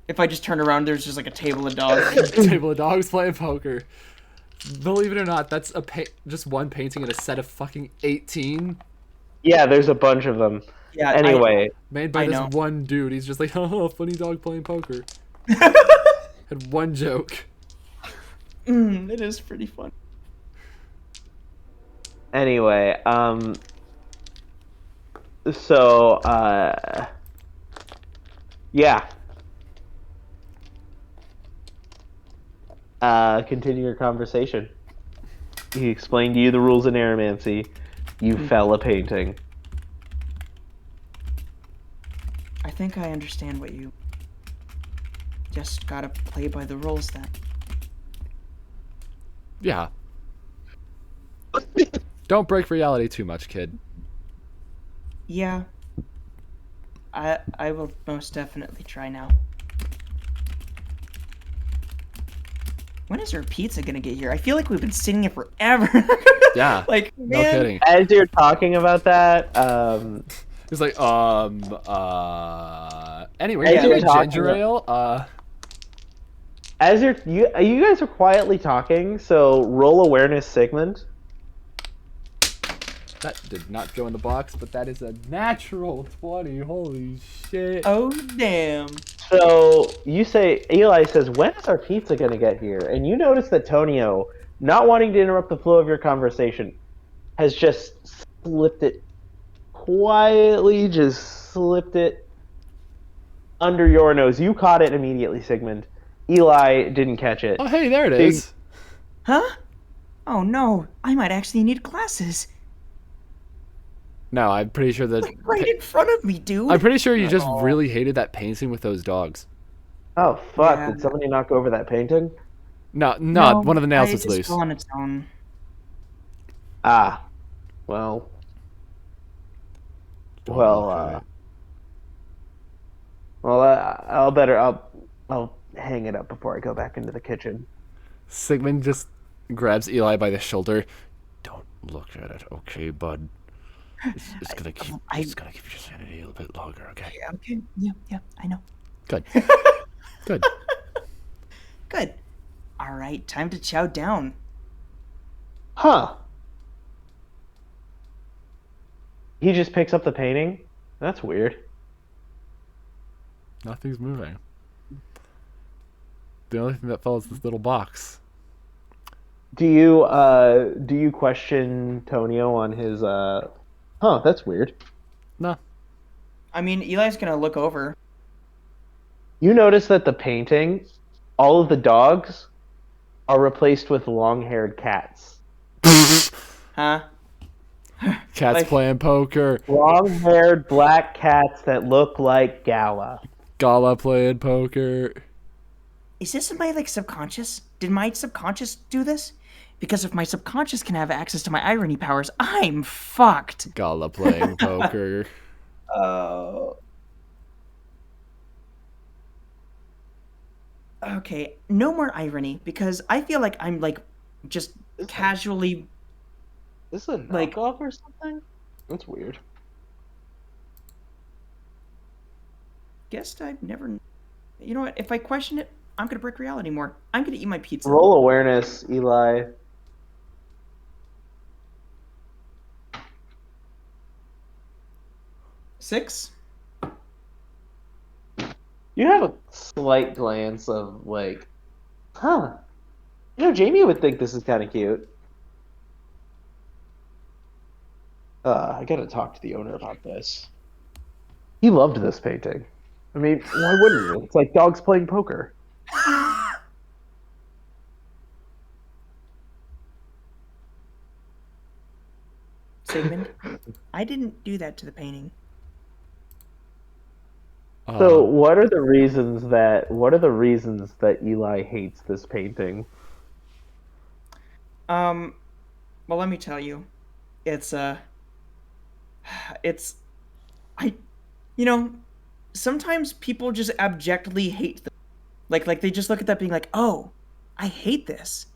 If I just turned around, there's just like a table of dogs. Table of dogs playing poker. Believe it or not, that's just one painting in a set of fucking 18 Yeah, there's a bunch of them. Yeah. Anyway, made by I this know. one dude. He's just like, oh, funny dog playing poker. Had one joke. It is pretty fun. anyway, so yeah. Continue your conversation. He explained to you the rules of Narramancy. You fell a painting. I think I understand what you... Just gotta play by the rules then. Yeah. Don't break reality too much, kid. Yeah. I will most definitely try now. When is our pizza gonna get here? I feel like we've been sitting here forever. Yeah. Like, No man. kidding. As you're talking about that, He's like, anyway, Hey, can you you're make talking ginger about- ale? as you guys are quietly talking, so roll awareness, Sigmund. That did not go in the box, but that is a natural 20. Holy shit. Oh, damn. So Eli says, when is our pizza gonna get here? And you notice that Tonio, not wanting to interrupt the flow of your conversation, has just slipped it quietly, under your nose. You caught it immediately, Sigmund. Eli didn't catch it. Oh, hey, there it is. Huh? Oh, no. I might actually need glasses. No, I'm pretty sure that... Like, right in front of me, dude. I'm pretty sure you just Oh. really hated that painting with those dogs. Oh, fuck. Yeah. Did somebody knock over that painting? No, one of the nails I is just loose. fell on its own. Ah. Well, Don't Well, look at it. I'll hang it up before I go back into the kitchen. Sigmund just grabs Eli by the shoulder. Don't look at it, okay, bud? It's gonna keep your sanity a little bit longer, okay? Yeah, okay. Yeah, I know. Good. Good. Good. All right, time to chow down. Huh. He just picks up the painting? That's weird. Nothing's moving. The only thing that fell is this little box. Do you question Tonio on his Huh, that's weird. No. I mean, Eli's gonna look over. You notice that the painting, all of the dogs are replaced with long-haired cats. Huh? Cat's Like- playing poker. Long-haired black cats that look like Gala. Gala playing poker. Is this in my, like, subconscious? Did my subconscious do this? Because if my subconscious can have access to my irony powers, I'm fucked. Gala playing poker. Oh. Okay, no more irony, because I feel like I'm, like, just casually... Is this a Like- knockoff or something? That's weird. Guessed I've never... You know what? If I question it, I'm gonna break reality more. I'm gonna eat my pizza. Roll awareness, Eli. Six? You have a slight glance of like, huh. Jamie would think this is kind of cute. I gotta talk to the owner about this. He loved this painting. I mean, why wouldn't you? It's like dogs playing poker. Sigmund, I didn't do that to the painting. So, what are the reasons that Eli hates this painting? Well, let me tell you. It's, sometimes people just abjectly hate them. Like they just look at that being like, oh, I hate this,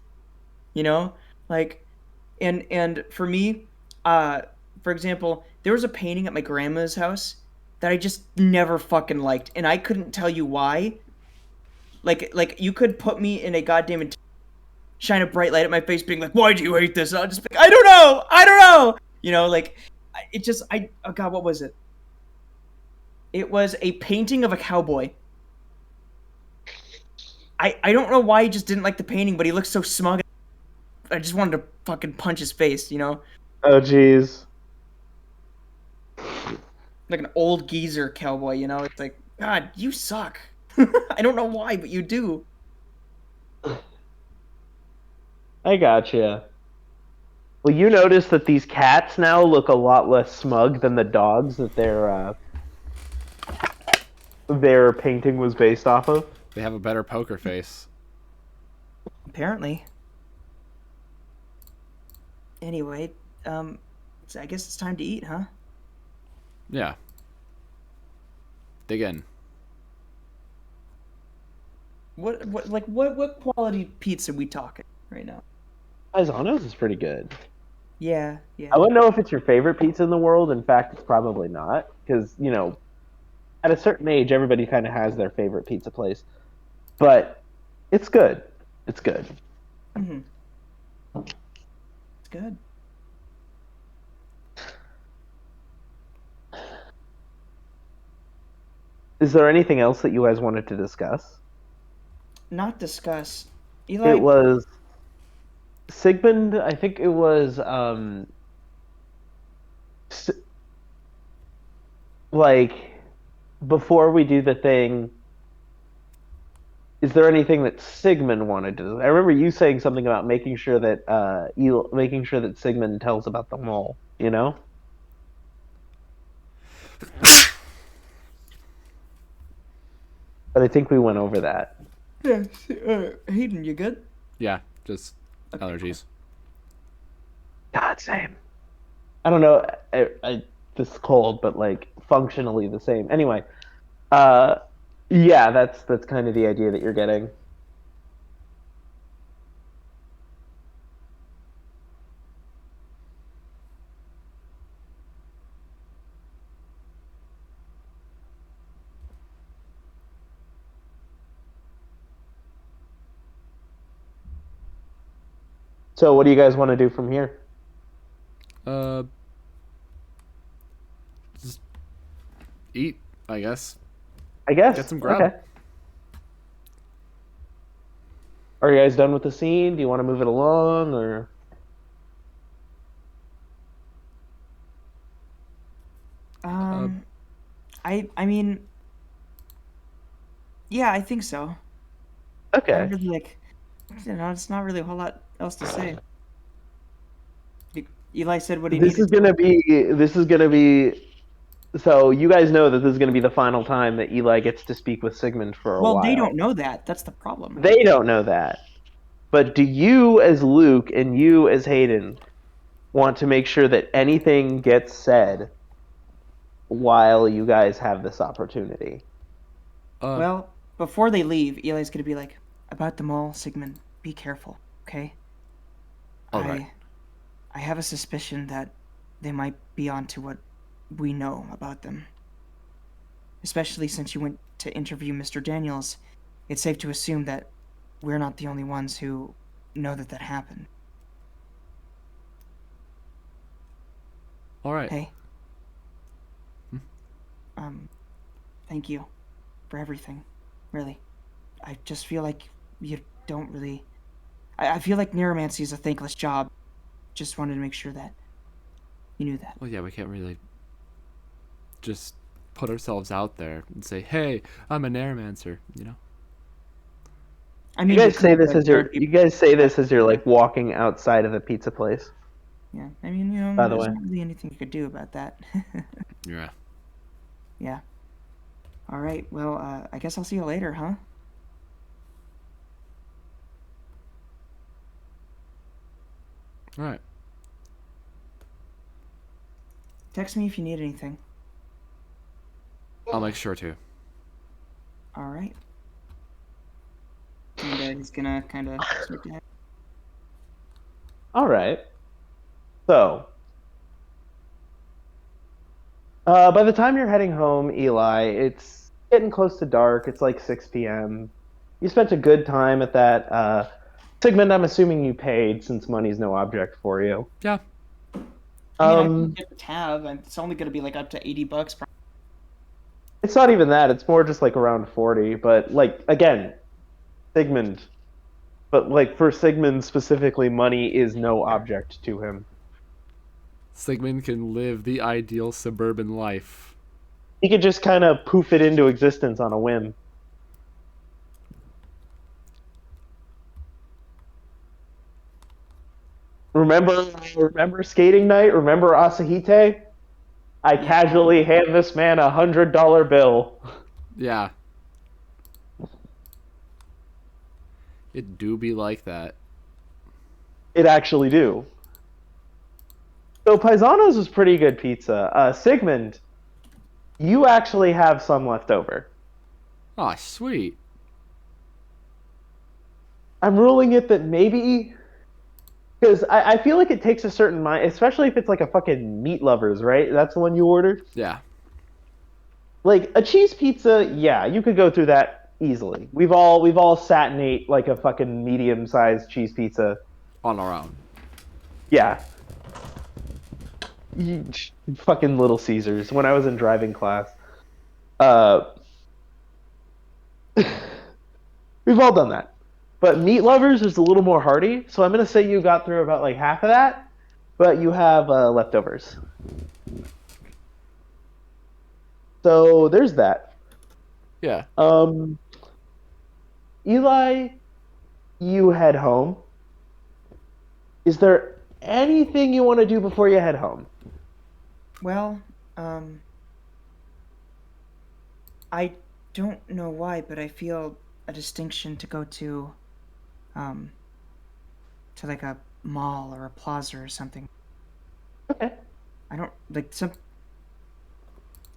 you know, like, and for me, for example, there was a painting at my grandma's house that I just never fucking liked, and I couldn't tell you why. Like you could put me in a goddamn shine a bright light at my face, being like, "Why do you hate this?" And I'll just be like, I don't know. You know, like it just, oh god, what was it? It was a painting of a cowboy. I don't know why he just didn't like the painting, but he looked so smug. I just wanted to fucking punch his face, you know, Oh, jeez. like an old geezer cowboy. You know, it's like, God, you suck. I don't know why, but you do. I gotcha. Well, you notice that these cats now look a lot less smug than the dogs that their painting was based off of. They have a better poker face. Apparently. Anyway, so I guess it's time to eat, huh? Yeah. Dig in. What quality pizza are we talking right now? Pie-zano's is pretty good. Yeah. I wouldn't know if it's your favorite pizza in the world. In fact, it's probably not. Because, you know, at a certain age, everybody kind of has their favorite pizza place. But it's good. It's good. Mm-hmm. It's good. Is there anything else that you guys wanted to discuss? Not discuss. Eli. It was Sigmund. I think it was S- like before we do the thing. Is there anything that Sigmund wanted to? I remember you saying something about making sure that making sure that Sigmund tells about the mole. You know. But I think we went over that. Yeah. Hayden, you good? Yeah, just allergies. God, same. I don't know. This is cold, but like functionally the same. Anyway, uh, yeah, that's kind of the idea that you're getting. So, what do you guys want to do from here? Just eat, I guess. I guess. Get some grub. Okay. Are you guys done with the scene? Do you want to move it along, or? I mean, yeah, I think so. I don't Okay. really like, you know, it's not really a whole lot else to say. Eli said what he This needed is gonna be. This is gonna be. So you guys know that this is gonna be the final time that Eli gets to speak with Sigmund for a Well, they while. don't know that. That's the problem. They don't know that. But do you, as Luke, and you, as Hayden, want to make sure that anything gets said while you guys have this opportunity? Well, before they leave, Eli's gonna be like, about the mall, Sigmund, be careful, okay? All right. I have a suspicion that they might be onto what we know about them. Especially since you went to interview Mr. Daniels, it's safe to assume that we're not the only ones who know that happened. All right. Hey. Thank you for everything. Really. I just feel like you don't really... I feel like Narramancy is a thankless job. Just wanted to make sure that you knew that. Well, yeah, we can't really just put ourselves out there and say, "Hey, I'm a Narramancer," you know. I mean, You guys we say could, this like, as you're. third You people- guys say this as you're like walking outside of the pizza place. Yeah, I mean, you know, By the there's way. not really anything you could do about that. Yeah. Yeah. All right. Well, I guess I'll see you later, huh? All right. Text me if you need anything. I'll make sure to. All right. he's gonna kind of start to. All right. So, by the time you're heading home, Eli, it's getting close to dark. It's like 6 p.m. You spent a good time at that. Sigmund, I'm assuming you paid since money's no object for you. Yeah. I mean, I can get the tab, and it's only gonna be like up to $80. It's not even that. It's more just like around 40. But like again, Sigmund. But like for Sigmund specifically, money is no object to him. Sigmund can live the ideal suburban life. He could just kind of poof it into existence on a whim. Remember skating night? Remember Asahite? I casually hand this man $100 bill. Yeah. It do be like that. It actually do. So Pie-zano's is pretty good pizza. Sigmund, you actually have some left over. Oh, sweet. I'm ruling it that maybe... Because I feel like it takes a certain mind, especially if it's like a fucking meat lovers, right? That's the one you ordered? Yeah. Like, a cheese pizza, yeah, you could go through that easily. We've all sat and ate like a fucking medium-sized cheese pizza. On our own. Yeah. Fucking Little Caesars when I was in driving class. We've all done that. But meat lovers is a little more hearty, so I'm going to say you got through about like half of that, but you have leftovers. So there's that. Yeah. Eli, you head home. Is there anything you want to do before you head home? Well, I don't know why, but I feel a distinction to go to like a mall or a plaza or something. Okay. I don't like some.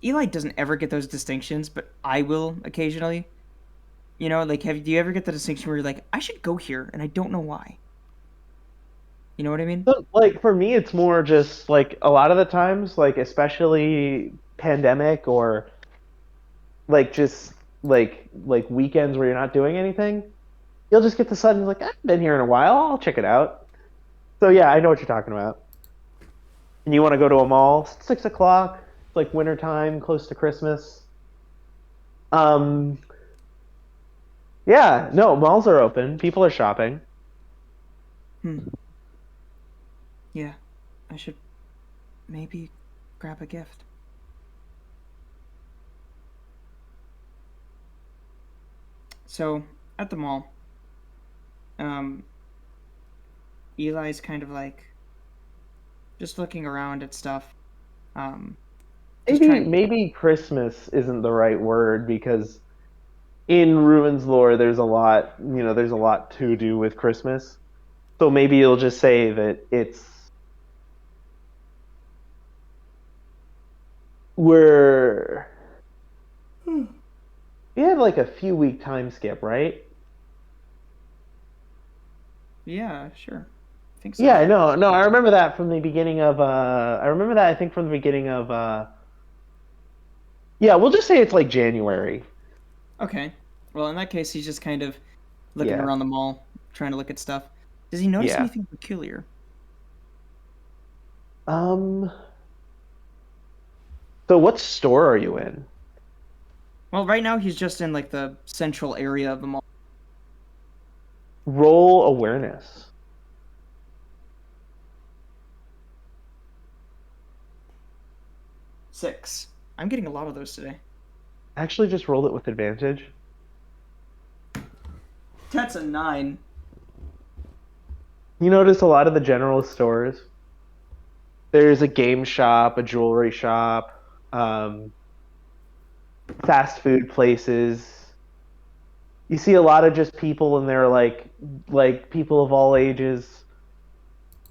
Eli doesn't ever get those distinctions, but I will occasionally. You know, like, do you ever get the distinction where you're like, I should go here, and I don't know why? You know what I mean? So, like, for me, it's more just like a lot of the times, like especially pandemic or like just like weekends where you're not doing anything, you'll just get the sudden like, I've been here in a while, I'll check it out. So yeah, I know what you're talking about. And you want to go to a mall? It's 6 o'clock. It's like wintertime, close to Christmas. Yeah, no, malls are open. People are shopping. Yeah, I should maybe grab a gift. So, at the mall, Eli's kind of like just looking around at stuff. Maybe Christmas isn't the right word because in Ruins lore there's a lot, there's a lot to do with Christmas. So maybe you'll just say that we had like a few week time skip, right? Yeah, sure. I think so. Yeah, no, I remember that from the beginning of I think from the beginning of yeah, we'll just say it's like January. Okay. Well, in that case, he's just kind of looking Yeah. around the mall, trying to look at stuff. Does he notice Yeah. anything peculiar? So what store are you in? Well, right now he's just in like the central area of the mall. Roll awareness. Six. I'm getting a lot of those today. Actually just rolled it with advantage. That's a 9. You notice a lot of the general stores. There's a game shop, a jewelry shop, fast food places. You see a lot of just people and they're like people of all ages,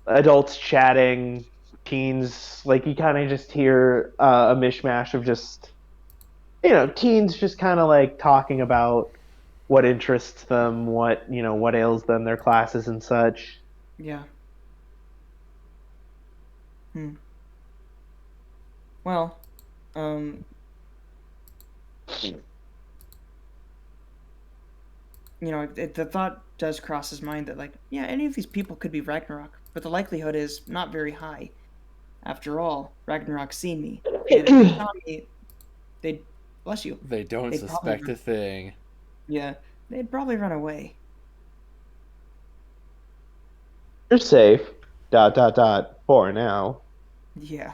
adults chatting, teens. Like you kind of just hear a mishmash of just, teens just kind of like talking about what interests them, what ails them, their classes and such. Yeah. Well, the thought does cross his mind that, like, yeah, any of these people could be Ragnarok, but the likelihood is not very high. After all, Ragnarok's seen me, and if they saw me, they'd bless you. They don't They'd suspect probably, a thing. yeah, they'd probably run away. You're safe. ... For now. Yeah.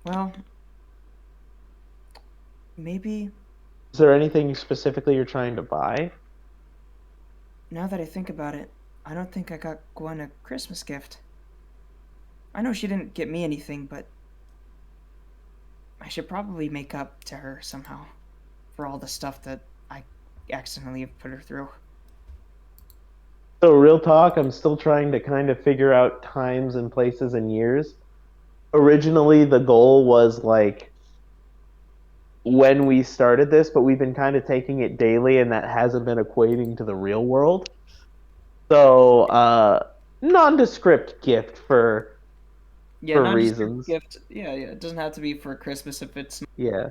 Well, maybe Is there anything specifically you're trying to buy? now that I think about it, I don't think I got Gwen a Christmas gift. I know she didn't get me anything, but I should probably make up to her somehow for all the stuff that I accidentally have put her through. So, real talk, I'm still trying to kind of figure out times and places and years. Originally, the goal was like when we started this, but we've been kind of taking it daily, and that hasn't been equating to the real world. So, nondescript gift Yeah, for not just a reasons. gift. Yeah, yeah. It doesn't have to be for Christmas if it's Yeah.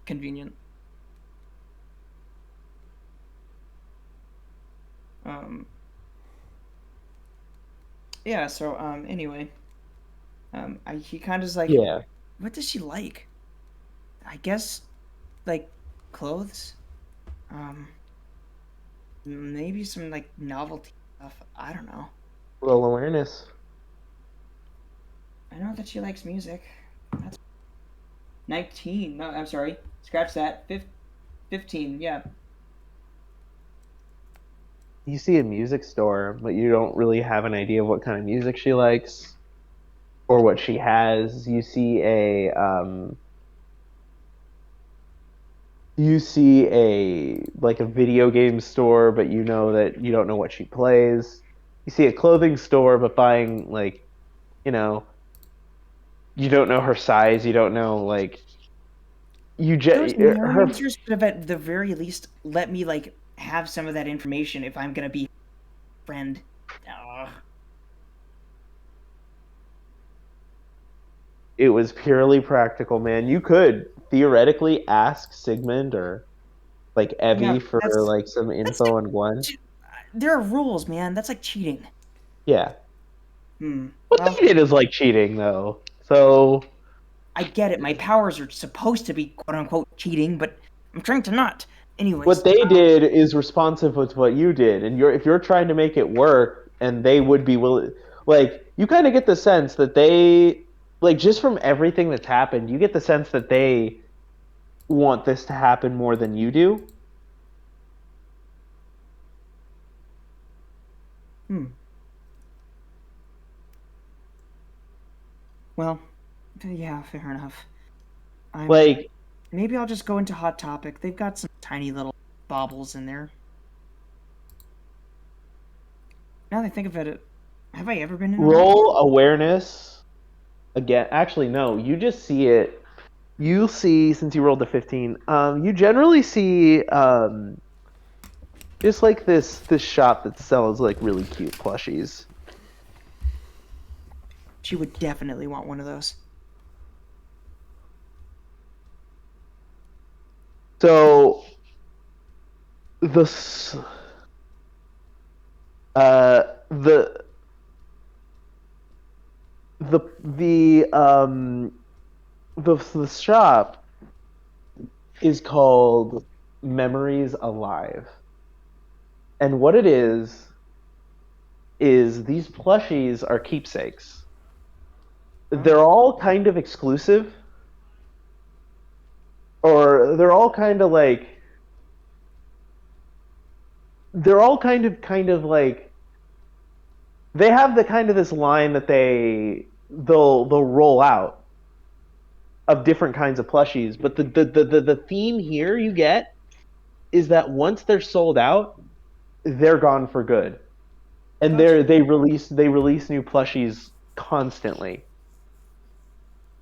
convenient. Um. Yeah. So Anyway, he kind of is like, Yeah. what does she like? I guess, like, clothes. Um. Maybe some like novelty stuff. I don't know. Little awareness. I know that she likes music. That's 19. No, I'm sorry. Scratch that. 15. Yeah. You see a music store, but you don't really have an idea of what kind of music she likes or what she has. You see a like a video game store, but you know that you don't know what she plays. You see a clothing store, but buying like, you know, you don't know her size. You don't know like Those her. Narramancers should have at the very least let me like have some of that information if I'm gonna be a friend. Ugh. It was purely practical, man. You could theoretically ask Sigmund or like Yeah, Evie for that's like some that's info on Gwen. like there are rules, man. That's like cheating. Yeah. What Well, they did is like cheating, though. So I get it. My powers are supposed to be quote unquote cheating, but I'm trying to not. what Anyways, they did is responsive with what you did, and if you're trying to make it work, and they would be willing, like you kind of get the sense that they, like just from everything that's happened, you get the sense that they want this to happen more than you do. well, yeah, fair enough. Like, Maybe I'll just go into Hot Topic. They've got some tiny little baubles in there. Now that I think of it, have I ever been in a hot roll awareness again. Actually, no. You just see it. You see, since you rolled a 15, you generally see just like this shop that sells like really cute plushies. She would definitely want one of those. So the s- the the the shop is called Memories Alive, and what it is these plushies are keepsakes. They're all kind of exclusive, or they're all kind of like they have the kind of this line that they'll roll out of different kinds of plushies, but the theme here you get is that once they're sold out, they're gone for good, and Gotcha. they release new plushies constantly.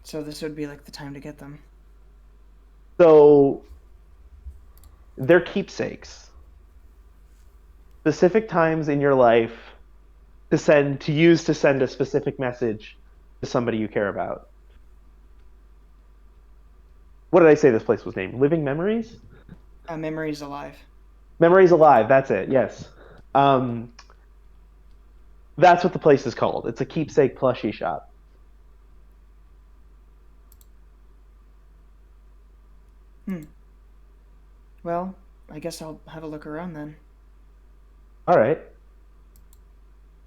So this would be like the time to get them. So They're keepsakes. Specific times in your life to use to send a specific message to somebody you care about. What did I say this place was named? Living Memories? Memories alive. Memories Alive, that's it, yes. Um, that's what the place is called. It's a keepsake plushie shop. Well, I guess I'll have a look around then. All right.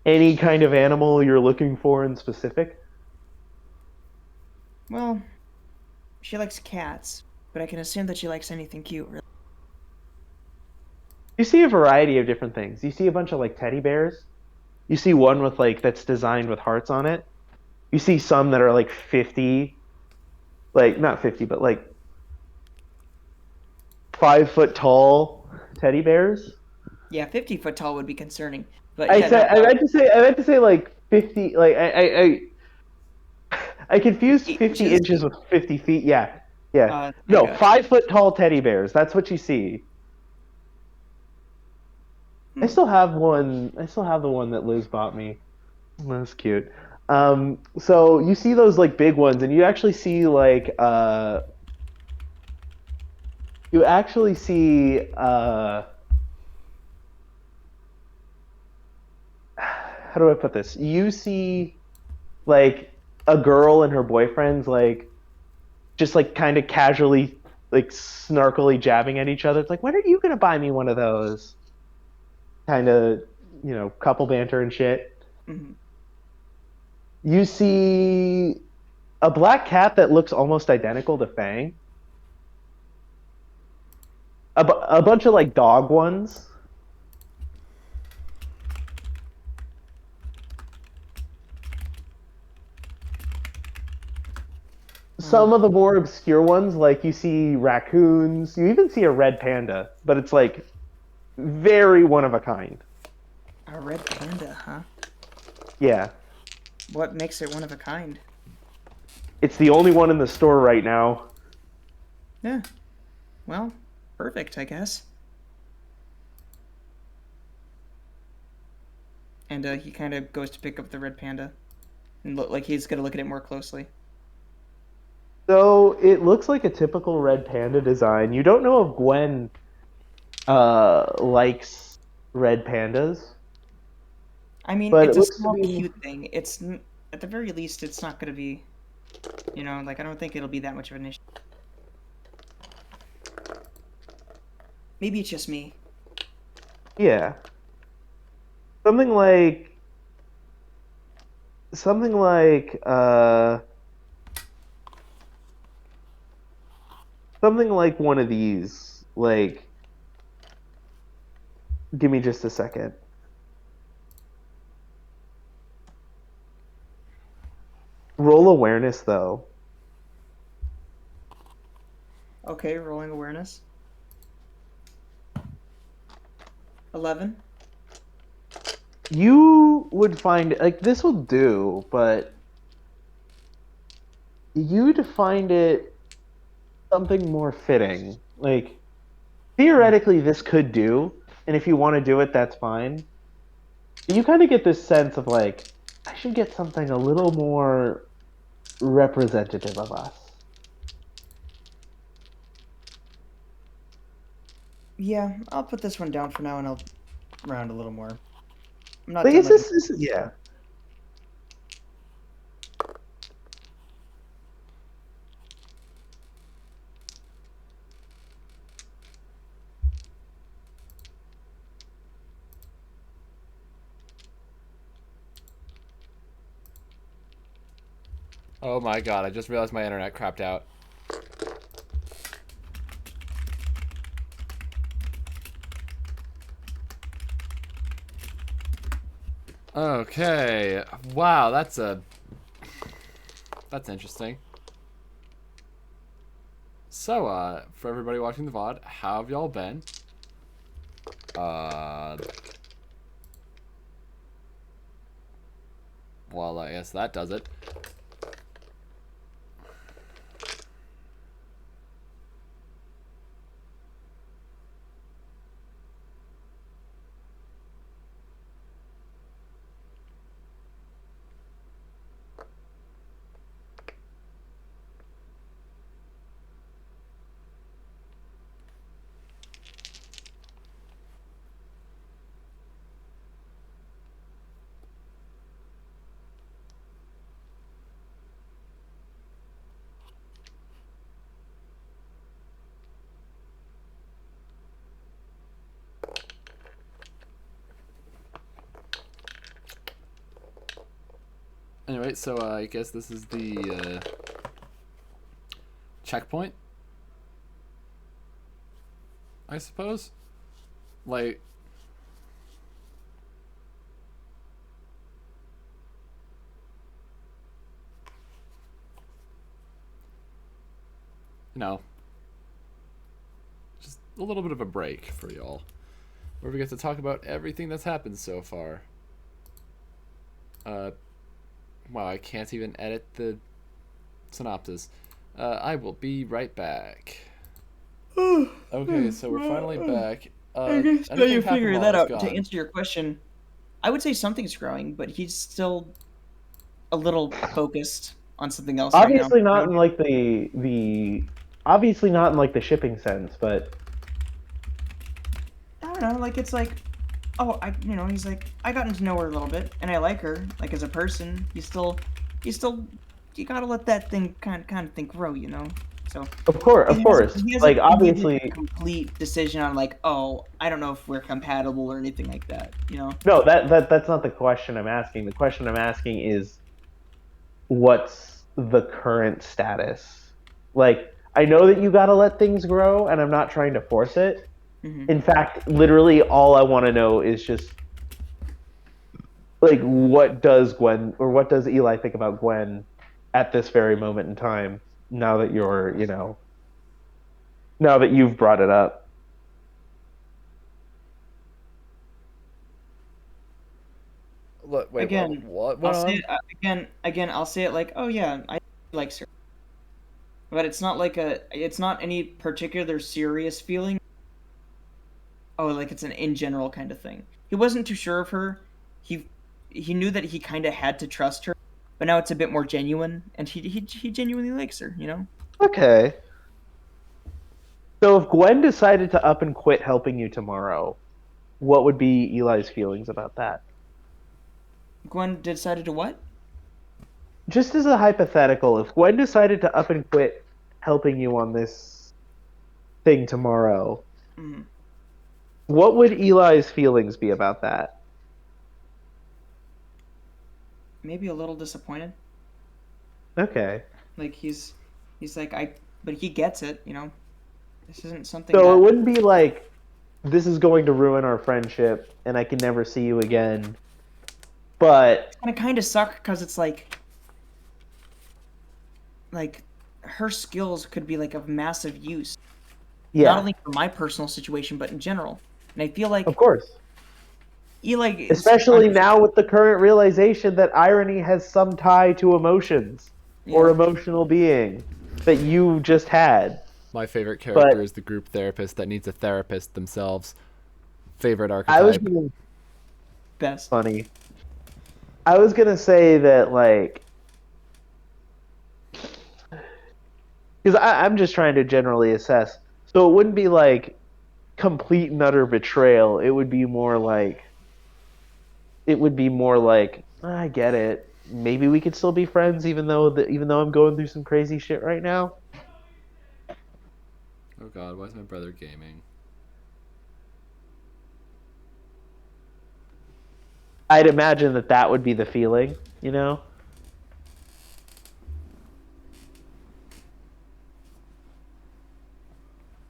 Any kind of animal you're looking for in specific? Well, she likes cats, but I can assume that she likes anything cute, really. You see a variety of different things. You see a bunch of like teddy bears. You see one with like that's designed with hearts on it. You see some that are like 50, like not 50, but like 5 foot tall teddy bears. Yeah, 50 foot tall would be concerning. But I yeah, said no, I meant to say like 50. Like I confused 50 inches. inches with 50 feet. Yeah, yeah. I No, got 5 foot tall teddy bears. That's what you see. I Hmm. still have one. I still have the one that Liz bought me. That's cute. So you see those like big ones, and you actually see like you actually see how do I put this? You see like a girl and her boyfriend's like just like kind of casually like snarkily jabbing at each other. It's like, when are you gonna buy me one of those? Kind of, couple banter and shit. Mhm. You see a black cat that looks almost identical to Fang. A bunch of like dog ones. Hmm. Some of the more obscure ones, like you see raccoons. You even see a red panda, but it's like very one of a kind. A red panda, huh? Yeah, What makes it one of a kind? it's the only one in the store right now. Yeah. Well, perfect, I guess. And he kind of goes to pick up the red panda and look like he's gonna look at it more closely. So it looks like a typical red panda design. You don't know if Gwen likes red pandas, I mean, but it it's a looks to small, be. cute thing. At the very least, it's not gonna be, like I don't think it'll be that much of an issue. Maybe it's just me. Yeah, something like something like uh something like one of these. Like, give me just a second. Roll awareness though. Okay, rolling awareness. 11. You would find like this will do, but you'd find it something more fitting. Like, theoretically this could do, and if you want to do it, that's fine. But you kind of get this sense of like, I should get something a little more representative of us. Yeah, I'll put this one down for now, and I'll round a little more. I'm not Like, done it's looking. just yeah. Oh my god, I just realized my internet crapped out. Okay. Wow, that's interesting. So, for everybody watching the VOD, how have y'all been? Well, I guess that does it. Anyway, so I guess this is the checkpoint, I suppose. Like, you know, just a little bit of a break for y'all, where we get to talk about everything that's happened so far. Wow, I can't even edit the synopsis. I will be right back. Okay, so we're finally back. I guess anything you happened figure while that I was out. To gone? answer your question, I would say something's growing, but he's still a little focused on something else right now. Obviously not in like the obviously not in like the shipping sense, but I don't know, like it's like, oh, he's like, I gotten to know her a little bit, and I like her, like as a person. You gotta let that thing kind of thing grow, you know. So of course, he hasn't like made obviously, a complete decision on like, oh, I don't know if we're compatible or anything like that, you know. no, that's not the question I'm asking. The question I'm asking is, what's the current status? Like, I know that you gotta let things grow, and I'm not trying to force it. Mm-hmm. In fact, literally all I want to know is just like, what does Gwen or what does Eli think about Gwen at this very moment in time? Now that now that you've brought it up. Look, wait, Again, what? I'll say it, again. I'll say it like, oh yeah, I like her, but it's not like it's not any particular serious feeling. Oh, like it's an in general kind of thing. He wasn't too sure of her. He he knew that he kind of had to trust her, but now it's a bit more genuine, and he genuinely likes her. You know. Okay. So if Gwen decided to up and quit helping you tomorrow, what would be Eli's feelings about that? Gwen decided to what? Just as a hypothetical, if Gwen decided to up and quit helping you on this thing tomorrow, Mm. what would Eli's feelings be about that? Maybe a little disappointed. Okay. Like he's like but he gets it. You know, this isn't something So that. it wouldn't be like, this is going to ruin our friendship and I can never see you again. But It's gonna kind of suck because it's like her skills could be like of massive use, yeah, not only for my personal situation but in general. And I feel like of course. Eli is Especially now with the current realization that irony has some tie to emotions or yeah. emotional being that you just had. My favorite character But is the group therapist that needs a therapist themselves. Favorite I was archetype. being Best. funny. I was gonna say that, like, because I'm just trying to generally assess. So it wouldn't be like complete and utter betrayal. It would be more like, I get it. Maybe we could still be friends, even though I'm going through some crazy shit right now. Oh god, why is my brother gaming? I'd imagine that would be the feeling, you know?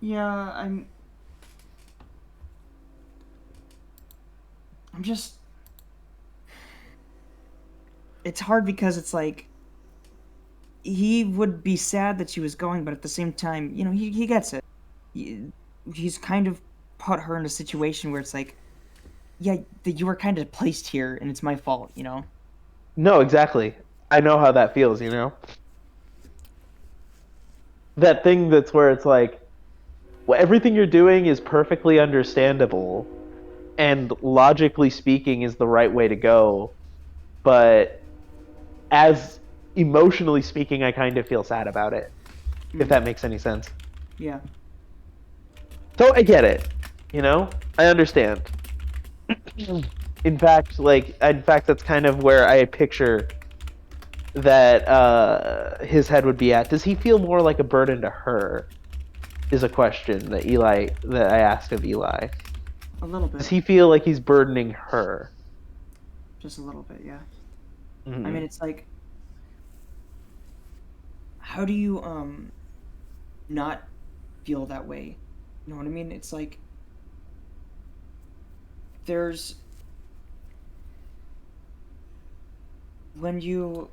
Yeah, I'm just. It's hard because it's like he would be sad that she was going, but at the same time, you know, he gets it. He's kind of put her in a situation where it's like, yeah, that you were kind of placed here, and it's my fault, you know. No, exactly. I know how that feels, you know? That thing that's where it's like, well, everything you're doing is perfectly understandable and logically speaking is the right way to go, but as emotionally speaking, I kind of feel sad about it, if that makes any sense. Yeah. So I get it, you know? I understand. In fact, that's kind of where I picture that his head would be at. Does he feel more like a burden to her? Is a question that I asked of Eli. A little bit. Does he feel like he's burdening her? Just a little bit, yeah. Mhm. I mean, it's like, how do you not feel that way? You know what I mean? It's like there's when you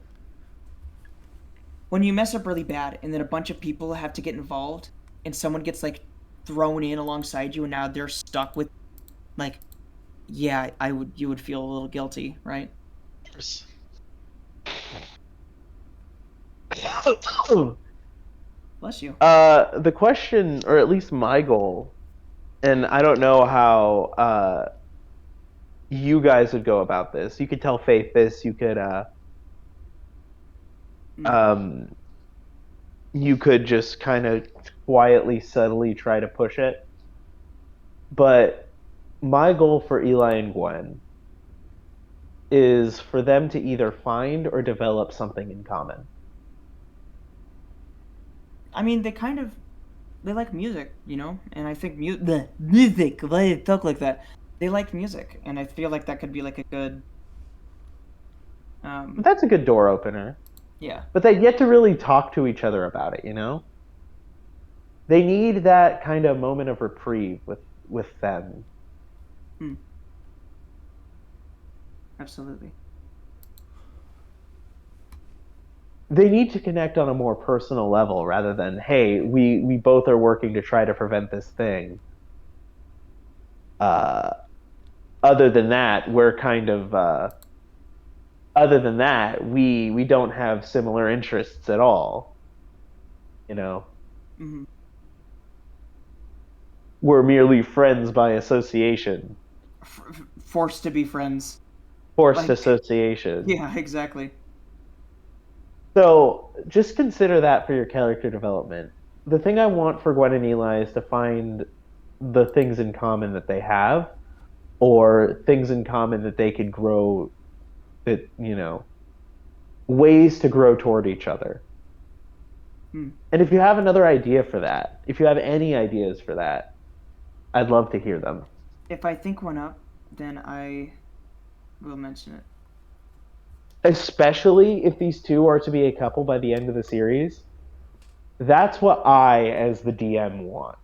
mess up really bad and then a bunch of people have to get involved and someone gets like thrown in alongside you and now they're stuck with like yeah, you would feel a little guilty, right? Bless you. The question, or at least my goal, and I don't know how you guys would go about this. You could tell Faith this. Mm. Um, you could just kind of quietly, subtly try to push it. But my goal for Eli and Gwen is for them to either find or develop something in common. I mean, they like music, you know, and I think the music. Why do you talk like that? They like music, and I feel like that could be like a good, That's a good door opener. yeah. But they get to really talk to each other about it, you know? They need that kind of moment of reprieve with them. Hmm. Absolutely. They need to connect on a more personal level rather than, hey, we both are working to try to prevent this thing. Uh, other than that, we're kind of other than that, we don't have similar interests at all. You know, Hmm. we're merely friends by association, Forced to be friends. forced Like, association. yeah, exactly. So just consider that for your character development. The thing I want for Gwen and Eli is to find the things in common that they have, or things in common that they could grow, that, ways to grow toward each other. Hmm. And if you have another idea for that, if you have any ideas for that, I'd love to hear them. If I think one up, then I will mention it. Especially if these two are to be a couple by the end of the series. That's what I, as the DM, want.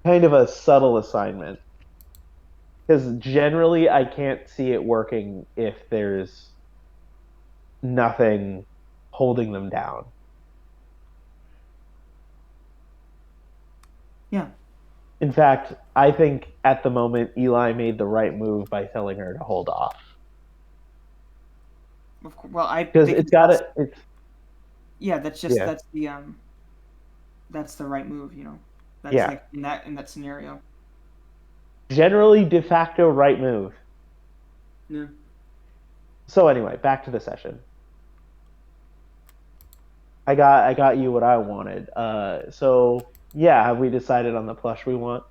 Kind of a subtle assignment. Because generally, I can't see it working if there's nothing holding them down. Yeah. In fact, I think at the moment Eli made the right move by telling her to hold off. Of course. Well, I Because because it's got that's it. It's yeah. That's just yeah, that's the right move. You know, that's yeah. like in that scenario. Generally, de facto right move. Yeah. So anyway, back to the session. I got you what I wanted. So yeah, have we decided on the plush we want?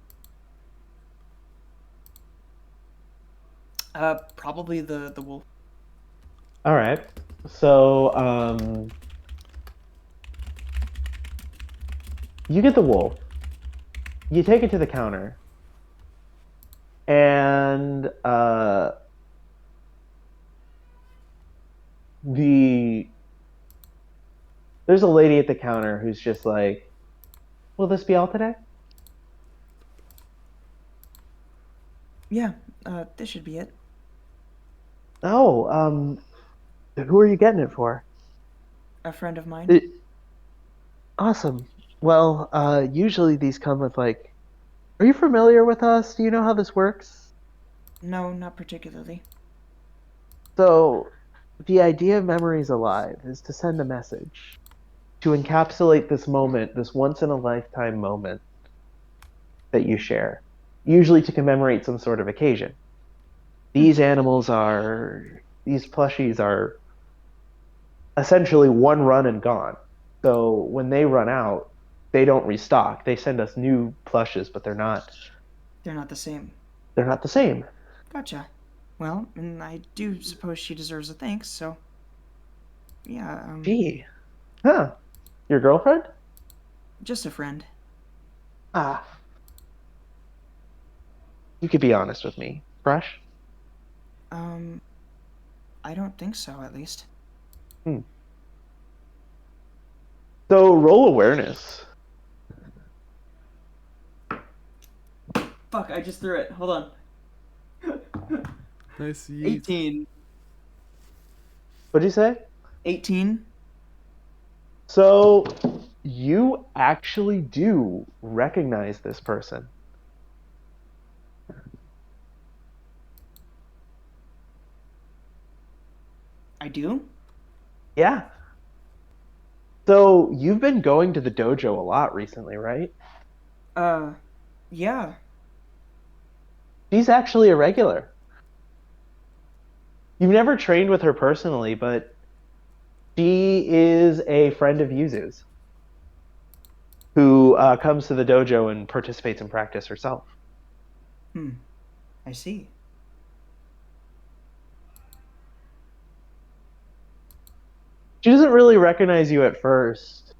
Probably the wolf. All right. So you get the wolf. You take it to the counter, and the there's a lady at the counter who's just like, "Will this be all today?" Yeah. This should be it. Oh, who are you getting it for? A friend of mine. It, awesome. Well, usually these come with like, are you familiar with us? Do you know how this works? No, not particularly. So, the idea of Memories Alive is to send a message, to encapsulate this moment, this once in a lifetime moment that you share, usually to commemorate some sort of occasion. Hmm. These plushies are essentially one run and gone. So when they run out, they don't restock. They send us new plushes, but They're not the same. they're not the same. Gotcha. Well, and I do suppose she deserves a thanks. So yeah. Gee, huh? Your girlfriend? Just a friend. Ah, you could be honest with me. Fresh? Um, I don't think so, at least. So roll awareness. Fuck, I just threw it. Hold on. Nice. 18. What'd you say? 18? So you actually do recognize this person. I do? Yeah. So you've been going to the dojo a lot recently, right? Yeah. She's actually a regular. You've never trained with her personally, but she is a friend of Yuzu's who comes to the dojo and participates in practice herself. I see. She doesn't really recognize you at first,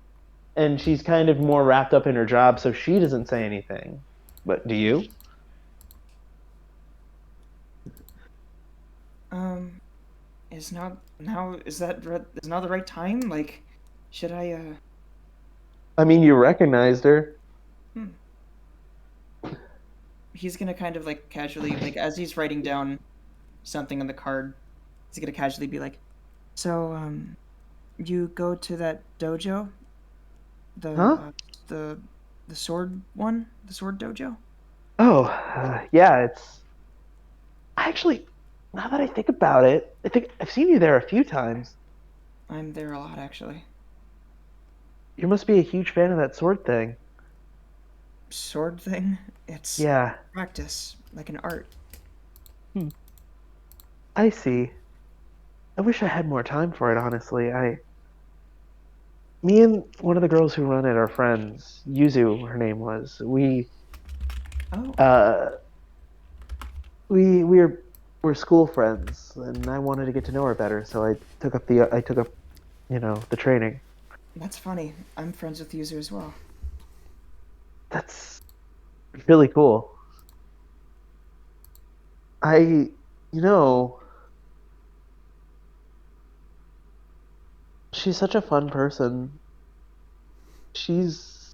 and she's kind of more wrapped up in her job, so she doesn't say anything. But do you? Is now the right time? Like, should I, I mean, you recognized her. hmm. He's gonna kind of, like, casually, like, as he's writing down something on the card, he's gonna casually be like, so, you go to that dojo? The, Huh? the, the sword one? The sword dojo? Oh, yeah, it's. Actually, now that I think about it, I think I've seen you there a few times. I'm there a lot, actually. You must be a huge fan of that sword thing. Sword thing? It's Yeah, practice, like an art. I see. I wish I had more time for it, honestly. Me and one of the girls who run it are friends. Yuzu, her name was. Oh, Uh, we're school friends, and I wanted to get to know her better, so I took up, the training. that's funny. I'm friends with Yuzu as well. That's really cool. I, you know, she's such a fun person. She's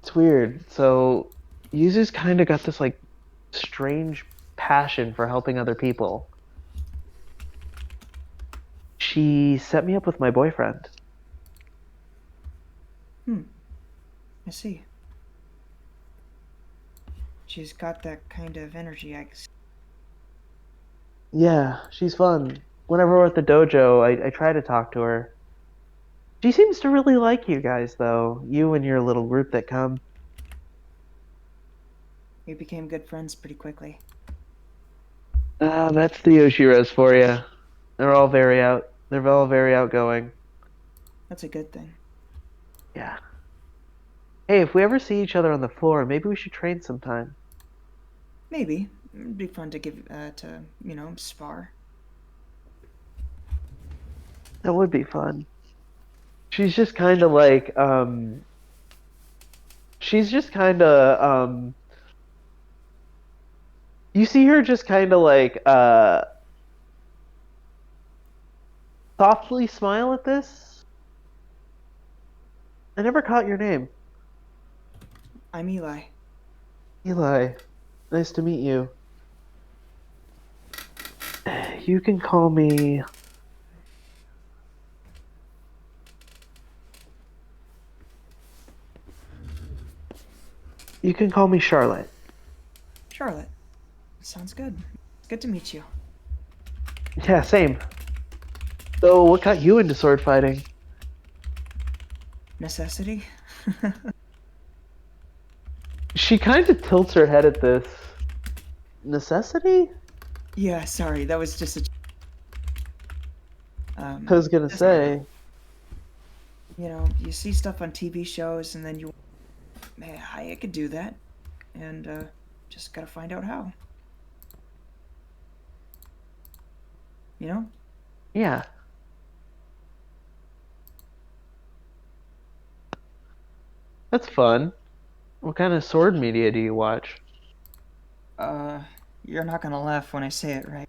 It's weird. So, Yuzu's kind of got this like strange passion for helping other people. She set me up with my boyfriend. I see. She's got that kind of energy, I guess. Yeah, she's fun. Whenever we're at the dojo, I try to talk to her. She seems to really like you guys, though. You and your little group that come. We became good friends pretty quickly. That's the Yoshiras for you. They're all very outgoing. That's a good thing. Yeah. Hey, if we ever see each other on the floor, maybe we should train sometime. Maybe. It'd be fun to spar. That would be fun. She's just kind of like, she's just kind of, you see her just kind of like, softly smile at this. I never caught your name. I'm Eli. Eli. Nice to meet you. You can call me. You can call me Charlotte. Charlotte. Sounds good. Good to meet you. Yeah, same. So, what got you into sword fighting? Necessity? She kind of tilts her head at this. Necessity? Yeah, sorry. That was just a. I was gonna Just, say. you see stuff on TV shows and then you. Hey, I could do that. And, just gotta find out how. You know? Yeah. That's fun. What kind of sword media do you watch? You're not gonna laugh when I say it, right?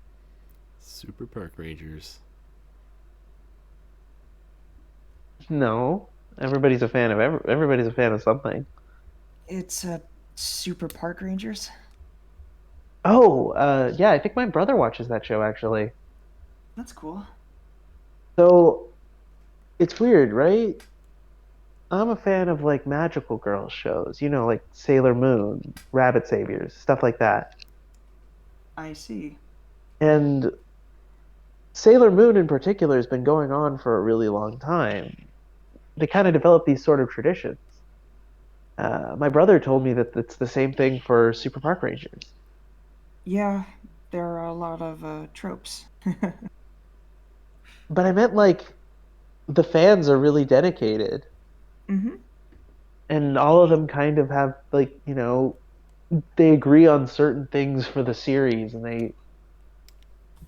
Super Park Rangers. No, everybody's a fan of everybody's a fan of something. It's Super Park Rangers. Oh, yeah, I think my brother watches that show actually. That's cool. So it's weird, right? I'm a fan of like magical girl shows, like Sailor Moon, Rabbit Saviors, stuff like that. I see. And Sailor Moon in particular has been going on for a really long time. They kind of developed these sort of traditions. My brother told me that it's the same thing for Super Park Rangers. Yeah, there are a lot of tropes. But I meant like the fans are really dedicated, Mm-hmm. and all of them kind of have like, they agree on certain things for the series, and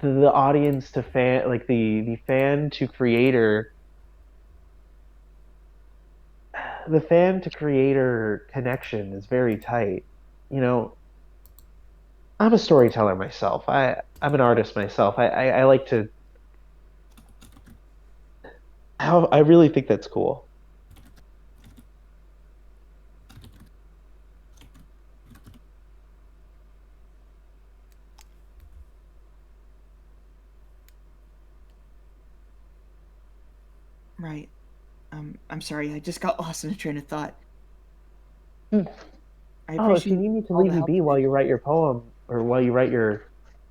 the audience to fan, like the fan to creator, the fan to creator connection is very tight. You know, I'm a storyteller myself. I'm an artist myself. I like to. How I really think that's cool. Right. I'm sorry, I just got lost in a train of thought. Hmm. I Oh, if you appreciate need me to all leave the you help be while today. you write your poem or while you write your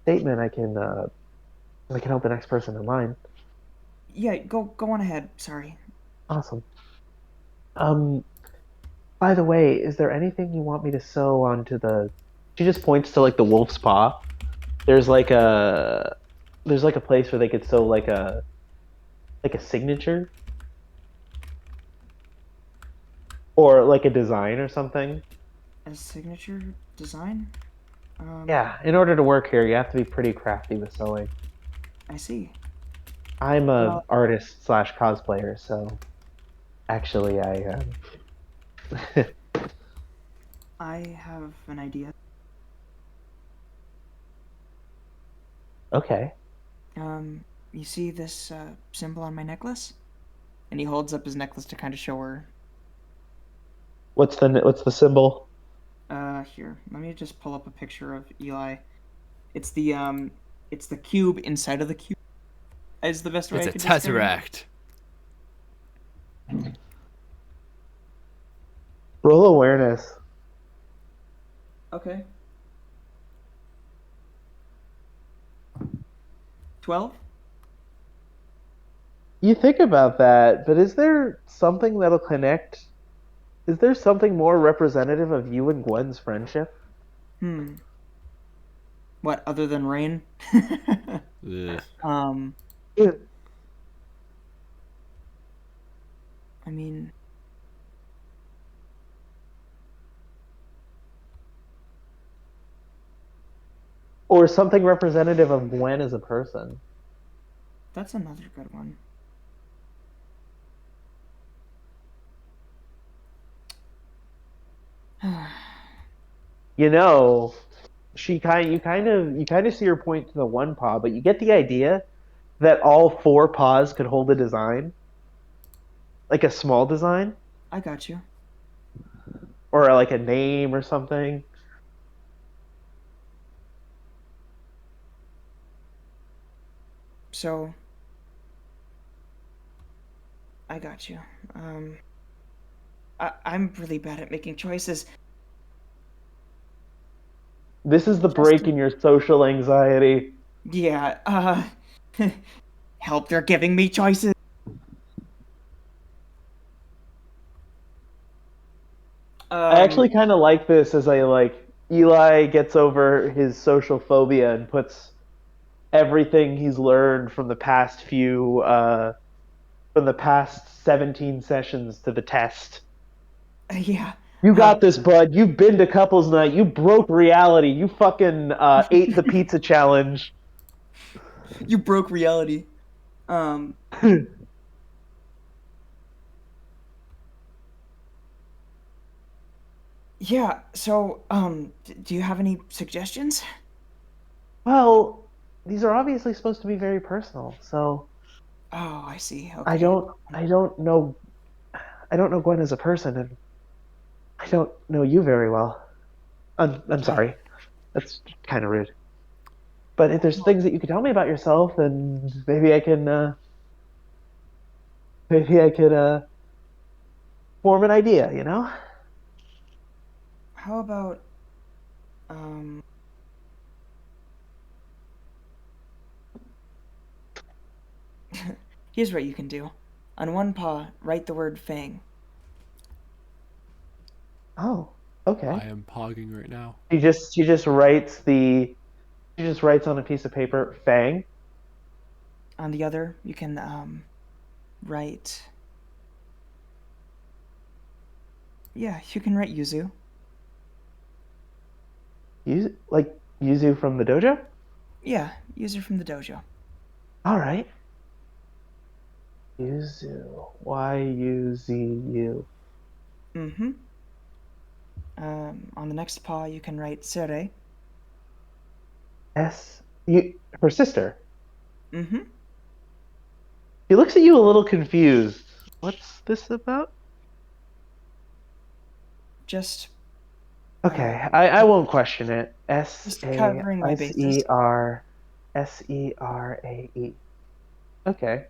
statement, I can help the next person in line. Yeah, go on ahead. Sorry. Awesome. Um, by the way, is there anything you want me to sew onto the? She just points to like the wolf's paw. There's like a there's like a place where they could sew like a signature or like a design or something. A signature design? Um, Yeah, in order to work here, you have to be pretty crafty with sewing. I see. I'm a Well, artist slash cosplayer, so actually I have an idea. okay. You see this symbol on my necklace? And he holds up his necklace to kind of show her. What's the symbol? Here, let me just pull up a picture of Eli. It's it's the cube inside of the cube. Is the best way It's I a could describe it. Tesseract. Roll awareness. Okay. 12? You think about that, but is there something that'll connect? Is there something more representative of you and Gwen's friendship? Hmm. What other than rain? Ugh. um, Yeah. I mean, Or something representative of Gwen as a person? that's another good one. You know, you kind of see her point to the one paw, but you get the idea that all four paws could hold a design, like a small design, I got you. or like a name or something. So, I got you. Um, I'm really bad at making choices. This is the break Justin, in your social anxiety. yeah, help, they're giving me choices. I Um, actually kind of like this as Eli gets over his social phobia and puts everything he's learned from the past 17 sessions to the test. yeah, You uh, got this, bud. You've been to couples night. You broke reality. You fucking ate the pizza challenge. you broke reality. Um, Yeah, so, do you have any suggestions? Well, these are obviously supposed to be very personal, so Oh, I see. I Okay. don't I don't know I don't know Gwen as a person, and I don't know you very well. I'm I, sorry. That's kind of rude. But if there's well, things that you could tell me about yourself, then maybe I could form an idea, you know? how about, um, here's what you can do. On one paw, write the word fang. Oh, I okay. am pogging right now. She just writes on a piece of paper Fang. On the other, you can, write, yeah, you can write Yuzu. Yuzu from the dojo? Yeah, Yuzu from the dojo. All right. Yuzu. Yuzu. Mm-hmm. On the next paw, you can write Serei. Her sister. Mm-hmm. She looks at you a little confused. What's this about? Just, uh, Okay, I won't question it. just covering my bases. Serae. Okay.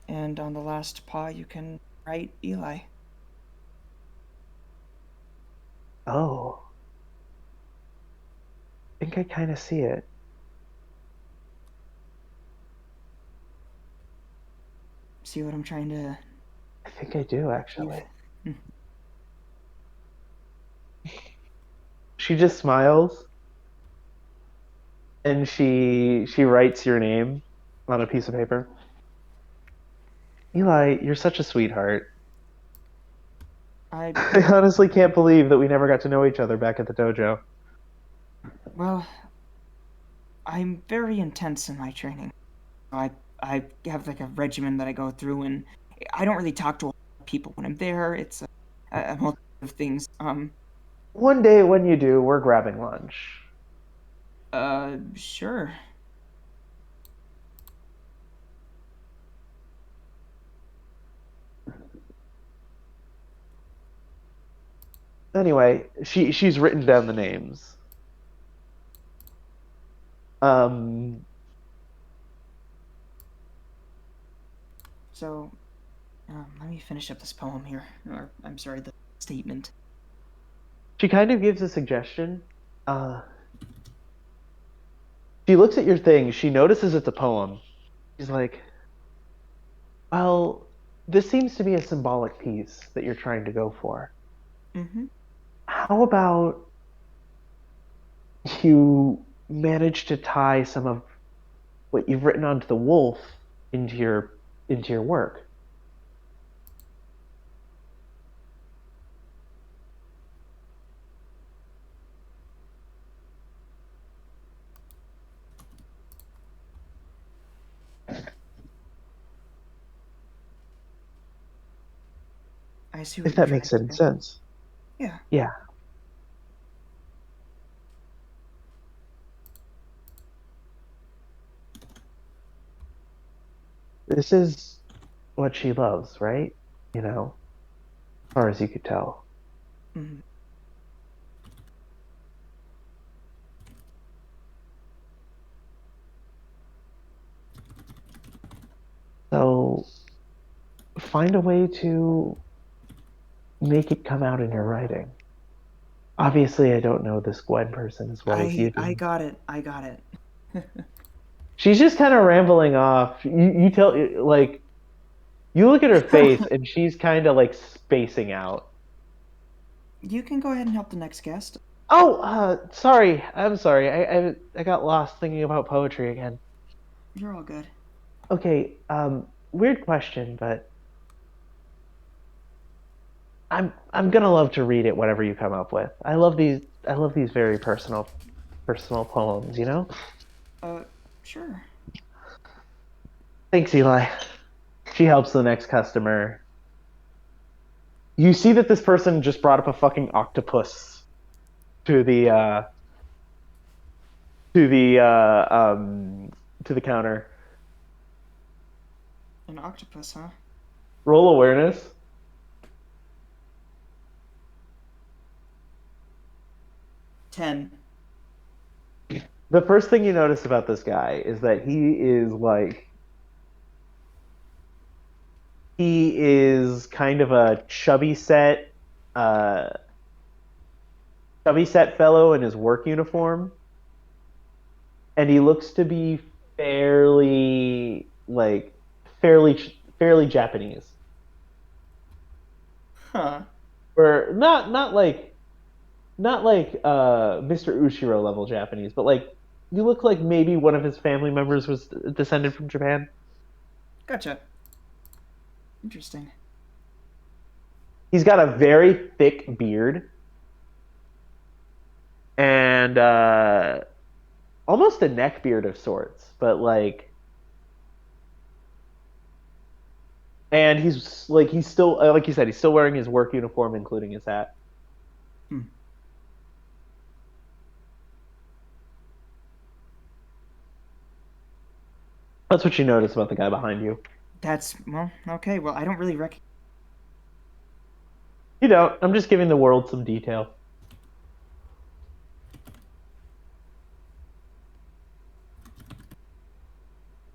And on the last paw, you can write Eli. Oh, I think I kind of see it. See what I'm trying to I think I do achieve? actually. She just smiles and she writes your name on a piece of paper. Eli, you're such a sweetheart. I, I honestly can't believe that we never got to know each other back at the dojo. well, I'm very intense in my training. I, I have like a regimen that I go through, and I don't really talk to a lot of people when I'm there. It's a multitude of things. One day when you do, we're grabbing lunch. Sure. Anyway, she's written down the names. Um, So, let me finish up this poem here. Or, I'm sorry, the statement. she kind of gives a suggestion. Uh, she looks at your thing. She notices it's a poem. She's like, "Well, this seems to be a symbolic piece that you're trying to go for. Mm-hmm. How about you manage to tie some of what you've written onto the wolf into your work?" I see what If you're that trying makes to any do. sense. Yeah. Yeah. This is what she loves, right? As far as you could tell. Mm-hmm. So find a way to make it come out in your writing. Obviously, I don't know this Gwen person as well as you I do. got it. I got it. She's just kind of rambling off. You tell like you look at her face and she's kind of like spacing out. You can go ahead and help the next guest. Oh, sorry. I'm sorry. I got lost thinking about poetry again. You're all good. Okay, weird question, but I'm gonna love to read it, whatever you come up with. I love these very personal poems, you know? Uh, sure. Thanks, Eli. She helps the next customer. You see that this person just brought up a fucking octopus. to the to the uh, um, to the counter. An octopus, huh? Roll awareness. 10. The first thing you notice about this guy is that he is kind of a uh, chubby set fellow in his work uniform, and he looks to be fairly fairly Japanese. Huh. Or not like Mr. Ushiro level Japanese, but like you look like maybe one of his family members was descended from Japan. Gotcha. Interesting. He's got a very thick beard and almost a neck beard of sorts, but like, and he's still like you said, he's still wearing his work uniform, including his hat. Hmm. That's what you notice about the guy behind you. That's, well, okay. Well, I don't really recognize. You don't. I'm just giving the world some detail.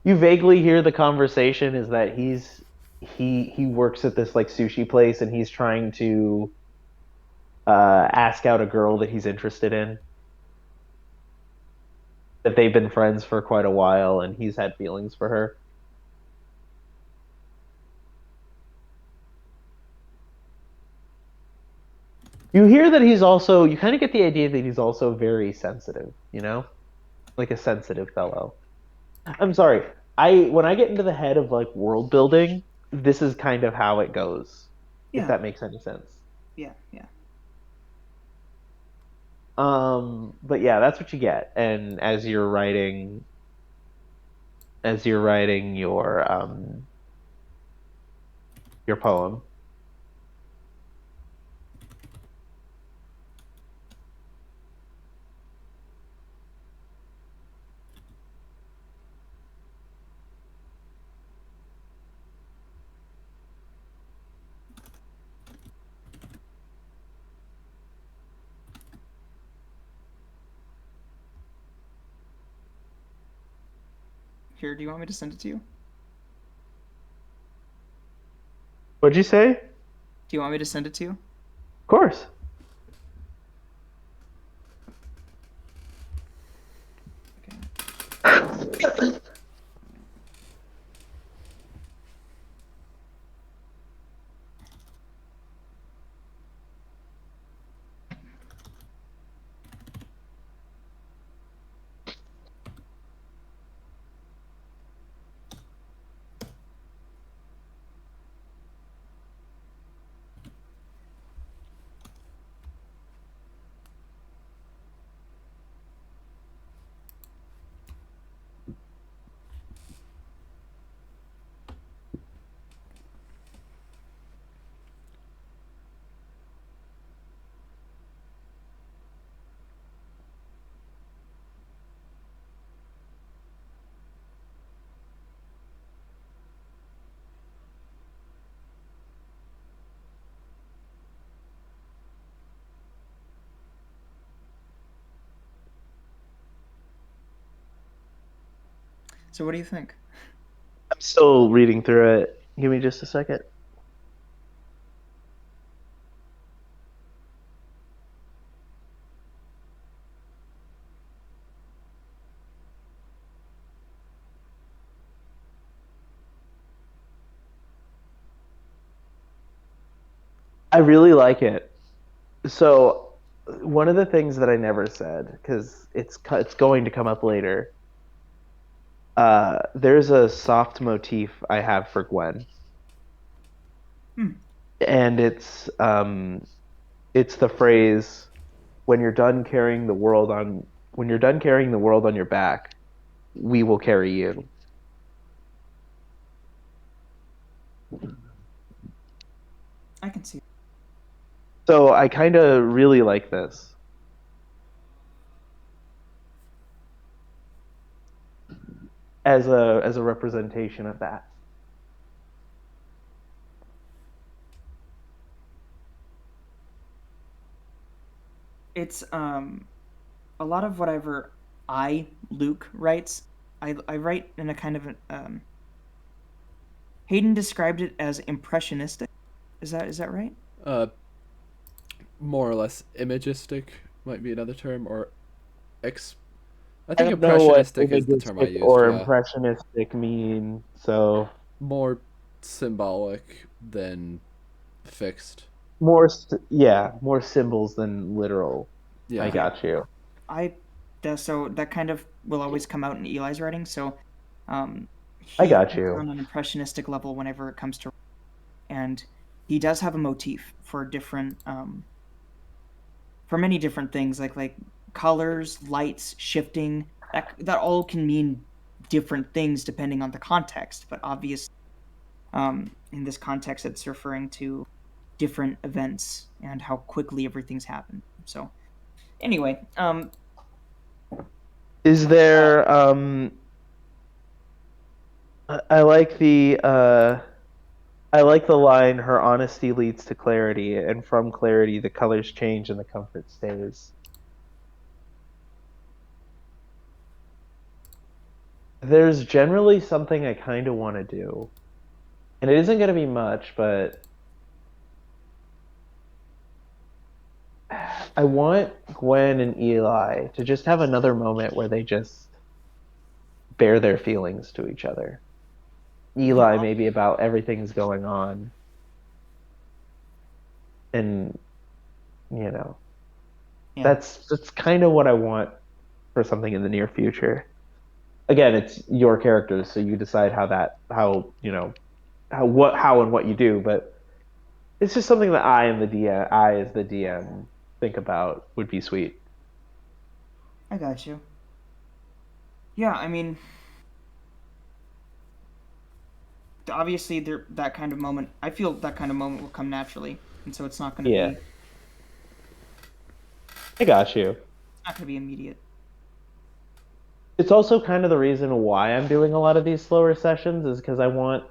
You vaguely hear the conversation is that he works at this like sushi place and he's trying to ask out a girl that he's interested in. That they've been friends for quite a while and he's had feelings for her. You hear that you kind of get the idea that he's also very sensitive, you know? Like a sensitive fellow. I'm sorry. When I get into the head of like world building, this is kind of how it goes, if Yeah. that makes any sense. Yeah. Yeah. But yeah, that's what you get. And as you're writing your poem, Here, do you want me to send it to you? what'd you say? Of Do you want me to send it to you? course. Okay. So, what do you think? I'm still reading through it. Give me just a second. I really like it. So, one of the things that I never said, because it's going to come up later, there's a soft motif I have for Gwen, Hmm. and it's the phrase when you're done carrying the world on when you're done carrying the world on your back, we will carry you. I can see. So I kind of really like this. as a representation of that. It's a lot of whatever Luke writes. I write in a kind of Hayden described it as impressionistic. Is that right? More or less imagistic might be another term, or I I think don't know what impressionistic is the term I imagistic used. or Yeah, impressionistic mean, so more symbolic than fixed. more symbols than literal. I Yeah. got you. I so that kind of will always come out in Eli's writing. So I he got thinks you. on an impressionistic level whenever it comes to, and he does have a motif for different for many different things like colors, lights, shifting. That all can mean different things depending on the context. But obviously, in this context, it's referring to different events and how quickly everything's happened. So anyway, Is there I like the line, her honesty leads to clarity, and from clarity the colors change and the comfort stays. There's generally something I kind of want to do. And it isn't going to be much, but I want Gwen and Eli to just have another moment where they just bare their feelings to each other. Eli yeah, maybe about everything's going on, and you know, yeah, that's kind of what I want for something in the near future. Again, it's your characters, so you decide how and what you do, but it's just something that I as the DM think about would be sweet. I got you. Yeah, I mean, obviously, there that kind of moment. I feel that kind of moment will come naturally, and so it's not going to Yeah, be I got you. immediate. It's also kind of the reason why I'm doing a lot of these slower sessions is because I want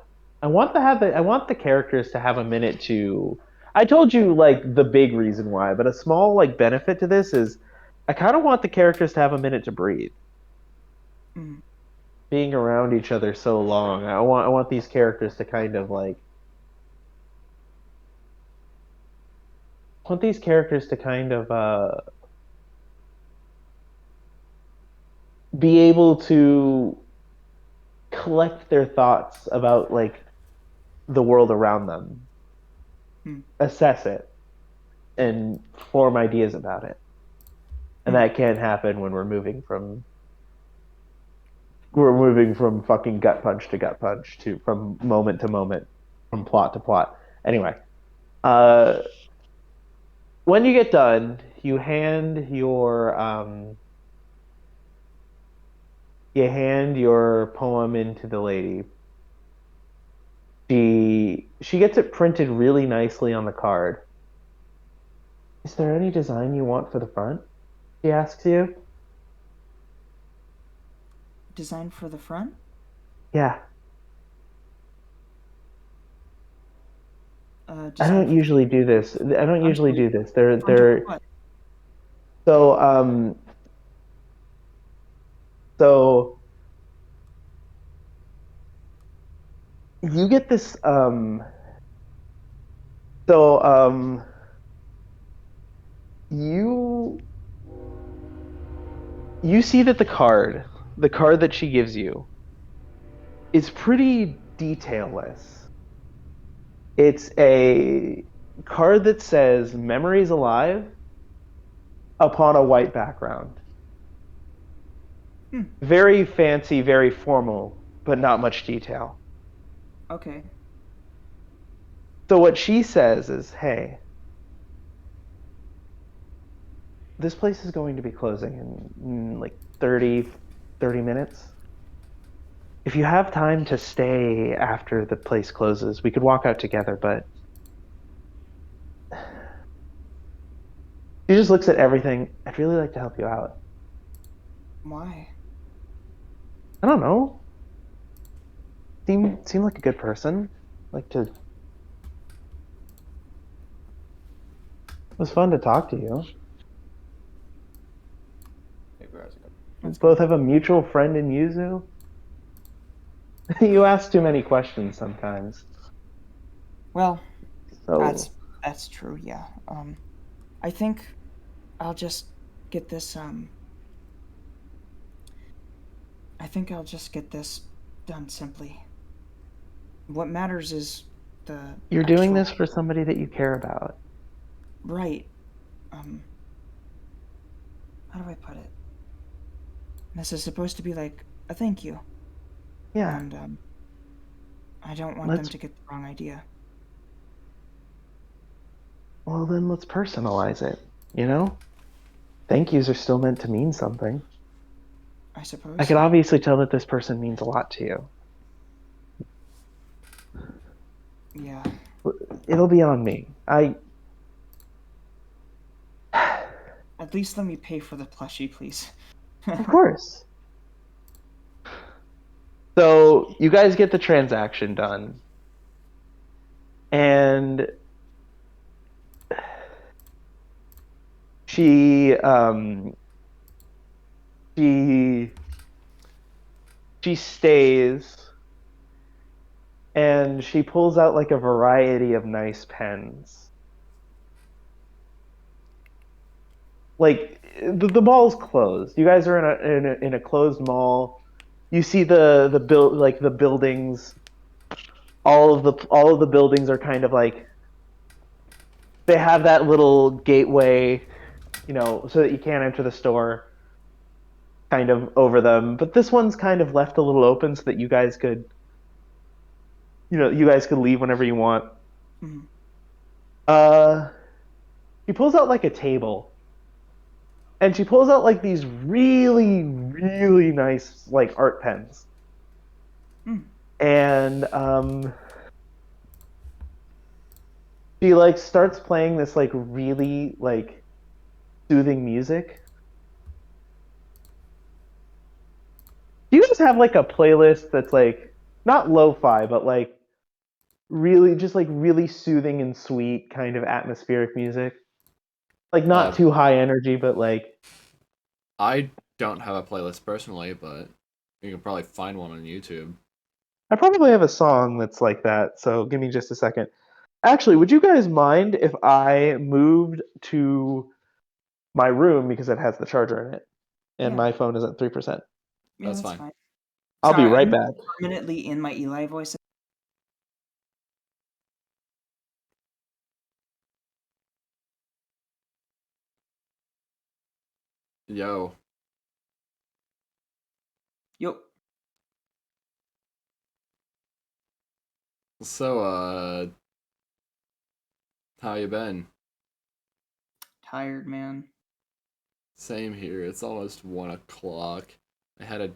the characters to have a minute to. I told you like the big reason why, but a small like benefit to this is I kind of want the characters to have a minute to breathe. Mm. Being around each other so long, I want these characters to kind of like I want these characters to kind of be able to collect their thoughts about like the world around them, Mm. assess it, and form ideas about it. And Mm. that can't happen when we're moving from fucking gut punch to gut punch to from moment to moment, from plot to plot. Anyway, uh, when you get done, you hand your poem into the lady. She gets it printed really nicely on the card. Is there any design you want for the front? She asks you. Design for the front. Yeah, I Design don't for the. usually do this. I don't I'm usually sorry. do this. They're Front of they're what? so so you get this so you you see that the card that she gives you is pretty detailless. It's a card that says memories alive upon a white background. Hmm. Very fancy, very formal, but not much detail. Okay. So what she says is, "Hey, this place is going to be closing in like 30 minutes. If you have time to stay after the place closes, we could walk out together, but she just looks at everything. I'd really like to help you out. Why? I don't know. Seem like a good person. Like to. It was fun to talk to you. We That's both cool. have a mutual friend in Yuzu. You ask too many questions sometimes. Well, So that's true. Yeah. I think I'll just get this. I think I'll just get this done simply. What matters is the you're doing actual this for somebody that you care about. right. Um, how do I put it? This is supposed to be like a thank you, Yeah. and I don't want them Let's to get the wrong idea. well then let's personalize it. You know? Thank yous are still meant to mean something. I I suppose. could obviously tell that this person means a lot to you. Yeah. It'll be on me. At least let me pay for the plushie, please. Of course. So you guys get the transaction done, and she she she stays, and she pulls out like a variety of nice pens. Like the mall's closed. You guys are in a closed mall. You see the build like the buildings. All of the buildings are kind of like they have that little gateway, so that you can't enter the store kind of over them. But this one's kind of left a little open so that you guys could leave whenever you want. Mhm. Uh, she pulls out like a table, and she pulls out like these really, really nice like art pens, Mm. and she like starts playing this like really like soothing music. Do you guys have like a playlist that's like not lo-fi, but like really just like really soothing and sweet kind of atmospheric music? Like not Uh, too high energy, but like I don't have a playlist personally, but you can probably find one on YouTube. I probably have a song that's like that. So give me just a second. Actually, would you guys mind if I moved to my room because it has the charger in it and Yeah. my phone is at 3%? Yeah, That's that's fine. fine. I'll be Sorry, right I'm back. permanently in my Eli voice. Yo, Yo, so how you been? tired, man. Same here. It's almost 1 o'clock. I had a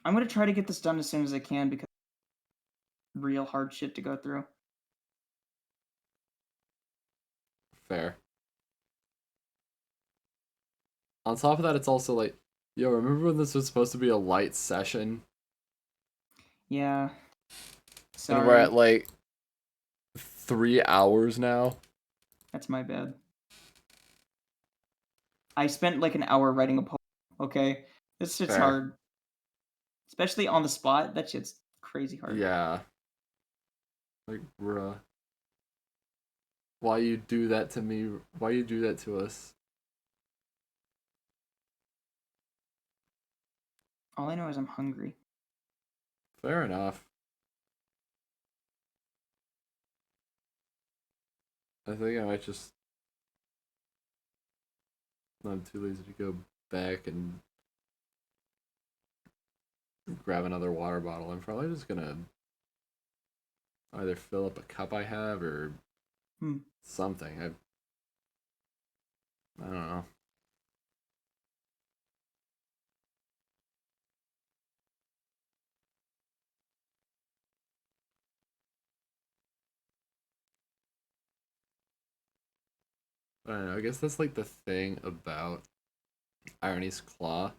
I'm gonna try to get this done as soon as I can because real hard shit to go through. fair. On top of that, it's also like, yo, remember when this was supposed to be a light session? Yeah, And we're sorry. at like 3 hours now? That's my bad. I spent like an hour writing a poem. Okay, this shit's Fair. hard, especially on the spot. That shit's crazy hard. Yeah. Like, bruh. Why you do that to me? Why you do that to us? All I know is I'm hungry. Fair enough. I think I might just. I'm too lazy to go back and grab another water bottle. I'm probably just gonna either fill up a cup I have or Hmm. something. I don't know. I don't know. I guess that's like the thing about Irony's Claw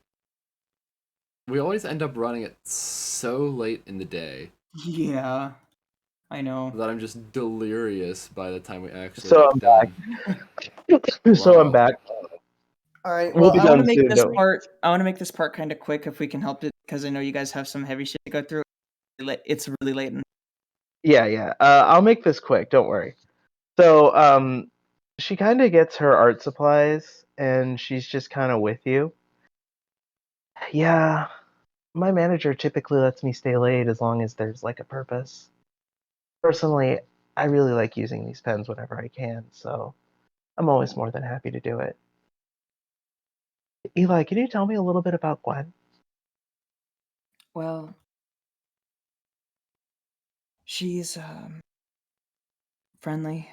We always end up running it so late in the day Yeah, I know. that I'm just delirious by the time we actually So get done. So I'm Wow. back. All right. We'll Well, be I want to done make soon, this don't we? part. I want to make this part kind of quick if we can help it, because I know you guys have some heavy shit to go through. It's really late. Yeah. I'll make this quick. Don't worry. So, she kind of gets her art supplies, and she's just kind of with you. Yeah, my manager typically lets me stay late as long as there's like a purpose. Personally, I really like using these pens whenever I can, so I'm always more than happy to do it. Eli, can you tell me a little bit about Gwen? Well, she's friendly.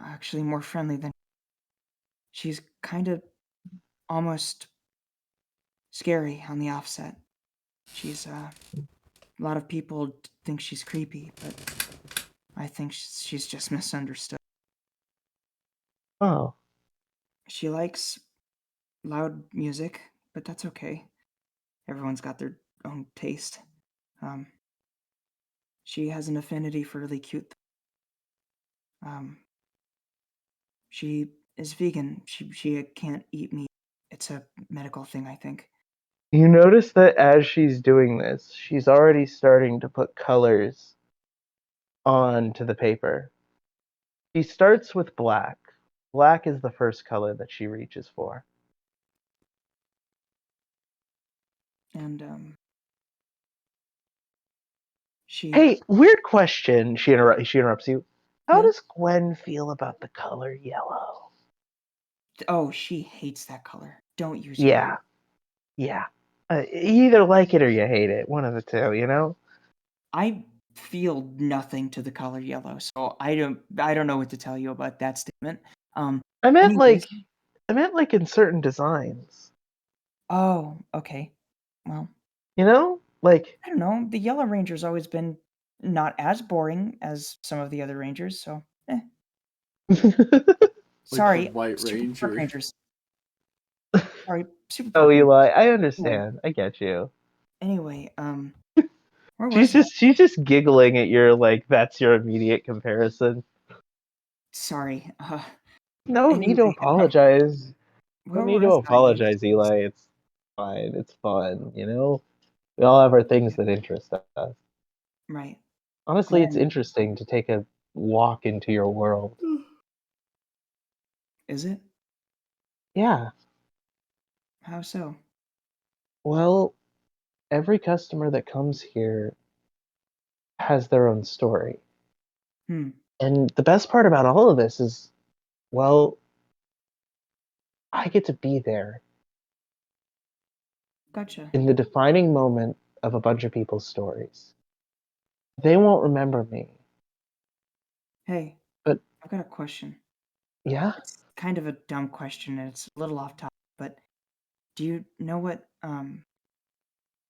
Actually, more friendly than she's kind of almost scary on the offset. She's a lot of people think she's creepy, but I think she's just misunderstood. Oh, She likes loud music, but that's okay. Everyone's got their own taste. Um, she has an affinity for really cute. Um, she is vegan. She can't eat meat. It's a medical thing, I think. you notice that as she's doing this, she's already starting to put colors onto the paper. She starts with black. Black is the first color that she reaches for. And she Hey, weird question. She interrupts you. How yeah. does Gwen feel about the color yellow? Oh, she hates that color. Don't use yellow. Yeah, yeah. You either like it or you hate it. One of the two, you know. I feel nothing to the color yellow, so I don't know what to tell you about that statement. Um, I meant anyways, like, I meant like in certain designs. oh, okay. Well, You know, like. I don't know. The Yellow Ranger's always been not as boring as some of the other Rangers, so Like the sorry, White Super Park Ranger. Rangers. Sorry, Super Oh, Park Rangers. Eli, I Anyway, understand. I get you. anyway, where She's was I? just she's just giggling at your like that's your immediate comparison. Sorry. No need to Anyway, apologize. No where need to was I? apologize, Eli. It's fine. It's fun, you know? We all have our things that interest us. Right. Honestly, it's Gwen, interesting to take a walk into your world. is it? Yeah. How so? Well, every customer that comes here has their own story. Hmm. And the best part about all of this is, well, I get to be there Gotcha. in the defining moment of a bunch of people's stories. They won't remember me, Hey, but I've got a question. yeah, It's kind of a dumb question and it's a little off topic, but do you know what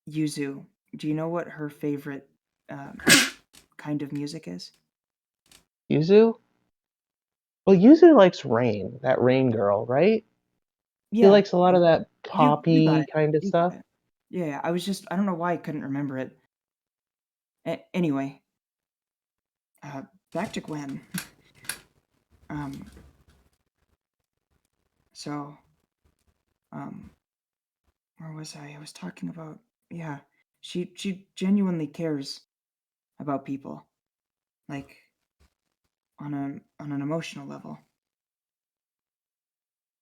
Yuzu, do you know what her favorite um, kind of music is? Yuzu? Well, Yuzu likes Rain, that Rain girl, right? He Yeah, likes a lot of that you got poppy it. kind of You got stuff. it. Yeah, I was just I don't know why I couldn't remember it. Anyway, uh, back to Gwen. um, so um, where was I? I was talking about yeah. She genuinely cares about people, like on an emotional level.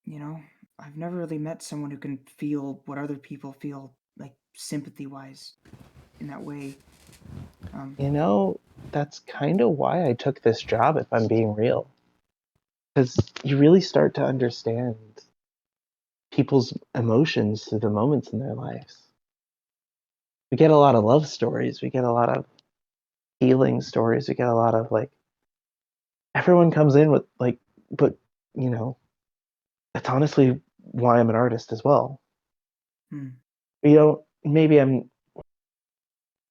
You know, I've never really met someone who can feel what other people feel, like sympathy wise, in that way. Um, You know, that's kind of why I took this job, if I'm being real. Because you really start to understand people's emotions through the moments in their lives. We get a lot of love stories, we get a lot of healing stories, we get a lot of like, everyone comes in with like, but, you know, that's honestly why I'm an artist as well. hmm, You know, maybe I'm,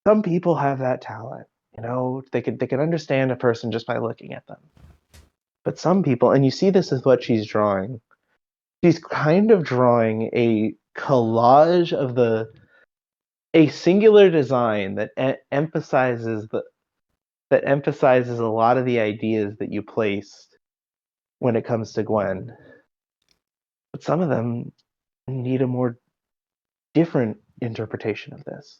some people have that talent, you know, they can understand a person just by looking at them. But some people, and you see this is what she's drawing. She's kind of drawing a collage of the a singular design that emphasizes a lot of the ideas that you placed when it comes to Gwen. But some of them need a more different interpretation of this.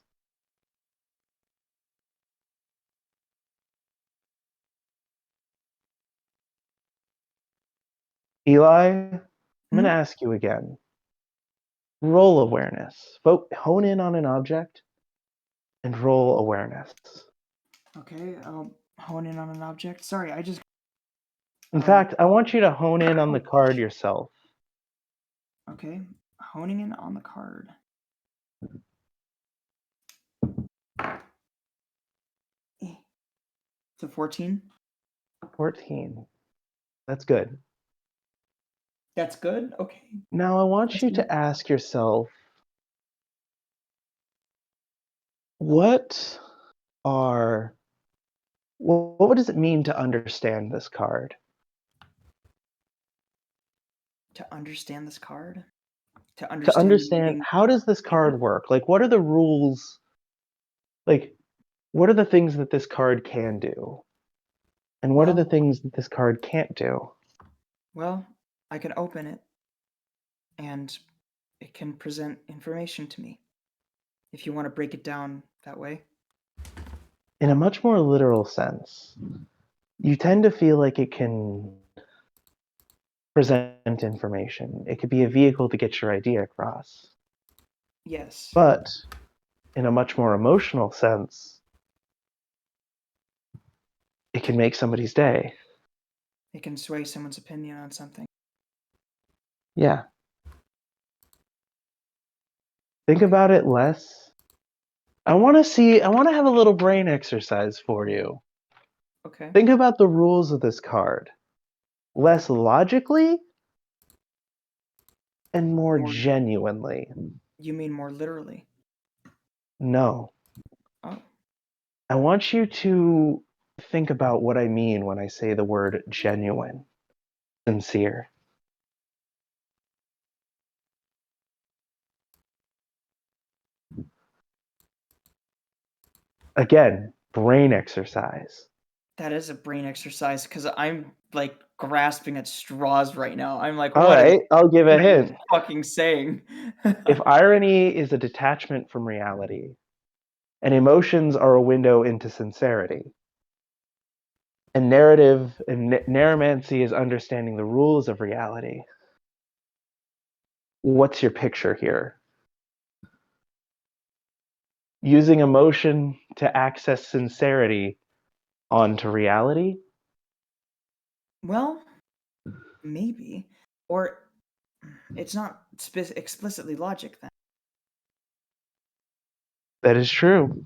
Eli, I'm going to ask you again. Roll awareness. Hone in on an object and roll awareness. Okay, I'll hone in on an object. Sorry, I just... In fact, I want you to hone in on the card yourself. Okay, honing in on the card. It's a 14. 14. That's good. That's good? Okay. Now I want you to ask yourself, what does it mean to understand this card? To understand this card? To understand how does this card work? Like, what are the rules? Like, what are the things that this card can do? And what are the things that this card can't do? Well, I can open it, and it can present information to me, if you want to break it down that way. In a much more literal sense, you tend to feel like it can present information. It could be a vehicle to get your idea across. Yes. But in a much more emotional sense, it can make somebody's day. It can sway someone's opinion on something. Yeah. Think about it less. I want to have a little brain exercise for you. Okay. Think about the rules of this card. Less logically and more genuinely. You mean more literally? No. Oh. I want you to think about what I mean when I say the word genuine, sincere. Again, brain exercise. That is a brain exercise, because I'm like grasping at straws right now. I'm like, all what right, I'll give a are you hint. fucking saying? If irony is a detachment from reality, and emotions are a window into sincerity, and narramancy is understanding the rules of reality, what's your picture here? Using emotion to access sincerity onto reality? Well, maybe. Or it's not explicitly logic then. That is true.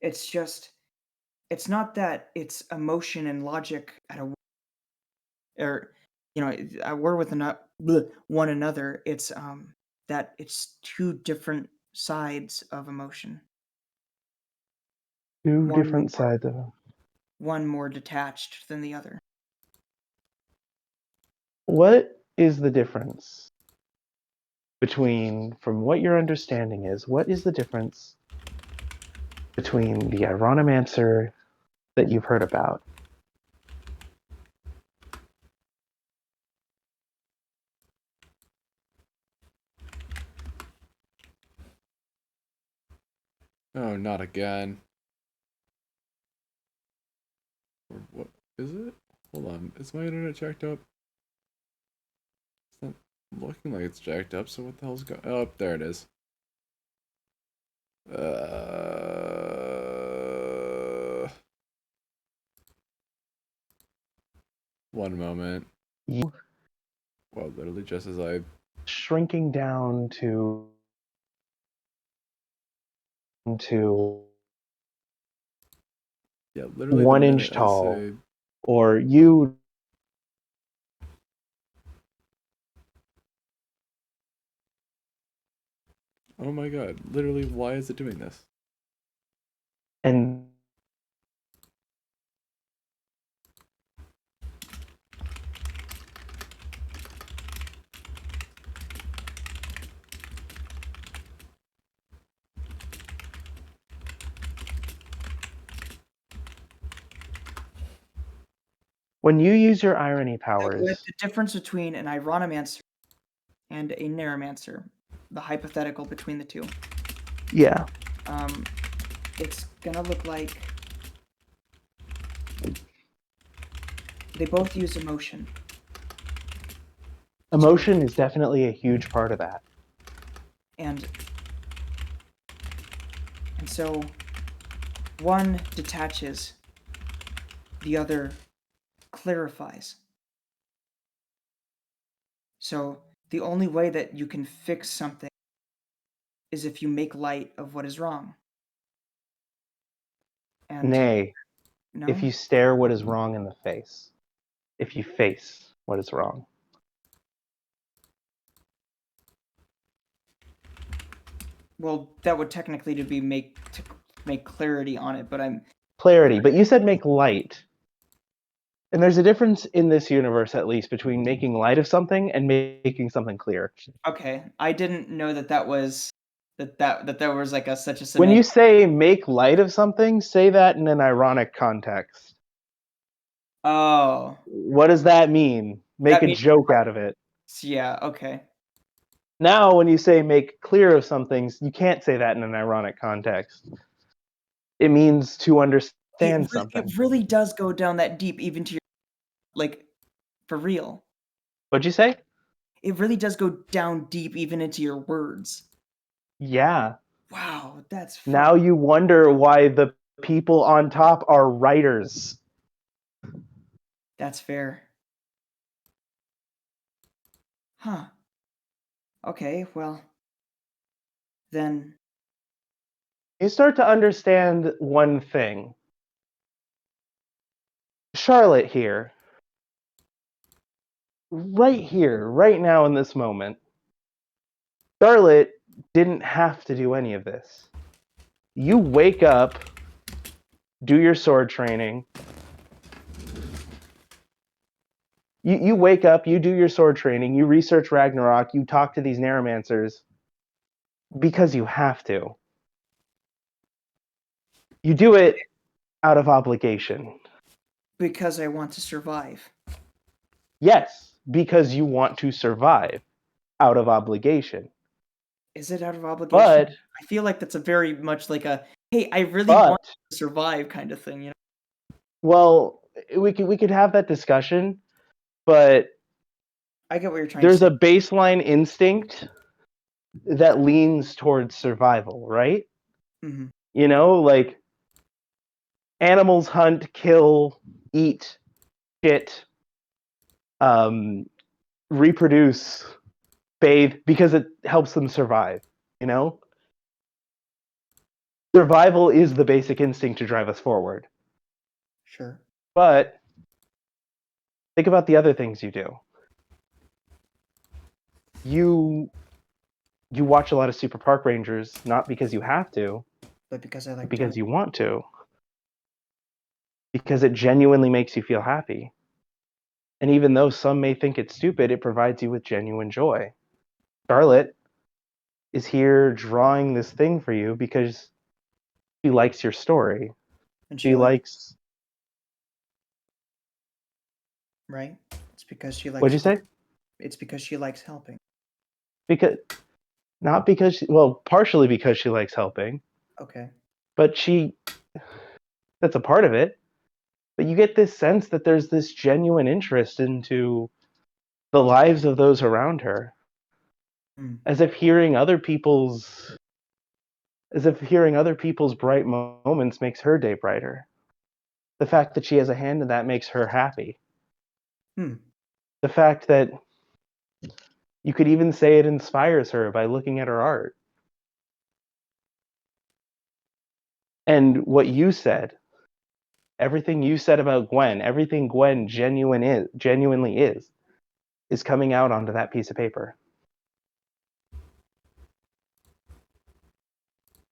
It's just, it's not that it's emotion and logic or we're with one another. It's that it's two different sides of emotion. Two different sides of it. One more detached than the other. What is the difference between, from what your understanding is, what is the difference between the Ironimancer that you've heard about? Oh, not again. Or what is it? Hold on. Is my internet jacked up? It's not looking like it's jacked up, so what the hell's going on? Oh, there it is. One moment. You Well, literally just as I... shrinking down to Yeah, literally 1 inch tall, say... or you Oh my god, literally, why is it doing this? and When you use your irony With powers, the difference between an Ironimancer and a Narramancer, the hypothetical between the two, yeah, it's gonna look like they both use emotion. emotion is definitely a huge part of that. And so one detaches, the other clarifies. So the only way that you can fix something is if you make light of what is wrong. And Nay, no, if you stare what is wrong in the face, if you face what is wrong. well, that would technically to be make clarity on it, but I'm Clarity, but you said make light. And there's a difference in this universe, at least, between making light of something and making something clear. okay. I didn't know that was that there was like such a When you semantic. say make light of something, say that in an ironic context. Oh, What does that mean? Make that a means joke out of it. yeah. Okay. Now, when you say make clear of some things, you can't say that in an ironic context. It means to understand something. It really does go down that deep, even to your like for real. What'd you say? It really does go down deep, even into your words. Yeah. Wow, that's fun. Now you wonder why the people on top are writers. That's fair. Huh. Okay, well, then You start to understand one thing. Charlotte here, right now in this moment, Charlotte didn't have to do any of this. You wake up, do your sword training. You wake up, you do your sword training, you research Ragnarok, you talk to these Narramancers because you have to. You do it out of obligation. because I want to survive. Yes, because you want to survive out of obligation. Is it out of obligation? But I feel like that's a very much like a hey, I really want to survive kind of thing, you know. well, we could have that discussion, but I get what you're trying there's to a baseline instinct that leans towards survival, right? say. Mm-hmm. You know, like animals hunt, kill, eat, shit, reproduce, bathe because it helps them survive, you know? Survival is the basic instinct to drive us forward. Sure. But think about the other things you do. You watch a lot of Super Park Rangers not because you have to, But because I but like because you want to. Because it genuinely makes you feel happy. And even though some may think it's stupid, it provides you with genuine joy. Charlotte is here drawing this thing for you because she likes your story. and She likes. right? It's because she likes What'd you say? It's because she likes helping. Because not because she, well, partially because she likes helping, Okay. but that's a part of it. But you get this sense that there's this genuine interest into the lives of those around her. As if hearing other people's bright moments makes her day brighter. The fact that she has a hand in that makes her happy. The fact that you could even say it inspires her by looking at her art. And what you said, everything you said about Gwen, everything Gwen genuinely is coming out onto that piece of paper.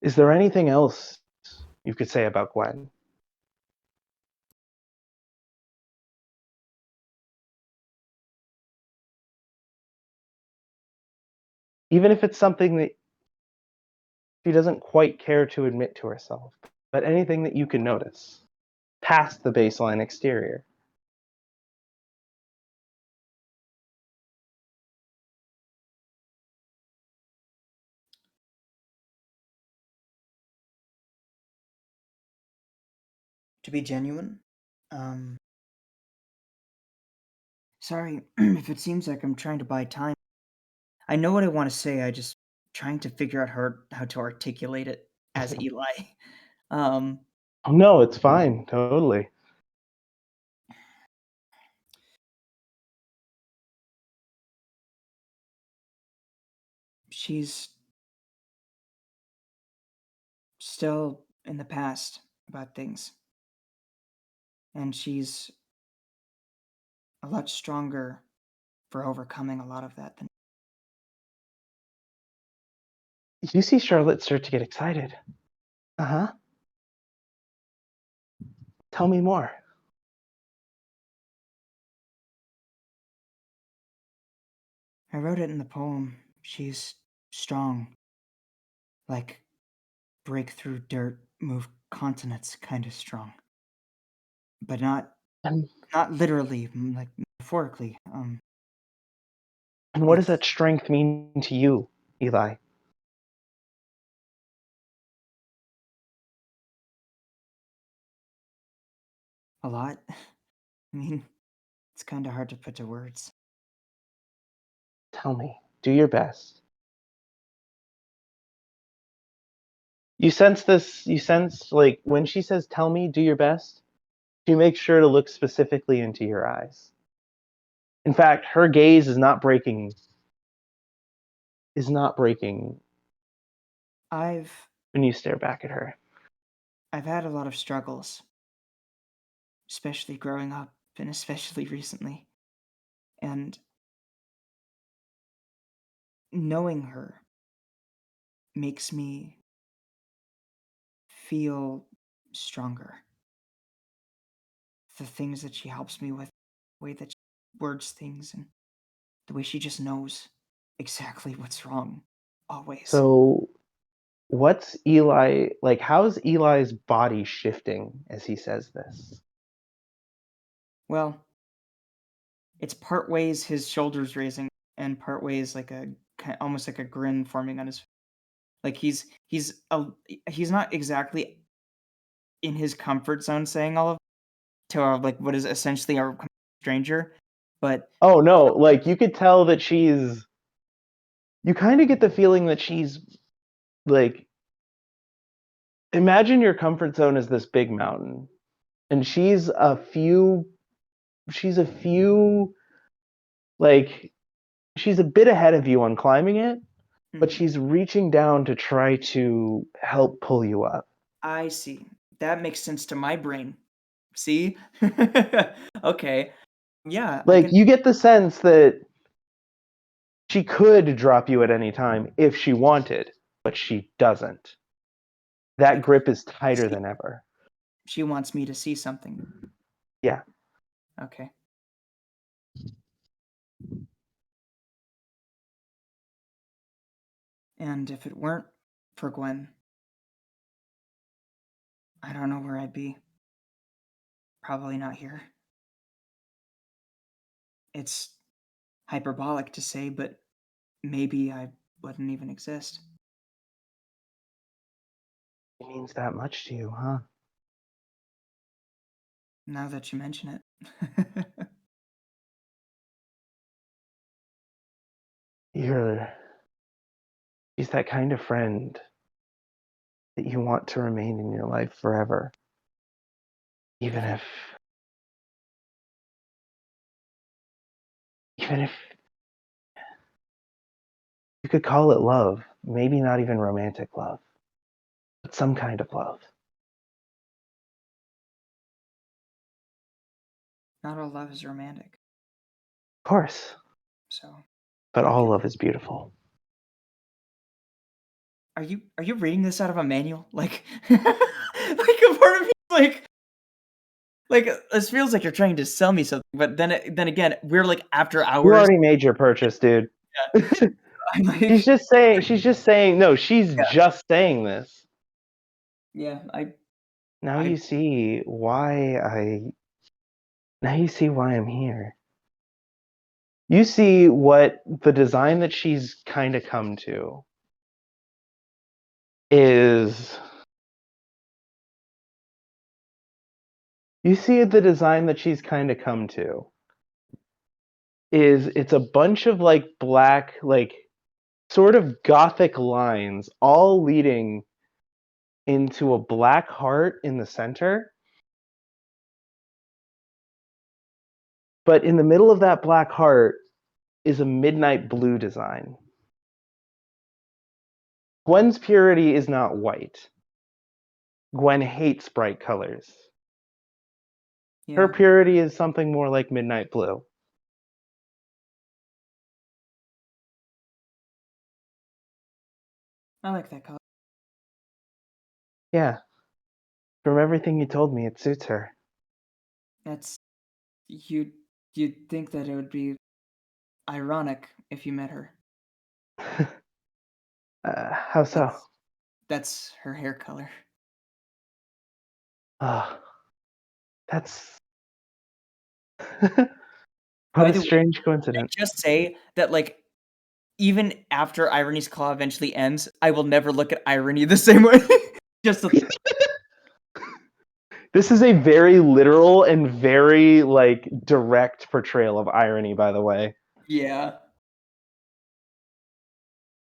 Is there anything else you could say about Gwen? Even if it's something that she doesn't quite care to admit to herself, but anything that you can notice past the baseline exterior. To be genuine, sorry if it seems like I'm trying to buy time. I know what I want to say. I just trying to figure out how to articulate it as Eli. Um, Oh, no, it's fine. Totally. she's still in the past about things, and she's a lot stronger for overcoming a lot of that than You see Charlotte start to get excited. Uh-huh. Tell me more. I wrote it in the poem. She's strong, like break through dirt, move continents kind of strong, but And, not literally, like metaphorically. and what does It's that strength mean to you, Eli? a lot. I mean, it's kind of hard to put to words. Tell me. Do your best. You sense this, you sense, like, when she says, tell me, do your best, she makes sure to look specifically into your eyes. In fact, her gaze is not breaking I've when you stare back at her. I've had a lot of struggles, especially growing up and especially recently. And knowing her makes me feel stronger. The things that she helps me with, the way that she words things, and the way she just knows exactly what's wrong, always. So, what's Eli like? How's Eli's body shifting as he says this? Well, it's part ways his shoulders raising, and part ways like almost like a grin forming on his. Like he's not exactly in his comfort zone saying all of to like what is essentially a stranger, but Oh no, like you could tell that you kind of get the feeling that she's like, imagine your comfort zone is this big mountain and she's a few like she's a bit ahead of you on climbing it, but she's reaching down to try to help pull you up. I see. That makes sense to my brain. See? Okay. Yeah, I Like can. you get the sense that she could drop you at any time if she wanted, but she doesn't. That Like grip is tighter see, than ever. she wants me to see something. Yeah. Okay. And if it weren't for Gwen, I don't know where I'd be. Probably not here. It's hyperbolic to say, but maybe I wouldn't even exist. It means that much to you, huh? Now that you mention it. You're She's that kind of friend that you want to remain in your life forever. Even if even if you could call it love, maybe not even romantic love, but some kind of love. Not all love is romantic. Of course. So But I all get love is beautiful. are you reading this out of a manual? Like like a part of me like this feels like you're trying to sell me something, but then again, we're like after You hours. already made your purchase, dude. Yeah. I'm like She's just saying no, she's yeah, just saying this. yeah, Now I you see why I now you see why I'm here. You see what the design that she's kind of come to is You see the design that she's kind of come to is it's a bunch of like black, like sort of gothic lines, all leading into a black heart in the center. But in the middle of that black heart is a midnight blue design. Gwen's purity is not white. Gwen hates bright colors. Yeah. Her purity is something more like midnight blue. I like that color. Yeah. From everything you told me, it suits her. That's you'd think that it would be ironic if you met her. How so? That's her hair color. That's By what a the way, strange can I coincidence. just say that, like, even after Irony's Claw eventually ends, I will never look at Irony the same way. Just a, This is a very literal and very like direct portrayal of irony, by the way. yeah.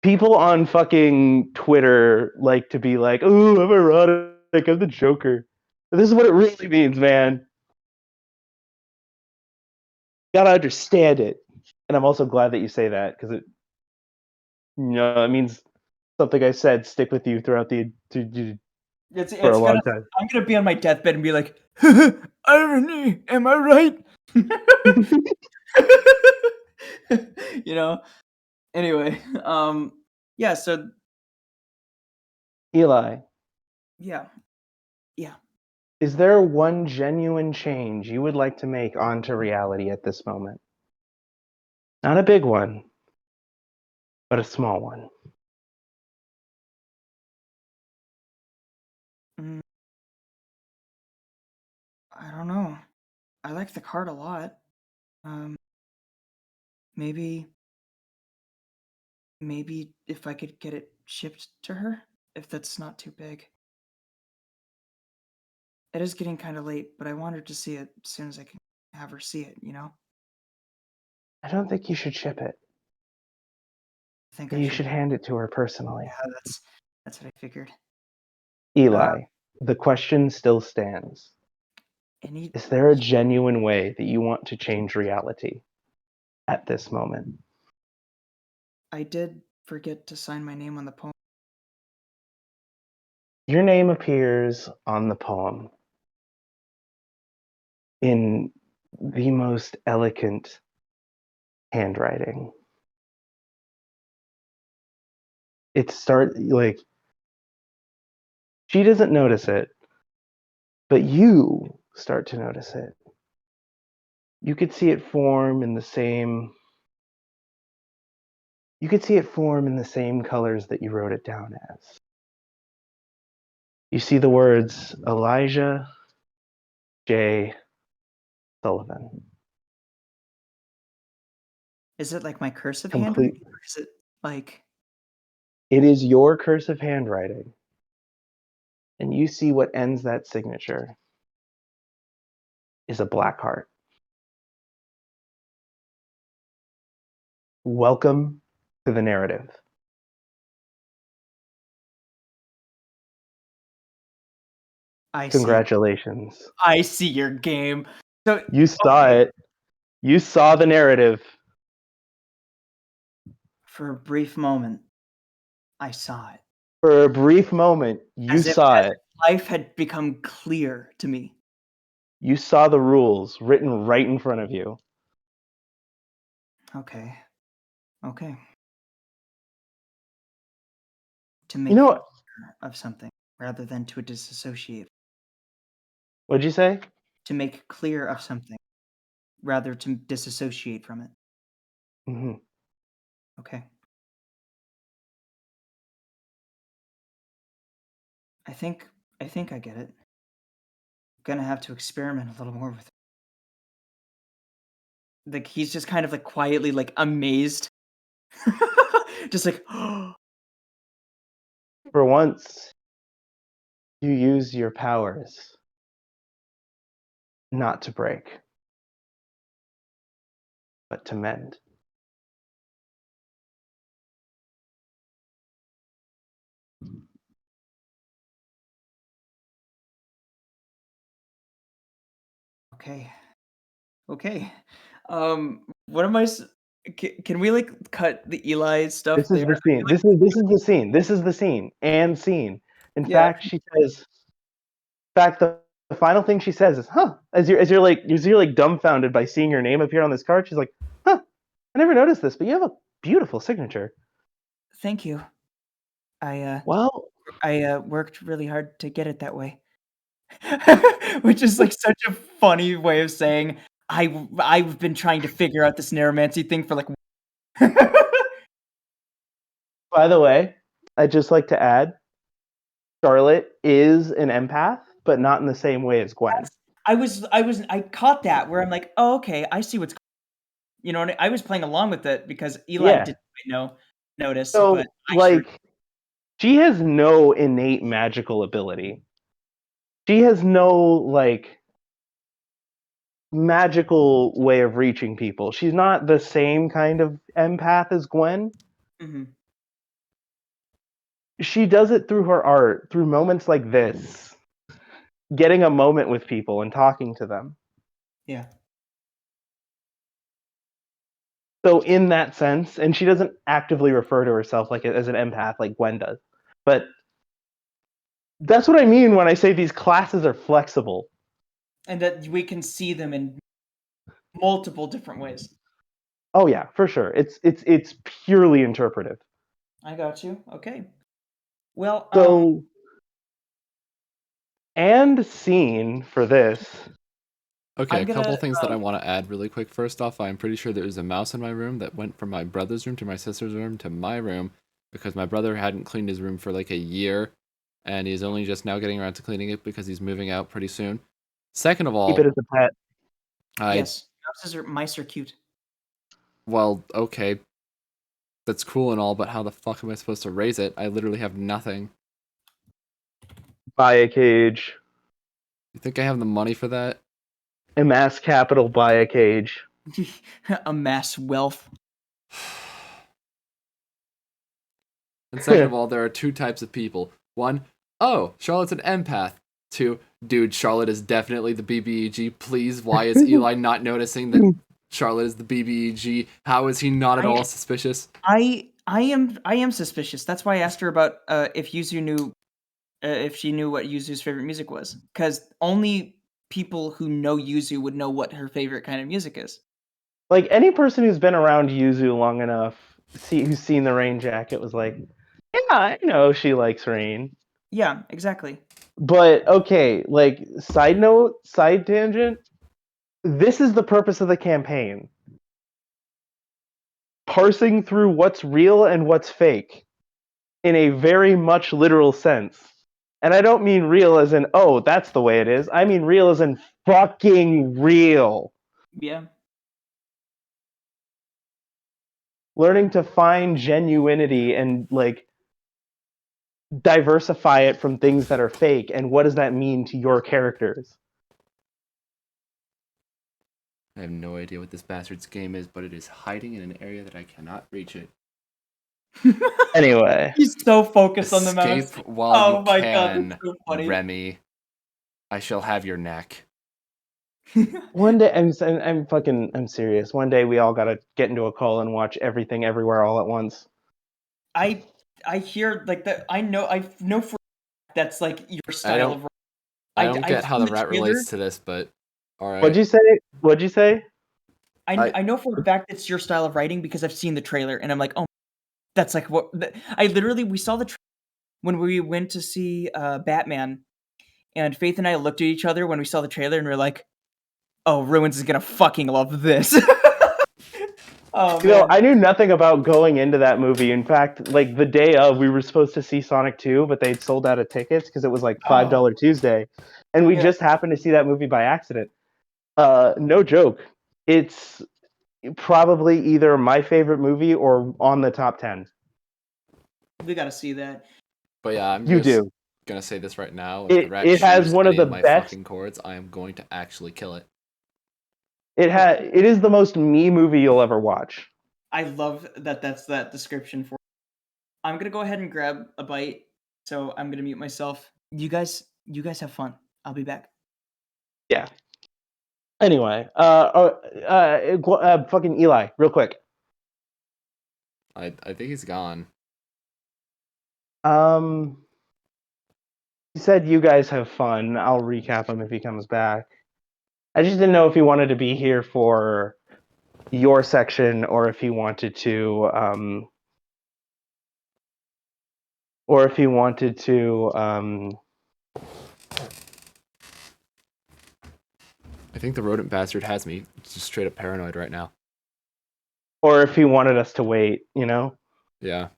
People on fucking Twitter like to be like, "Ooh, I'm ironic. I'm the Joker." This is what it really means, man. You gotta understand it. And I'm also glad that you say that because it means something I said stick with you throughout for a long time. I'm gonna be on my deathbed and be like, Irony, am I right? You know. Anyway, yeah. So Eli, yeah. is there one genuine change you would like to make onto reality at this moment? Not a big one, but a small one. Mm, I don't know. I like the card a lot. Um, maybe if I could get it shipped to her, if that's not too big. It is getting kind of late, but I want her to see it as soon as I can have her see it, you know? I don't think you should ship it. I think I You should. should hand it to her personally. Yeah, that's what I figured. Eli, the question still stands. Any Is there a genuine way that you want to change reality at this moment? I did forget to sign my name on the poem. Your name appears on the poem in the most elegant handwriting. Like she doesn't notice it, but you start to notice it. You could see it form in the same colors that you wrote it down as. You see the words Elijah J. Sullivan. Is it like my cursive Complete. handwriting? Or is it like It is your cursive handwriting. And you see what ends that signature is a black heart. Welcome to the narrative. I see. Congratulations. I see your game. So You saw it. You saw the narrative. for a brief moment, I saw it. For a brief moment, you saw it. Life had become clear to me. You saw the rules written right in front of you. Okay. To make You know clear of something rather than to disassociate. what'd you say? To make clear of something rather to disassociate from it. Mm-hmm. Okay. I think I get it. I'm gonna have to experiment a little more with it. Like he's just kind of like quietly like amazed. Just like For once, you use your powers. not to break, but to mend. Okay. What am I? Can we like cut the Eli stuff This is there? the scene. This is the scene. This is the scene. And scene. In Yeah. fact, she says. In fact, the final thing she says is, "Huh." As you're like dumbfounded by seeing your name appear on this card, she's like, "Huh. I never noticed this, but you have a beautiful signature." Thank you. Well, I worked really hard to get it that way. Which is like such a funny way of saying I've been trying to figure out this narromancy thing for like. by the way, I'd just like to add, Charlotte is an empath, but not in the same way as Gwen. I caught that where I'm like, oh, okay, I see what's, you know, I was playing along with it because Eli Yeah. didn't notice, So, but I sure. she has no innate magical ability. She has no, like, magical way of reaching people. She's not the same kind of empath as Gwen. Mm-hmm. She does it through her art, through moments like this, getting a moment with people and talking to them. Yeah. So in that sense, and she doesn't actively refer to herself like as an empath like Gwen does, but that's what I mean when I say these classes are flexible. And that we can see them in multiple different ways. Oh yeah, for sure. It's purely interpretive. I got you. Okay. Well, So and scene for this. Okay, I'm a couple gonna, things that I want to add really quick. First off, I'm pretty sure there was a mouse in my room that went from my brother's room to my sister's room to my room because my brother hadn't cleaned his room for like a year, and he's only just now getting around to cleaning it because he's moving out pretty soon. Second of all, Keep it as a pet. yes, mice are cute. Well, okay, that's cool and all, but how the fuck am I supposed to raise it? I literally have nothing. Buy a cage. You think I have the money for that? Amass capital, buy a cage. Amass wealth. And second of all, there are two types of people. One, oh, Charlotte's an empath. Two, dude, Charlotte is definitely the BBEG. Please, why is Eli not noticing that Charlotte is the BBEG? How is he not at all suspicious? I am suspicious. That's why I asked her about if Yuzu knew if she knew what Yuzu's favorite music was, because only people who know Yuzu would know what her favorite kind of music is. Like any person who's been around Yuzu long enough, who's seen the Rain Jacket, was like, yeah, I know she likes rain. Yeah, exactly. But okay, like side note, side tangent. This is the purpose of the campaign. Parsing through what's real and what's fake in a very much literal sense. And I don't mean real as in, oh, that's the way it is. I mean real as in fucking real. Yeah. Learning to find genuinity and like diversify it from things that are fake, and what does that mean to your characters? I have no idea what this bastard's game is, but it is hiding in an area that I cannot reach it. Anyway, He's so focused on the mouse. Escape while you my can, God, that's so funny. Remy. I shall have your neck. one day I'm serious. One day we all gotta get into a call and watch Everything Everywhere All at Once. I hear like that. I know for that's like your style of. I don't get how the rat trailer. relates to this, but all right. What'd you say? I know for a fact it's your style of writing because I've seen the trailer and I'm like, oh, that's like what we saw the when we went to see Batman, and Faith and I looked at each other when we saw the trailer and we are like, oh, Ruins is gonna fucking love this. Oh, you know, I knew nothing about going into that movie. In fact, like the day of, we were supposed to see Sonic 2, but they'd sold out of tickets because it was like $5 Tuesday, and we just happened to see that movie by accident. No joke. It's probably either my favorite movie or on the top 10. We gotta see that. But yeah, You do. gonna say this right now. If It- the rat it has chews one of any the my best- fucking chords, I am going to actually kill it. It is the most me movie you'll ever watch. I love that that's that description for. I'm gonna go ahead and grab a bite, so I'm gonna mute myself. You guys have fun. I'll be back. Yeah. Anyway, fucking Eli, real quick. I think he's gone. He said you guys have fun. I'll recap him if he comes back. I just didn't know if he wanted to be here for your section or if he wanted to I think the rodent bastard has me just straight up paranoid right now. or if he wanted us to wait, you know? Yeah.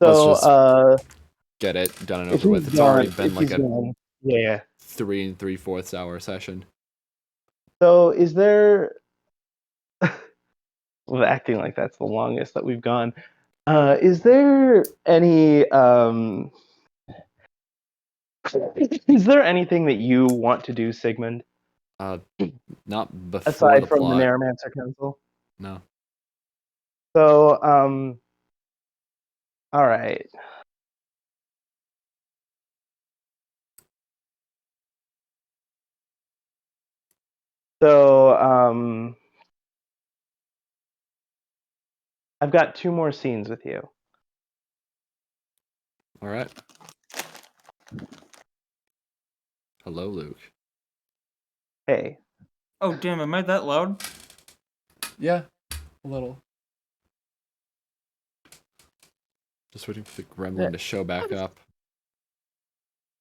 So Let's just get it done and if over with. he's It's already gone- been if like he's a gone, yeah. 3 3/4 hour session. So is there well, acting like that's the longest that we've gone. Is there any is there anything that you want to do, Sigmund, Not before aside the from plot. the Narramancer Council? No. So, all right. So, I've got 2 more scenes with you. All right. Hello, Luke. Hey. Oh damn! Am I that loud? Yeah, a little. Just waiting for the gremlin to show back up.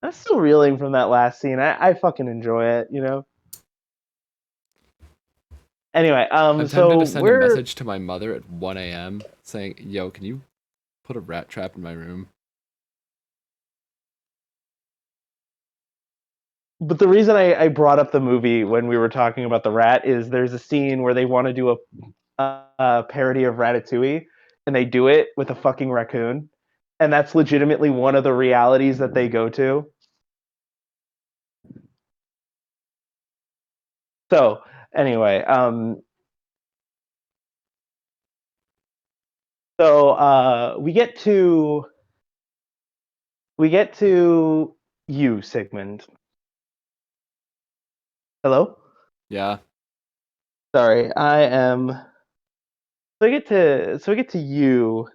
I'm still reeling from that last scene. I fucking enjoy it, you know? Anyway, I'm so tempted to send a we're... message to my mother at 1 a.m. saying, "Yo, can you put a rat trap in my room?" But the reason I brought up the movie when we were talking about the rat is there's a scene where they want to do a parody of Ratatouille, and they do it with a fucking raccoon, and that's legitimately one of the realities that they go to. So anyway, we get to you, Sigmund. Hello? Yeah. Sorry, I am. So we get to you.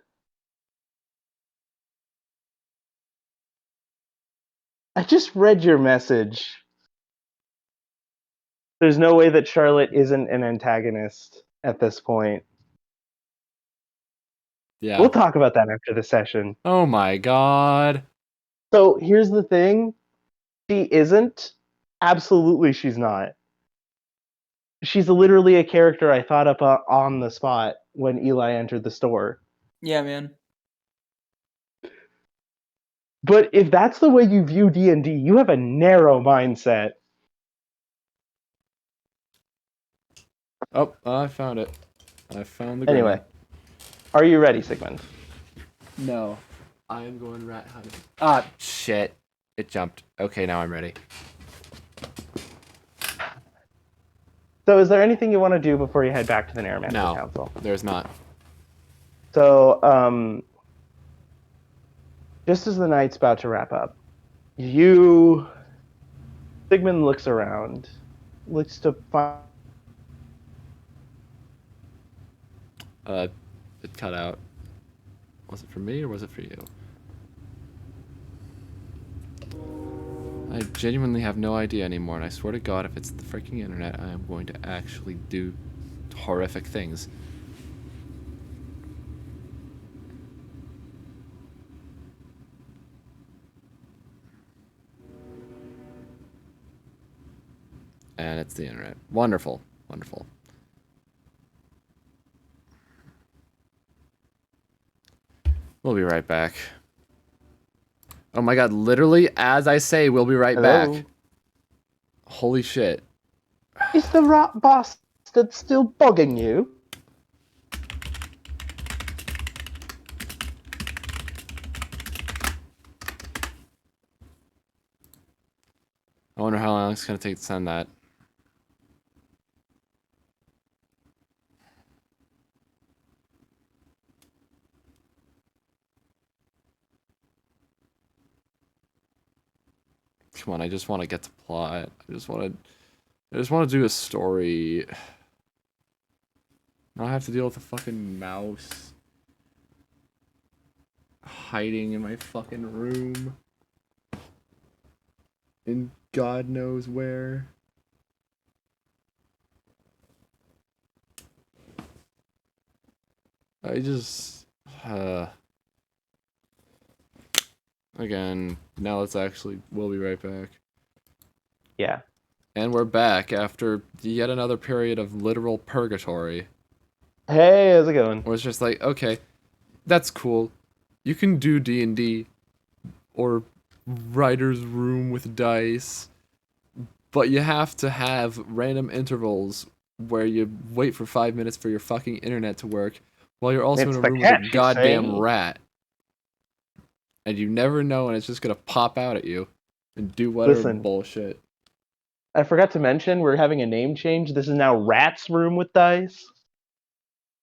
I just read your message. There's no way that Charlotte isn't an antagonist at this point. Yeah. We'll talk about that after the session. Oh my god. So here's the thing. She isn't. Absolutely, she's not. She's literally a character I thought up on the spot when Eli entered the store. Yeah, man. But if that's the way you view D&D, you have a narrow mindset. Oh, I found it. I found the gremlin. Anyway, are you ready, Sigmund? No. I am going rat hunting. Ah, shit. It jumped. Okay, now I'm ready. So is there anything you want to do before you head back to the Narramancy No, Council? there's not. So, just as the night's about to wrap up, Sigmund looks around, looks to find... It cut out. Was it for me or was it for you? I genuinely have no idea anymore, and I swear to God, if it's the freaking internet, I am going to actually do horrific things. And it's the internet. Wonderful. Wonderful. We'll be right back. Oh my god, literally, as I say, we'll be right Hello? back. Holy shit. Is the rat bastard still bugging you? I wonder how long it's gonna take to send that. Come on, I just want to get to plot. I just want to do a story. Not have to deal with a fucking mouse hiding in my fucking room. In God knows where. I just again, now let's actually we'll be right back. Yeah. And we're back after yet another period of literal purgatory. Hey, how's it going? Where it's just like, okay, that's cool. You can do D&D or writer's room with dice, but you have to have random intervals where you wait for 5 minutes for your fucking internet to work while you're also It's in a the room with a catch, you goddamn say. rat. And you never know when it's just gonna pop out at you and do whatever Listen. bullshit. I forgot to mention we're having a name change. This is now Rat's Room with Dice.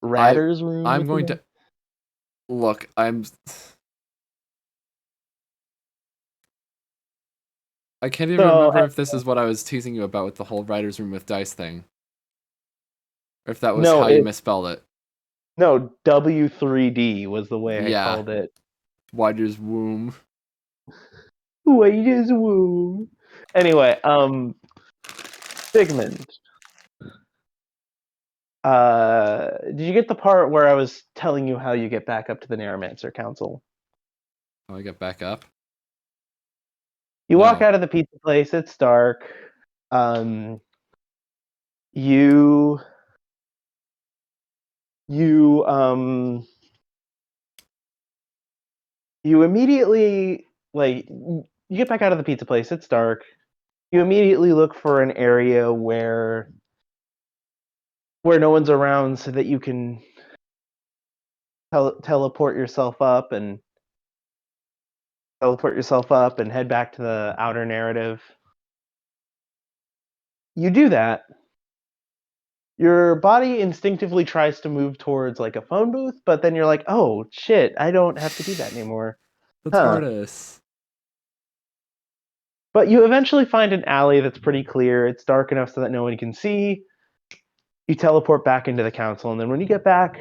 Ratter's Room. I'm with going dice. to look. I can't even remember if this is what I was teasing you about with the whole writer's room with dice thing. Or if that was how you misspelled it. No, W3D was the way Yeah. I called it. Writer's womb. Writer's womb. Anyway, Sigmund. Did you get the part where I was telling you how you get back up to the Narramancy Council? Oh, I get back up? You No. walk out of the pizza place, it's dark. You immediately, like, you get back out of the pizza place, it's dark. You immediately look for an area where no one's around so that you can teleport yourself up and head back to the outer narrative. You do that. Your body instinctively tries to move towards like a phone booth, but then you're like, oh shit, I don't have to do that anymore. The TARDIS. But you eventually find an alley that's pretty clear. It's dark enough so that no one can see. You teleport back into the council, and then when you get back,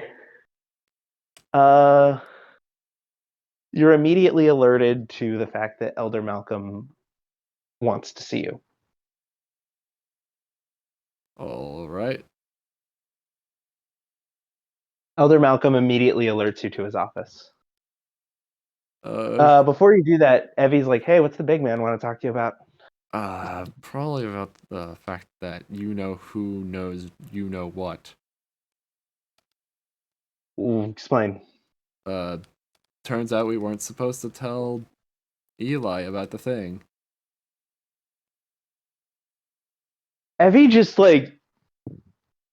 you're immediately alerted to the fact that Elder Malcolm wants to see you. All right. Elder Malcolm immediately alerts you to his office. Before you do that, Evie's like, hey, what's the big man want to talk to you about? Probably about the fact that you know who knows you know what. Explain. Turns out we weren't supposed to tell Eli about the thing. Evie just like,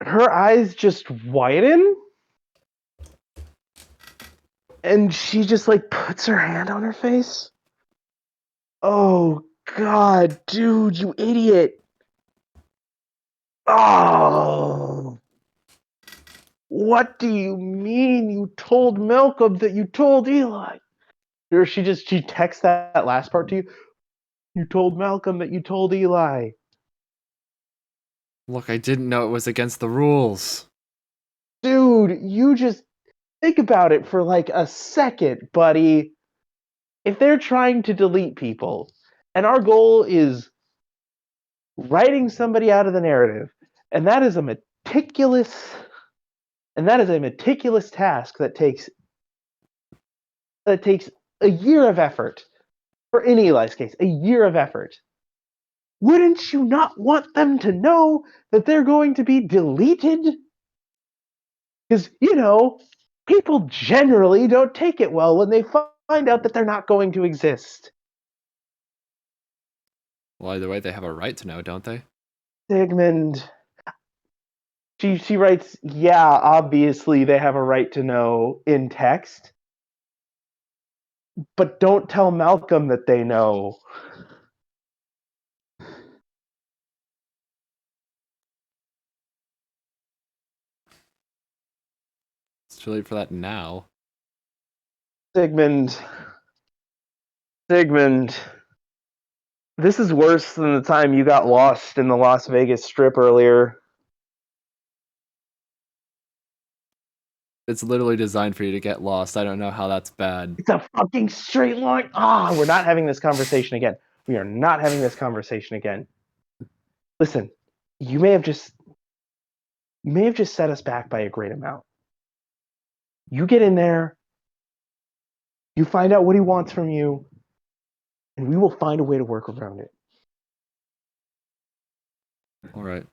her eyes just widen, and she just like puts her hand on her face. Oh God, dude, you idiot! Oh, what do you mean you told Malcolm that you told Eli? Or she texts that last part to you. You told Malcolm that you told Eli. Look, I didn't know it was against the rules. Dude, you just think about it for like a second, buddy. If they're trying to delete people, and our goal is writing somebody out of the narrative, and that is a meticulous task that takes a year of effort. For in Eli's case, a year of effort. Wouldn't you not want them to know that they're going to be deleted? Because, people generally don't take it well when they find out that they're not going to exist. Well, either way, they have a right to know, don't they? Sigmund. She writes, yeah, obviously they have a right to know in text. But don't tell Malcolm that they know. too late for that now. Sigmund. This is worse than the time you got lost in the Las Vegas Strip earlier. It's literally designed for you to get lost. I don't know how that's bad. It's a fucking straight line. We're not having this conversation again. We are not having this conversation again. Listen, you may have just set us back by a great amount. You get in there, you find out what he wants from you, and we will find a way to work around it. All right.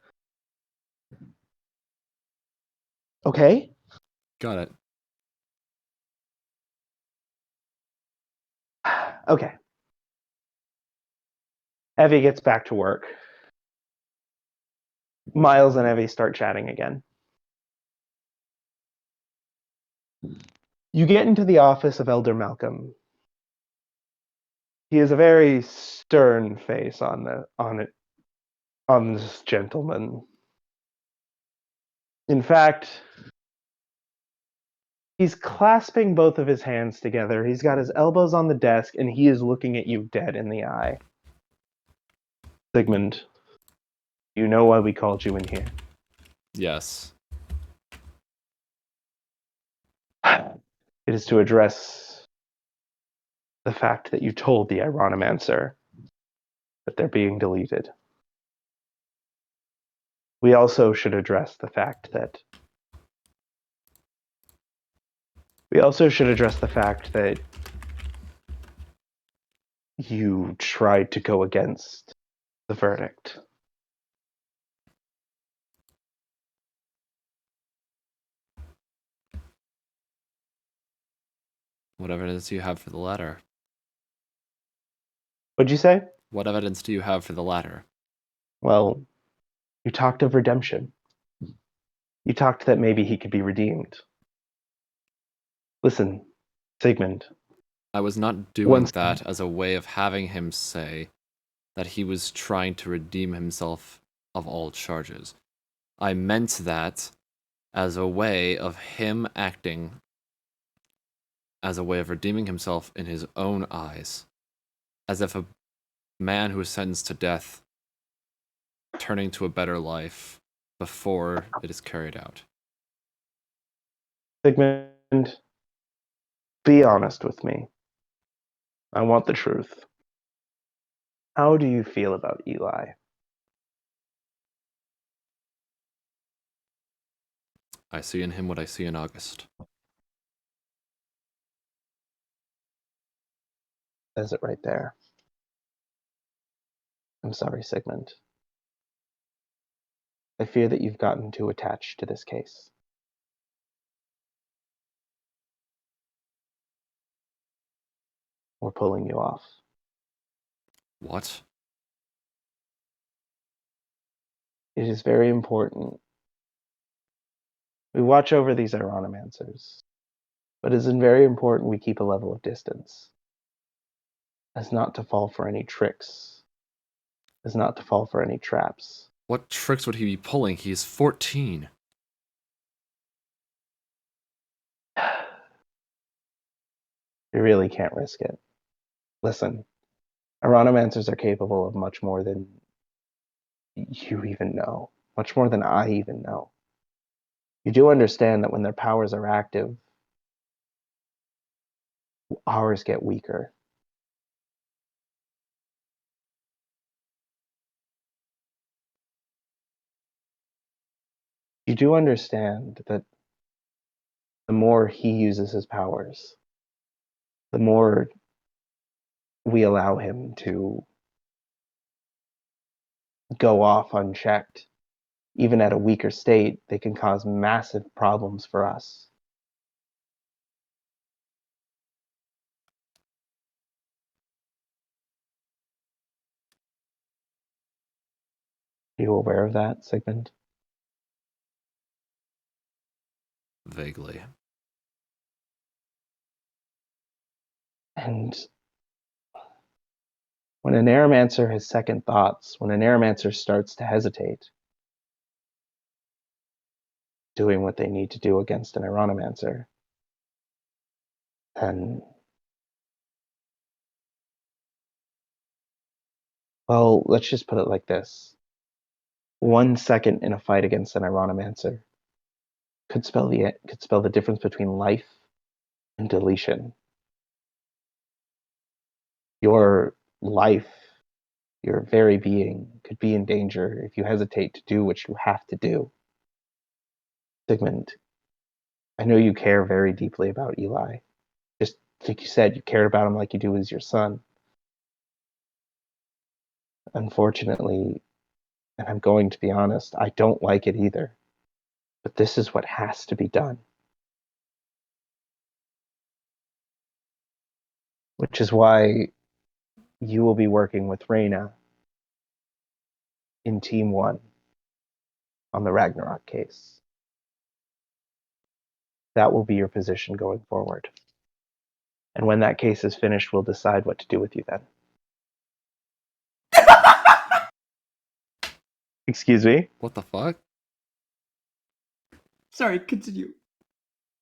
Okay? Got it. Okay. Evie gets back to work. Miles and Evie start chatting again. You get into the office of Elder Malcolm. He has a very stern face on this gentleman. In fact, he's clasping both of his hands together. He's got his elbows on the desk, and he is looking at you dead in the eye. Sigmund, you know why we called you in here? Yes. It is to address the fact that you told the Ironimancer that they're being deleted. We also should address the fact that you tried to go against the verdict. What evidence do you have for the latter? What'd you say? What evidence do you have for the latter? Well, you talked of redemption. You talked that maybe he could be redeemed. Listen, Sigmund. I was not doing that as a way of having him say that he was trying to redeem himself of all charges. I meant that as a way of him acting as a way of redeeming himself in his own eyes, as if a man who was sentenced to death turning to a better life before it is carried out. Sigmund, be honest with me. I want the truth. How do you feel about Eli? I see in him what I see in August. Says it right there. I'm sorry, Sigmund. I fear that you've gotten too attached to this case. We're pulling you off. What? It is very important. We watch over these Ironimancers, but it is very important we keep a level of distance, as not to fall for any tricks, as not to fall for any traps. What tricks would he be pulling? He is 14. You really can't risk it. Listen, Ironimancers are capable of much more than you even know, much more than I even know. You do understand that when their powers are active, ours get weaker. You do understand that the more he uses his powers, the more we allow him to go off unchecked. Even at a weaker state, they can cause massive problems for us. Are you aware of that, Sigmund? Vaguely. And when a Narramancer has second thoughts, when a Narramancer starts to hesitate, doing what they need to do against an Ironimancer. And, well, let's just put it like this. 1 second in a fight against an Ironimancer could spell the difference between life and deletion. Your life, your very being, could be in danger if you hesitate to do what you have to do. Sigmund, I know you care very deeply about Eli. Just like you said, you cared about him like you do as your son. Unfortunately, and I'm going to be honest, I don't like it either. But this is what has to be done. Which is why you will be working with Reyna in Team 1 on the Ragnarok case. That will be your position going forward. And when that case is finished, we'll decide what to do with you then. Excuse me? What the fuck? Sorry, continue.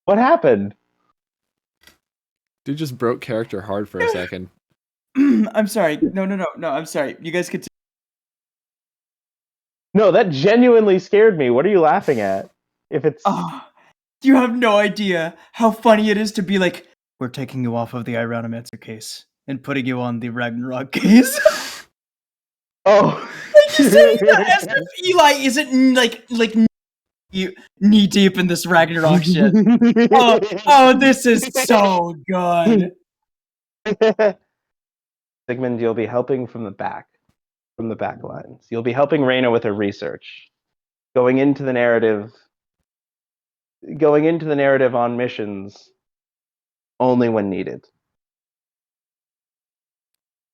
What happened? Dude just broke character hard for a second. I'm sorry. No, I'm sorry. You guys continue. No, that genuinely scared me. What are you laughing at? If it's... Oh, you have no idea how funny it is to be like, we're taking you off of the Ironimancer case and putting you on the Ragnarok case. Oh. Like you saying that as if Eli isn't like knee deep in this Ragnarok shit. Oh, this is so good. Sigmund, you'll be helping from the back lines. You'll be helping Reyna with her research, going into the narrative on missions only when needed.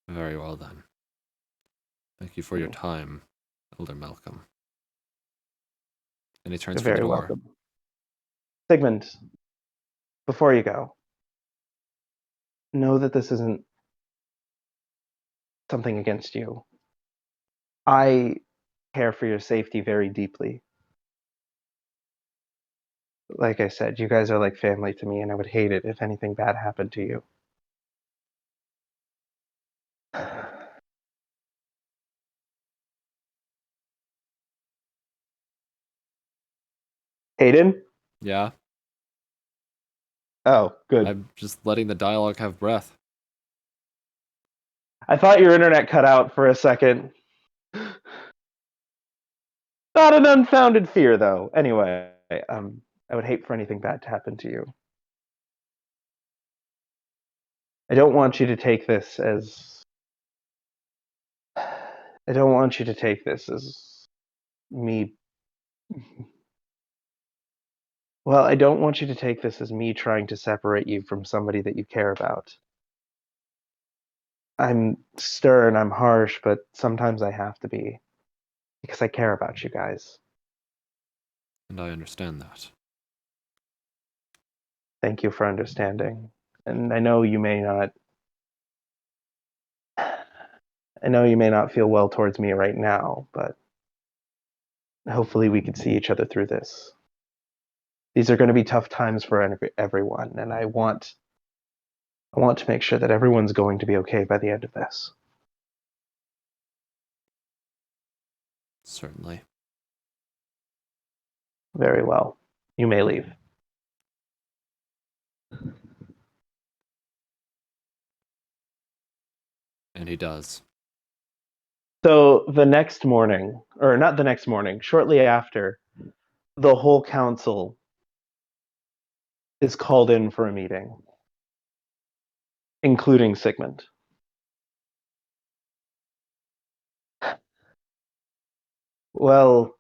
Very well then. Thank you for your time, Elder Malcolm. And he turns You're for the very door. welcome. Sigmund, before you go, know that this isn't something against you. I care for your safety very deeply. Like I said, you guys are like family to me, and I would hate it if anything bad happened to you. Hayden? Yeah, Oh, good. I'm just letting the dialogue have breath. I thought your internet cut out for a second. Not an unfounded fear, though. Anyway, I would hate for anything bad to happen to you. I don't want you to take this as... I don't want you to take this as me... Well, I don't want you to take this as me trying to separate you from somebody that you care about. I'm stern, I'm harsh, but sometimes I have to be. Because I care about you guys. And I understand that. Thank you for understanding. And I know you may not... I know you may not feel well towards me right now, but hopefully we can see each other through this. These are going to be tough times for everyone, and I want to make sure that everyone's going to be okay by the end of this. Certainly. Very well. You may leave. And he does. So the next morning, or not the next morning, shortly after, the whole council is called in for a meeting, including Sigmund. Well,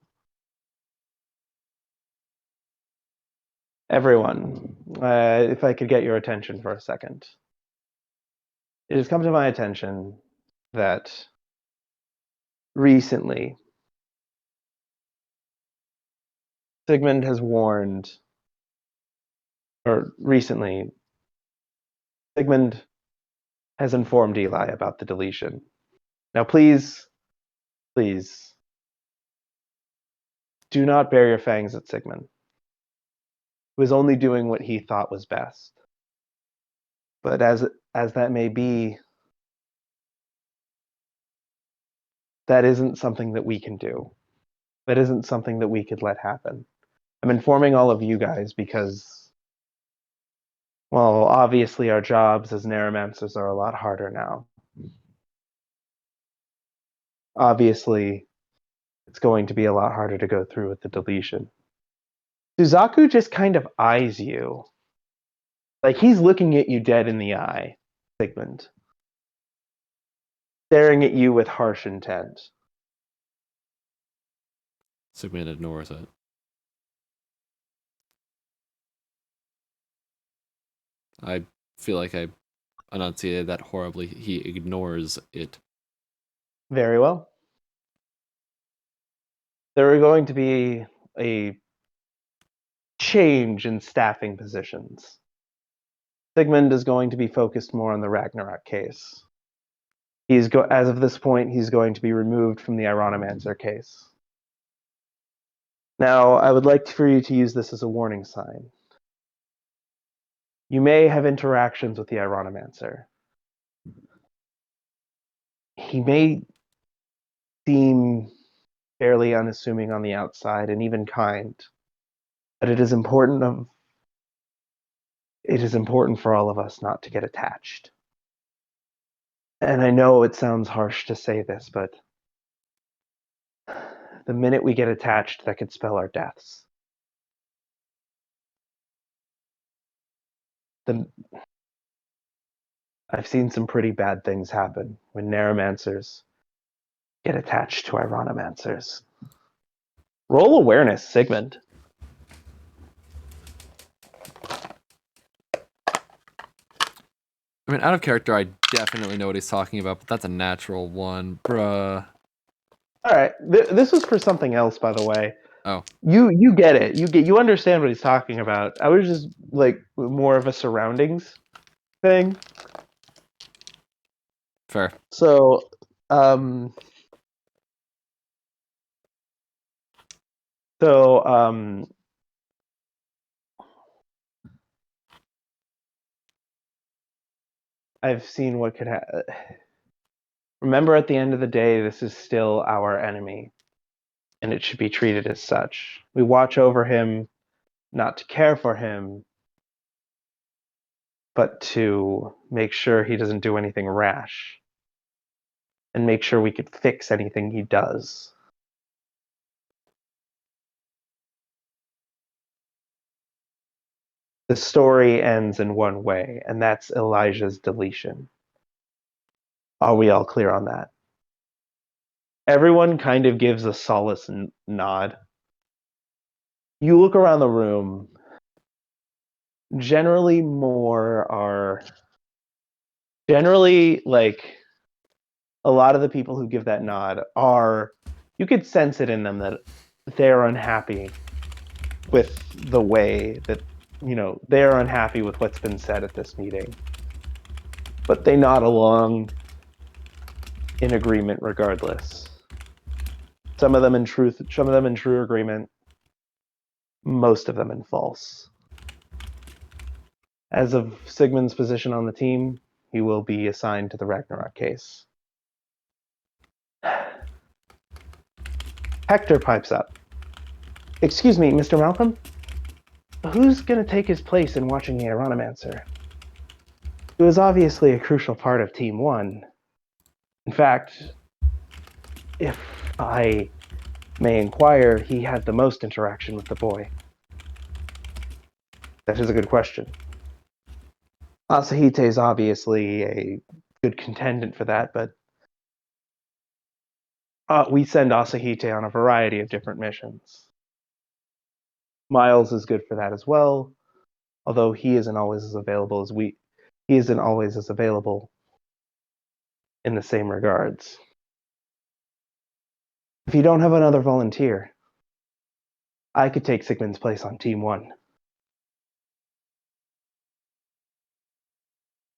everyone, if I could get your attention for a second. It has come to my attention that recently Sigmund has warned, or recently, Sigmund has informed Eli about the deletion. Now, please, do not bare your fangs at Sigmund. was only doing what he thought was best. But as that may be, that isn't something that we can do. That isn't something that we could let happen. I'm informing all of you guys because, well, obviously our jobs as Narramancers are a lot harder now. Obviously, it's going to be a lot harder to go through with the deletion. Suzaku just kind of eyes you. Like he's looking at you dead in the eye, Sigmund. Staring at you with harsh intent. Sigmund ignores it. I feel like I enunciated that horribly. He ignores it. Very well. There are going to be a change in staffing positions. Sigmund is going to be focused more on the Ragnarok case. As of this point, he's going to be removed from the Ironimancer case. Now, I would like for you to use this as a warning sign. You may have interactions with the Ironimancer. He may seem fairly unassuming on the outside and even kind, but it is important for all of us not to get attached. And I know it sounds harsh to say this, but the minute we get attached, that could spell our deaths. I've seen some pretty bad things happen when Narramancers get attached to Ironimancers. Roll awareness, Sigmund. I mean, out of character, I definitely know what he's talking about, but that's a natural one, bruh. All right, this was for something else, by the way. Oh, you get it. You understand what he's talking about. I was just like more of a surroundings thing. fair. So, I've seen what could happen. Remember, at the end of the day, this is still our enemy, and it should be treated as such. We watch over him, not to care for him, but to make sure he doesn't do anything rash, and make sure we could fix anything he does. The story ends in one way, and that's Elijah's deletion. Are we all clear on that? Everyone kind of gives a solace nod. You look around the room. Generally, like a lot of the people who give that nod are, you could sense it in them that they're unhappy with the way that, they're unhappy with what's been said at this meeting. But they nod along in agreement regardless. Some of them in true agreement, most of them in false. As of Sigmund's position on the team, he will be assigned to the Ragnarok case. Hector pipes up. Excuse me, Mr. Malcolm? Who's going to take his place in watching the Ironimancer? He was obviously a crucial part of Team 1. In fact, if I may inquire, he had the most interaction with the boy. That is a good question. Asahite is obviously a good contendant for that, but we send Asahite on a variety of different missions. Miles is good for that as well, although he isn't always as available in the same regards. If you don't have another volunteer, I could take Sigmund's place on Team 1.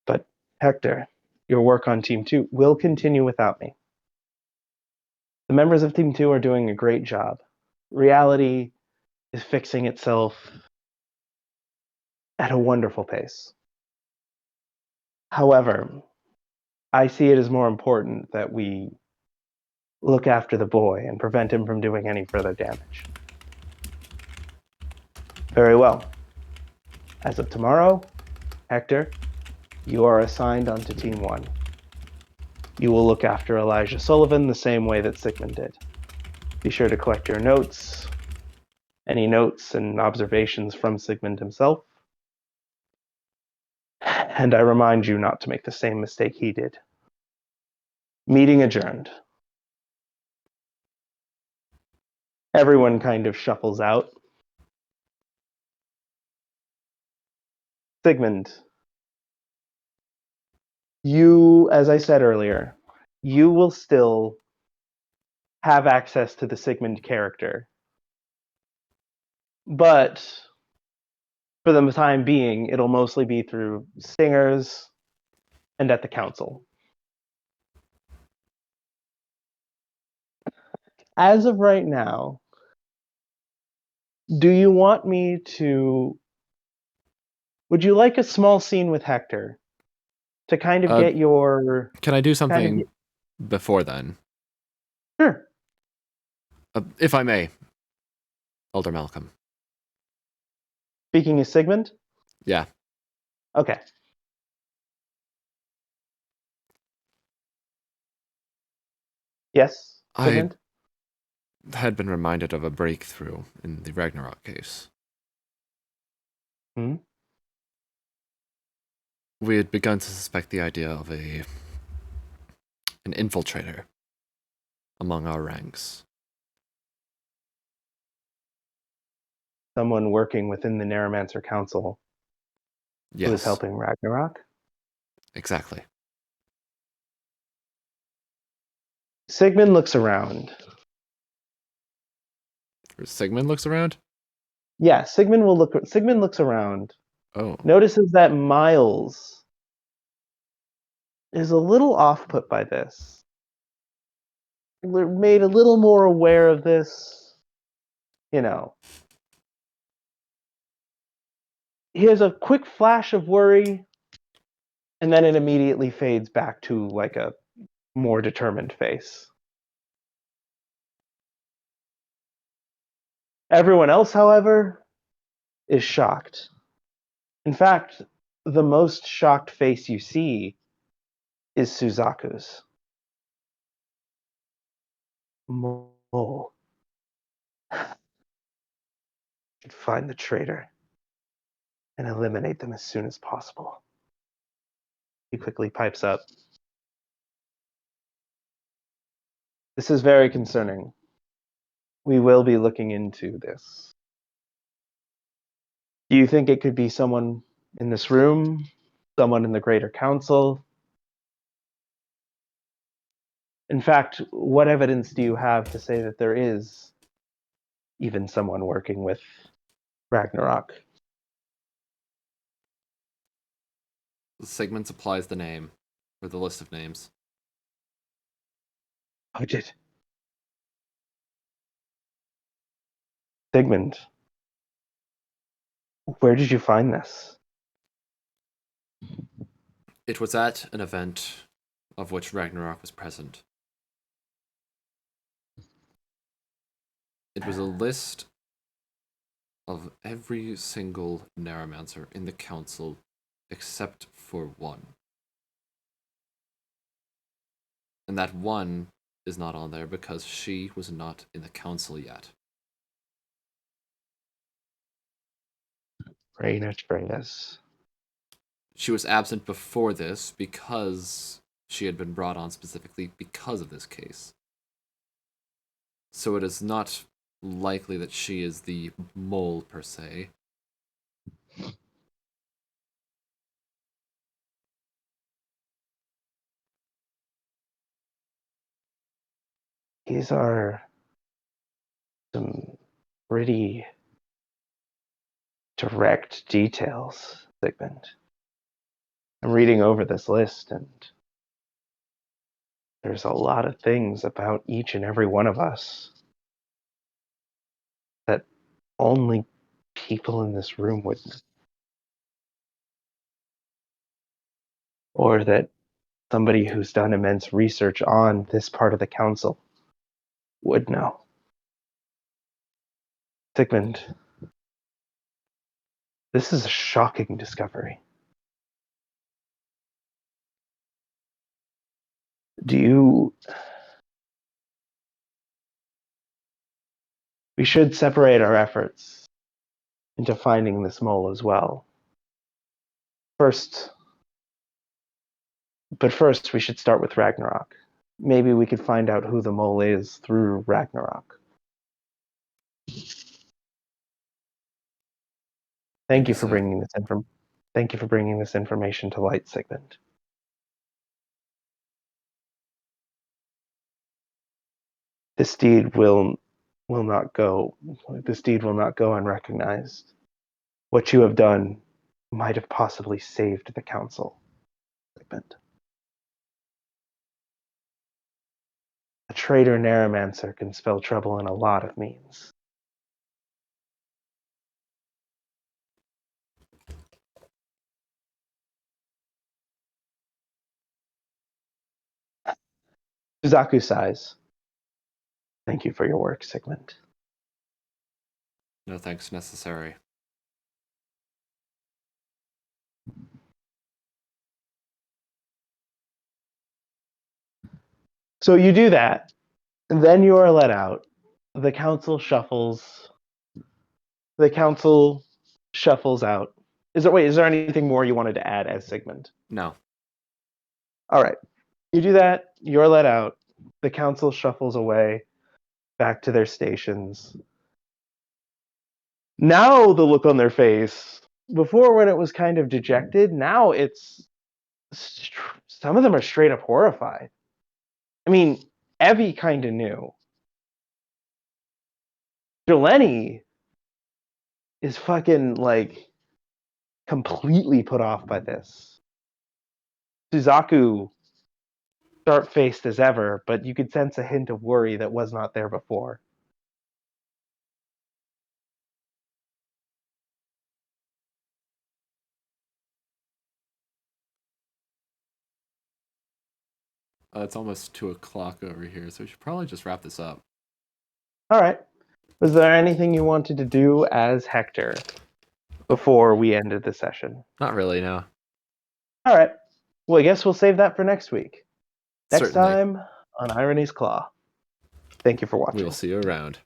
But Hector, your work on Team 2 will continue without me. The members of Team 2 are doing a great job. Reality is fixing itself at a wonderful pace. However, I see it as more important that we look after the boy and prevent him from doing any further damage. Very well. As of tomorrow, Hector, you are assigned onto Team 1. You will look after Elijah Sullivan the same way that Sigmund did. Be sure to collect your notes, any notes and observations from Sigmund himself. And I remind you not to make the same mistake he did. Meeting adjourned. Everyone kind of shuffles out. Sigmund, you, as I said earlier, you will still have access to the Sigmund character. But for the time being, it'll mostly be through stingers and at the council. As of right now, do you want me to... Would you like a small scene with Hector to kind of get your... Can I do something before then? Sure. If I may, Elder Malcolm. Speaking of Sigmund? Yeah. Okay. Yes, Sigmund? I had been reminded of a breakthrough in the Ragnarok case. Hmm? We had begun to suspect the idea of an infiltrator among our ranks. Someone working within the Narramancy Council Yes. who is helping Ragnarok? Exactly. Sigmund looks around. Sigmund looks around? Yeah, Sigmund looks around. Oh. Notices that Miles is a little off-put by this. We're made a little more aware of this, you know. He has a quick flash of worry, and then it immediately fades back to like a more determined face. Everyone else, however, is shocked. In fact, the most shocked face you see is Suzaku's. Mole. Should find the traitor and eliminate them as soon as possible. He quickly pipes up. This is very concerning. We will be looking into this. Do you think it could be someone in this room? Someone in the Greater Council? In fact, what evidence do you have to say that there is even someone working with Ragnarok? Sigmund supplies the name, or the list of names. Oh, did Sigmund, where did you find this? It was at an event of which Ragnarok was present. It was a list of every single Narramancer in the council except for one. And that one is not on there because she was not in the council yet. Reyes. She was absent before this because she had been brought on specifically because of this case. So it is not likely that she is the mole per se. These are some pretty direct details, Sigmund. I'm reading over this list, and there's a lot of things about each and every one of us that only people in this room would or that somebody who's done immense research on this part of the council would know. Sigmund, this is a shocking discovery. We should separate our efforts into finding this mole as well. First, we should start with Ragnarok. Maybe we could find out who the mole is through Ragnarok. Thank you for bringing this information to light, Sigmund. This deed will not go unrecognized. What you have done might have possibly saved the council, Sigmund. A traitor Narramancer can spell trouble in a lot of means. Suzaku sighs. Thank you for your work, Sigmund. No thanks necessary. So you do that, and then you are let out. The council shuffles out. Is there anything more you wanted to add as Sigmund? No. All right. You do that, you're let out. The council shuffles away back to their stations. Now the look on their face, before when it was kind of dejected, now it's some of them are straight up horrified. I mean, Evie kind of knew. Jeleni is fucking like completely put off by this. Suzaku, sharp-faced as ever, but you could sense a hint of worry that was not there before. It's almost 2:00 over here, so we should probably just wrap this up. All right. Was there anything you wanted to do as Hector before we ended the session? Not really, no. All right. Well, I guess we'll save that for next week. Next Certainly. time on Irony's Claw. Thank you for watching. We will see you around.